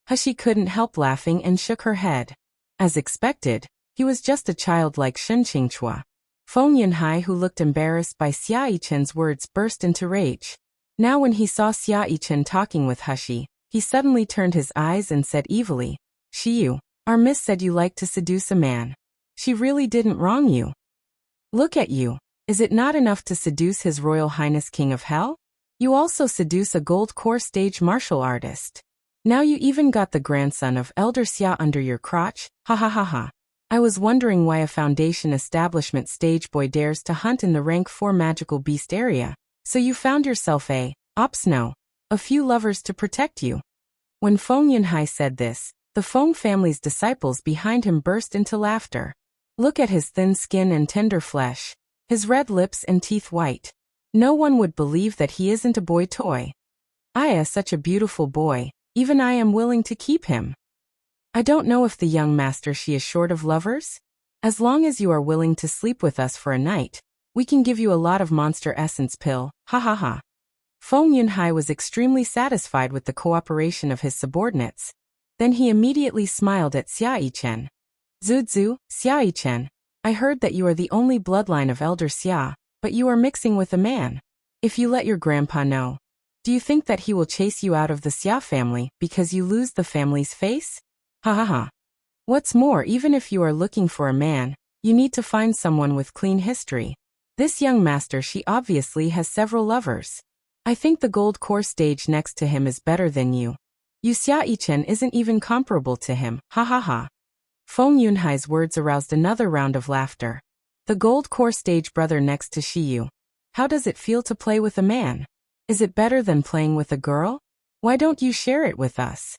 Speaker 1: Hushi couldn't help laughing and shook her head. As expected, he was just a child like Shen Qingchua. Feng Yunhai, who looked embarrassed by Xia Yichen's words, burst into rage. Now when he saw Xia Yichen talking with Hushi, he suddenly turned his eyes and said evilly, Shiyu, our miss said you liked to seduce a man. She really didn't wrong you. Look at you. Is it not enough to seduce His Royal Highness King of Hell? You also seduce a gold core stage martial artist. Now you even got the grandson of Elder Xia under your crotch, ha ha ha ha. I was wondering why a foundation establishment stage boy dares to hunt in the rank 4 magical beast area, so you found yourself a few lovers to protect you. When Feng Yunhai said this, the Feng family's disciples behind him burst into laughter. Look at his thin skin and tender flesh, his red lips and teeth white. No one would believe that he isn't a boy toy. Aya, such a beautiful boy, even I am willing to keep him. I don't know if the young master she is short of lovers? As long as you are willing to sleep with us for a night, we can give you a lot of monster essence pill, ha ha ha. Feng Yunhai was extremely satisfied with the cooperation of his subordinates. Then he immediately smiled at Xia Yichen. Zuzu, Xia Yichen, I heard that you are the only bloodline of Elder Xia, but you are mixing with a man. If you let your grandpa know, do you think that he will chase you out of the Xia family because you lose the family's face? Ha ha ha. What's more, even if you are looking for a man, you need to find someone with clean history. This young master, she obviously has several lovers. I think the gold core stage next to him is better than you. Yu Xia Yichen isn't even comparable to him, ha ha ha. Feng Yunhai's words aroused another round of laughter. The gold core stage brother next to Shiyu. How does it feel to play with a man? Is it better than playing with a girl? Why don't you share it with us?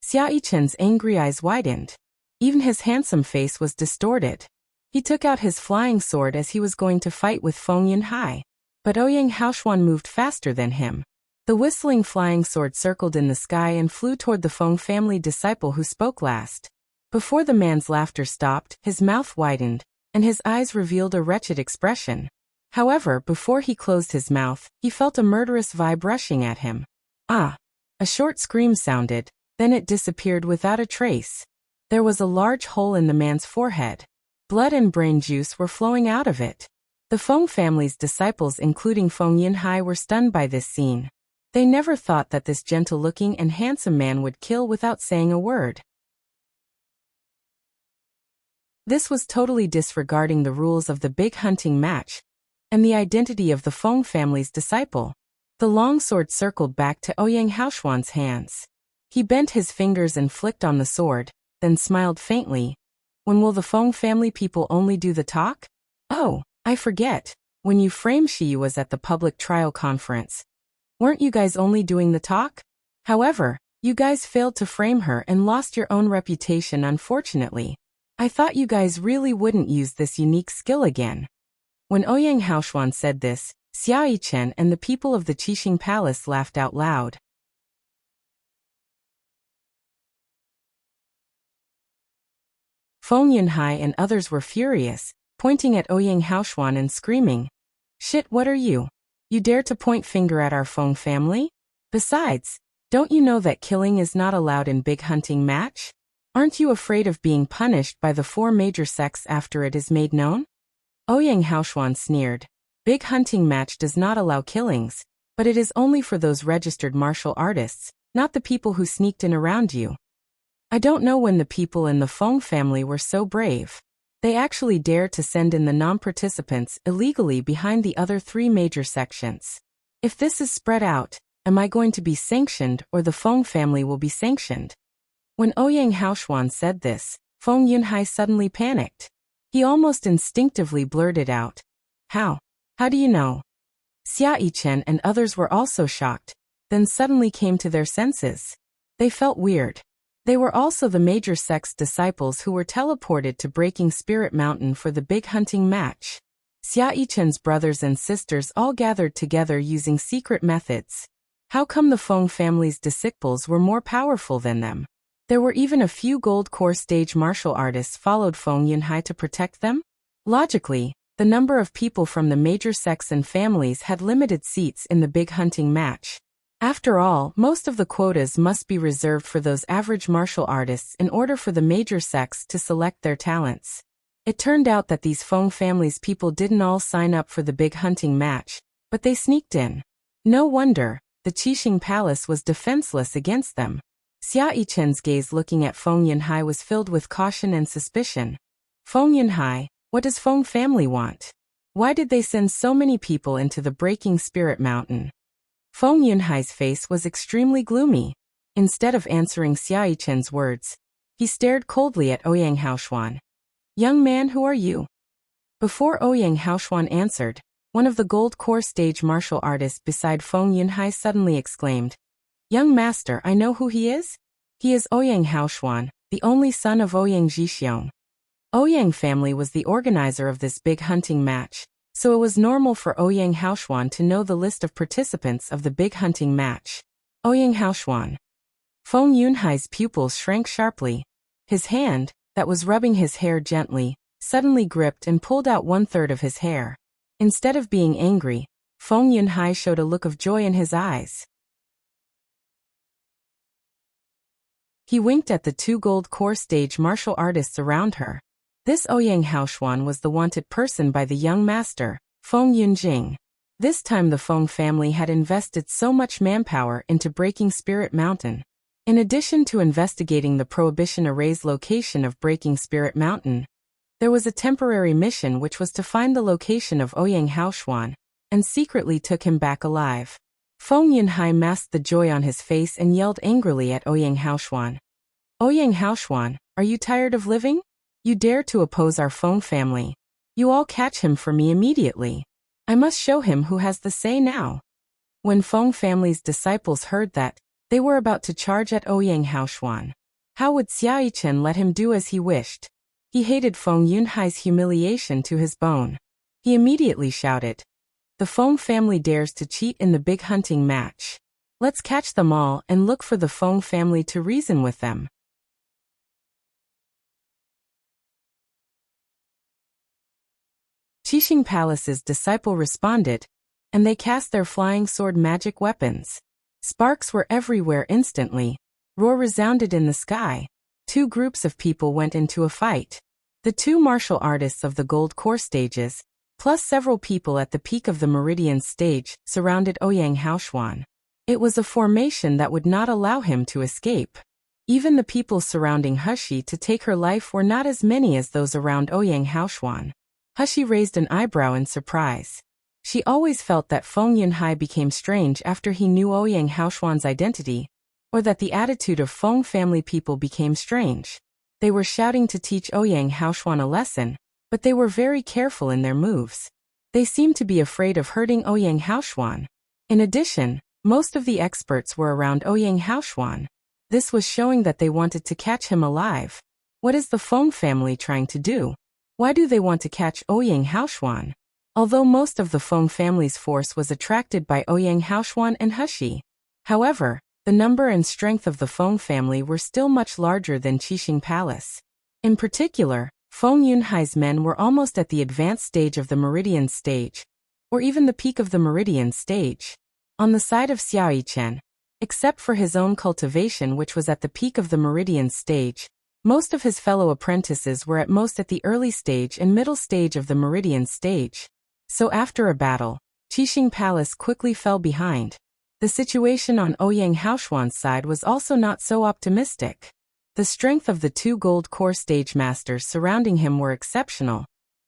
Speaker 1: Xia Yichen's angry eyes widened. Even his handsome face was distorted. He took out his flying sword as he was going to fight with Feng Yunhai. But Ouyang Haoshuan moved faster than him. The whistling flying sword circled in the sky and flew toward the Feng family disciple who spoke last. Before the man's laughter stopped, his mouth widened, and his eyes revealed a wretched expression. However, before he closed his mouth, he felt a murderous vibe rushing at him. Ah! A short scream sounded, then it disappeared without a trace. There was a large hole in the man's forehead. Blood and brain juice were flowing out of it. The Feng family's disciples, including Feng Yunhai, were stunned by this scene. They never thought that this gentle-looking and handsome man would kill without saying a word. This was totally disregarding the rules of the big hunting match and the identity of the Feng family's disciple. The long sword circled back to Ouyang Haoshuan's hands. He bent his fingers and flicked on the sword, then smiled faintly. When will the Feng family people only do the talk? Oh, I forget. When you framed Shiyu was at the public trial conference. Weren't you guys only doing the talk? However, you guys failed to frame her and lost your own reputation, unfortunately. I thought you guys really wouldn't use this unique skill again. When Ouyang Haoshuan said this, Xia Yichen and the people of the Qixing Palace laughed out loud. Feng Yunhai and others were furious, pointing at Ouyang Haoshuan and screaming, "Shit, what are you? You dare to point finger at our Feng family? Besides, don't you know that killing is not allowed in big hunting match? Aren't you afraid of being punished by the 4 major sects after it is made known?" Ouyang Haoshuan sneered. Big hunting match does not allow killings, but it is only for those registered martial artists, not the people who sneaked in around you. I don't know when the people in the Feng family were so brave. They actually dared to send in the non-participants illegally behind the other 3 major sections. If this is spread out, am I going to be sanctioned or the Feng family will be sanctioned? When Ouyang Haoshuan said this, Feng Yunhai suddenly panicked. He almost instinctively blurted out, How? How do you know?" Xia Yichen and others were also shocked, then suddenly came to their senses. They felt weird. They were also the major sect's disciples who were teleported to Breaking Spirit Mountain for the big hunting match. Xia Yichen's brothers and sisters all gathered together using secret methods. How come the Feng family's disciples were more powerful than them? There were even a few gold core stage martial artists followed Feng Yunhai to protect them? Logically, the number of people from the major sects and families had limited seats in the big hunting match. After all, most of the quotas must be reserved for those average martial artists in order for the major sects to select their talents. It turned out that these Feng family's people didn't all sign up for the big hunting match, but they sneaked in. No wonder, the Qixing Palace was defenseless against them. Xia Yichen's gaze looking at Feng Yunhai was filled with caution and suspicion. Feng Yunhai, what does Feng family want? Why did they send so many people into the Breaking Spirit Mountain? Feng Yunhai's face was extremely gloomy. Instead of answering Xia Yichen's words, he stared coldly at Ouyang Haoshuan. "Young man, who are you?" Before Ouyang Haoshuan answered, one of the gold core stage martial artists beside Feng Yunhai suddenly exclaimed, "Young master, I know who he is. He is Ouyang Haoshuan, the only son of Ouyang Zhixiong." Ouyang family was the organizer of this big hunting match, so it was normal for Ouyang Haoshuan to know the list of participants of the big hunting match. Ouyang Haoshuan. Feng Yunhai's pupils shrank sharply. His hand, that was rubbing his hair gently, suddenly gripped and pulled out 1/3 of his hair. Instead of being angry, Feng Yunhai showed a look of joy in his eyes. He winked at the 2 gold core stage martial artists around her. This Ouyang Haoshuan was the wanted person by the young master, Feng Yunjing. This time the Feng family had invested so much manpower into Breaking Spirit Mountain. In addition to investigating the Prohibition Array's location of Breaking Spirit Mountain, there was a temporary mission which was to find the location of Ouyang Haoshuan, and secretly took him back alive. Feng Yunhai masked the joy on his face and yelled angrily at Ouyang Haoshuan. "Ouyang Haoshuan, are you tired of living? You dare to oppose our Feng family. You all catch him for me immediately. I must show him who has the say now." When Feng family's disciples heard that, they were about to charge at Ouyang Haoshuan. How would Xia Yichen let him do as he wished? He hated Feng Yunhai's humiliation to his bone. He immediately shouted, "The Feng family dares to cheat in the big hunting match. Let's catch them all and look for the Feng family to reason with them." Qixing Palace's disciple responded, and they cast their flying sword magic weapons. Sparks were everywhere instantly. Roar resounded in the sky. 2 groups of people went into a fight. The 2 martial artists of the gold core stages, plus several people at the peak of the Meridian stage, surrounded Ouyang Haoshuan. It was a formation that would not allow him to escape. Even the people surrounding Hushi to take her life were not as many as those around Ouyang Haoshuan. Hushi raised an eyebrow in surprise. She always felt that Feng Yunhai became strange after he knew Ouyang Haoshuan's identity, or that the attitude of Feng family people became strange. They were shouting to teach Ouyang Haoshuan a lesson, but they were very careful in their moves. They seemed to be afraid of hurting Ouyang Haoshuan. In addition, most of the experts were around Ouyang Haoshuan. This was showing that they wanted to catch him alive. What is the Feng family trying to do? Why do they want to catch Ouyang Haoshuan? although most of the Feng family's force was attracted by Ouyang Haoshuan and Heshi. However, the number and strength of the Feng family were still much larger than Qixing Palace. In particular, Feng Yunhai's men were almost at the advanced stage of the Meridian stage, or even the peak of the Meridian stage. On the side of Xiao Yichen, except for his own cultivation which was at the peak of the Meridian stage, most of his fellow apprentices were at most at the early stage and middle stage of the Meridian stage. So after a battle, Qixing Palace quickly fell behind. The situation on Ouyang Haoshuan's side was also not so optimistic. The strength of the two gold core stage masters surrounding him were exceptional,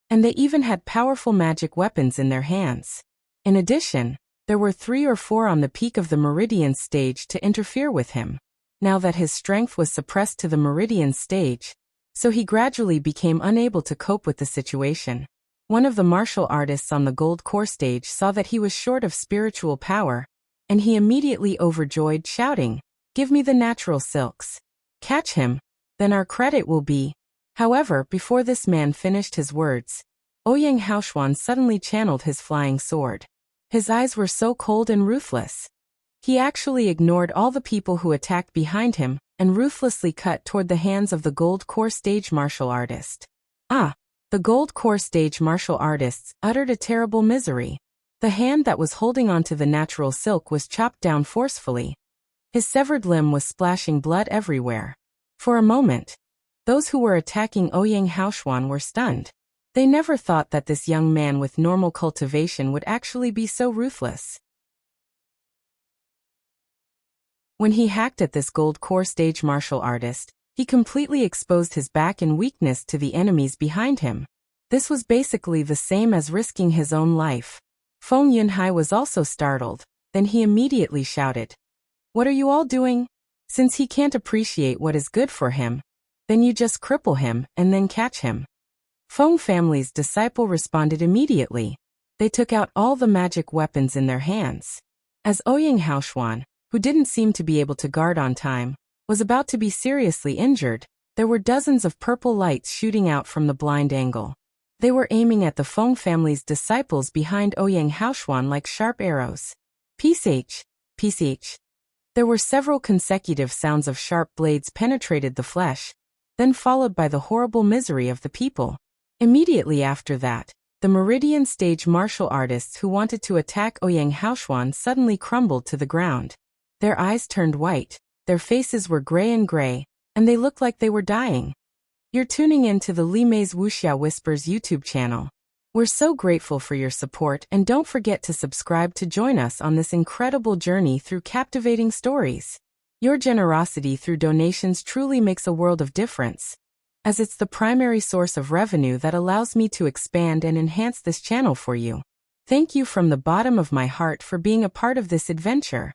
Speaker 1: and they even had powerful magic weapons in their hands. In addition, there were 3 or 4 on the peak of the Meridian stage to interfere with him. Now that his strength was suppressed to the Meridian stage, so he gradually became unable to cope with the situation. One of the martial artists on the gold core stage saw that he was short of spiritual power, and he immediately overjoyed, shouting, "Give me the natural silks. Catch him, then our credit will be." However, before this man finished his words, Ouyang Haoshuan suddenly channeled his flying sword. His eyes were so cold and ruthless. He actually ignored all the people who attacked behind him and ruthlessly cut toward the hands of the gold core stage martial artist. The gold core stage martial artists uttered a terrible misery. The hand that was holding onto the natural silk was chopped down forcefully. His severed limb was splashing blood everywhere. For a moment, those who were attacking Ouyang Haoshuan were stunned. They never thought that this young man with normal cultivation would actually be so ruthless. When he hacked at this gold core stage martial artist, he completely exposed his back and weakness to the enemies behind him. This was basically the same as risking his own life. Feng Yunhai was also startled, then he immediately shouted, "What are you all doing? Since he can't appreciate what is good for him, then you just cripple him and then catch him." Feng family's disciple responded immediately. They took out all the magic weapons in their hands. As Ouyang Haoshuan, who didn't seem to be able to guard on time, was about to be seriously injured, there were dozens of purple lights shooting out from the blind angle. They were aiming at the Feng family's disciples behind Ouyang Haoshuan like sharp arrows. Psh, psh. There were several consecutive sounds of sharp blades penetrated the flesh, then followed by the horrible misery of the people. Immediately after that, the Meridian stage martial artists who wanted to attack Ouyang Haoshuan suddenly crumbled to the ground. Their eyes turned white, their faces were gray, and they looked like they were dying. You're tuning in to the Li Mei's Wuxia Whispers YouTube channel. We're so grateful for your support, and don't forget to subscribe to join us on this incredible journey through captivating stories. Your generosity through donations truly makes a world of difference, as it's the primary source of revenue that allows me to expand and enhance this channel for you. Thank you from the bottom of my heart for being a part of this adventure.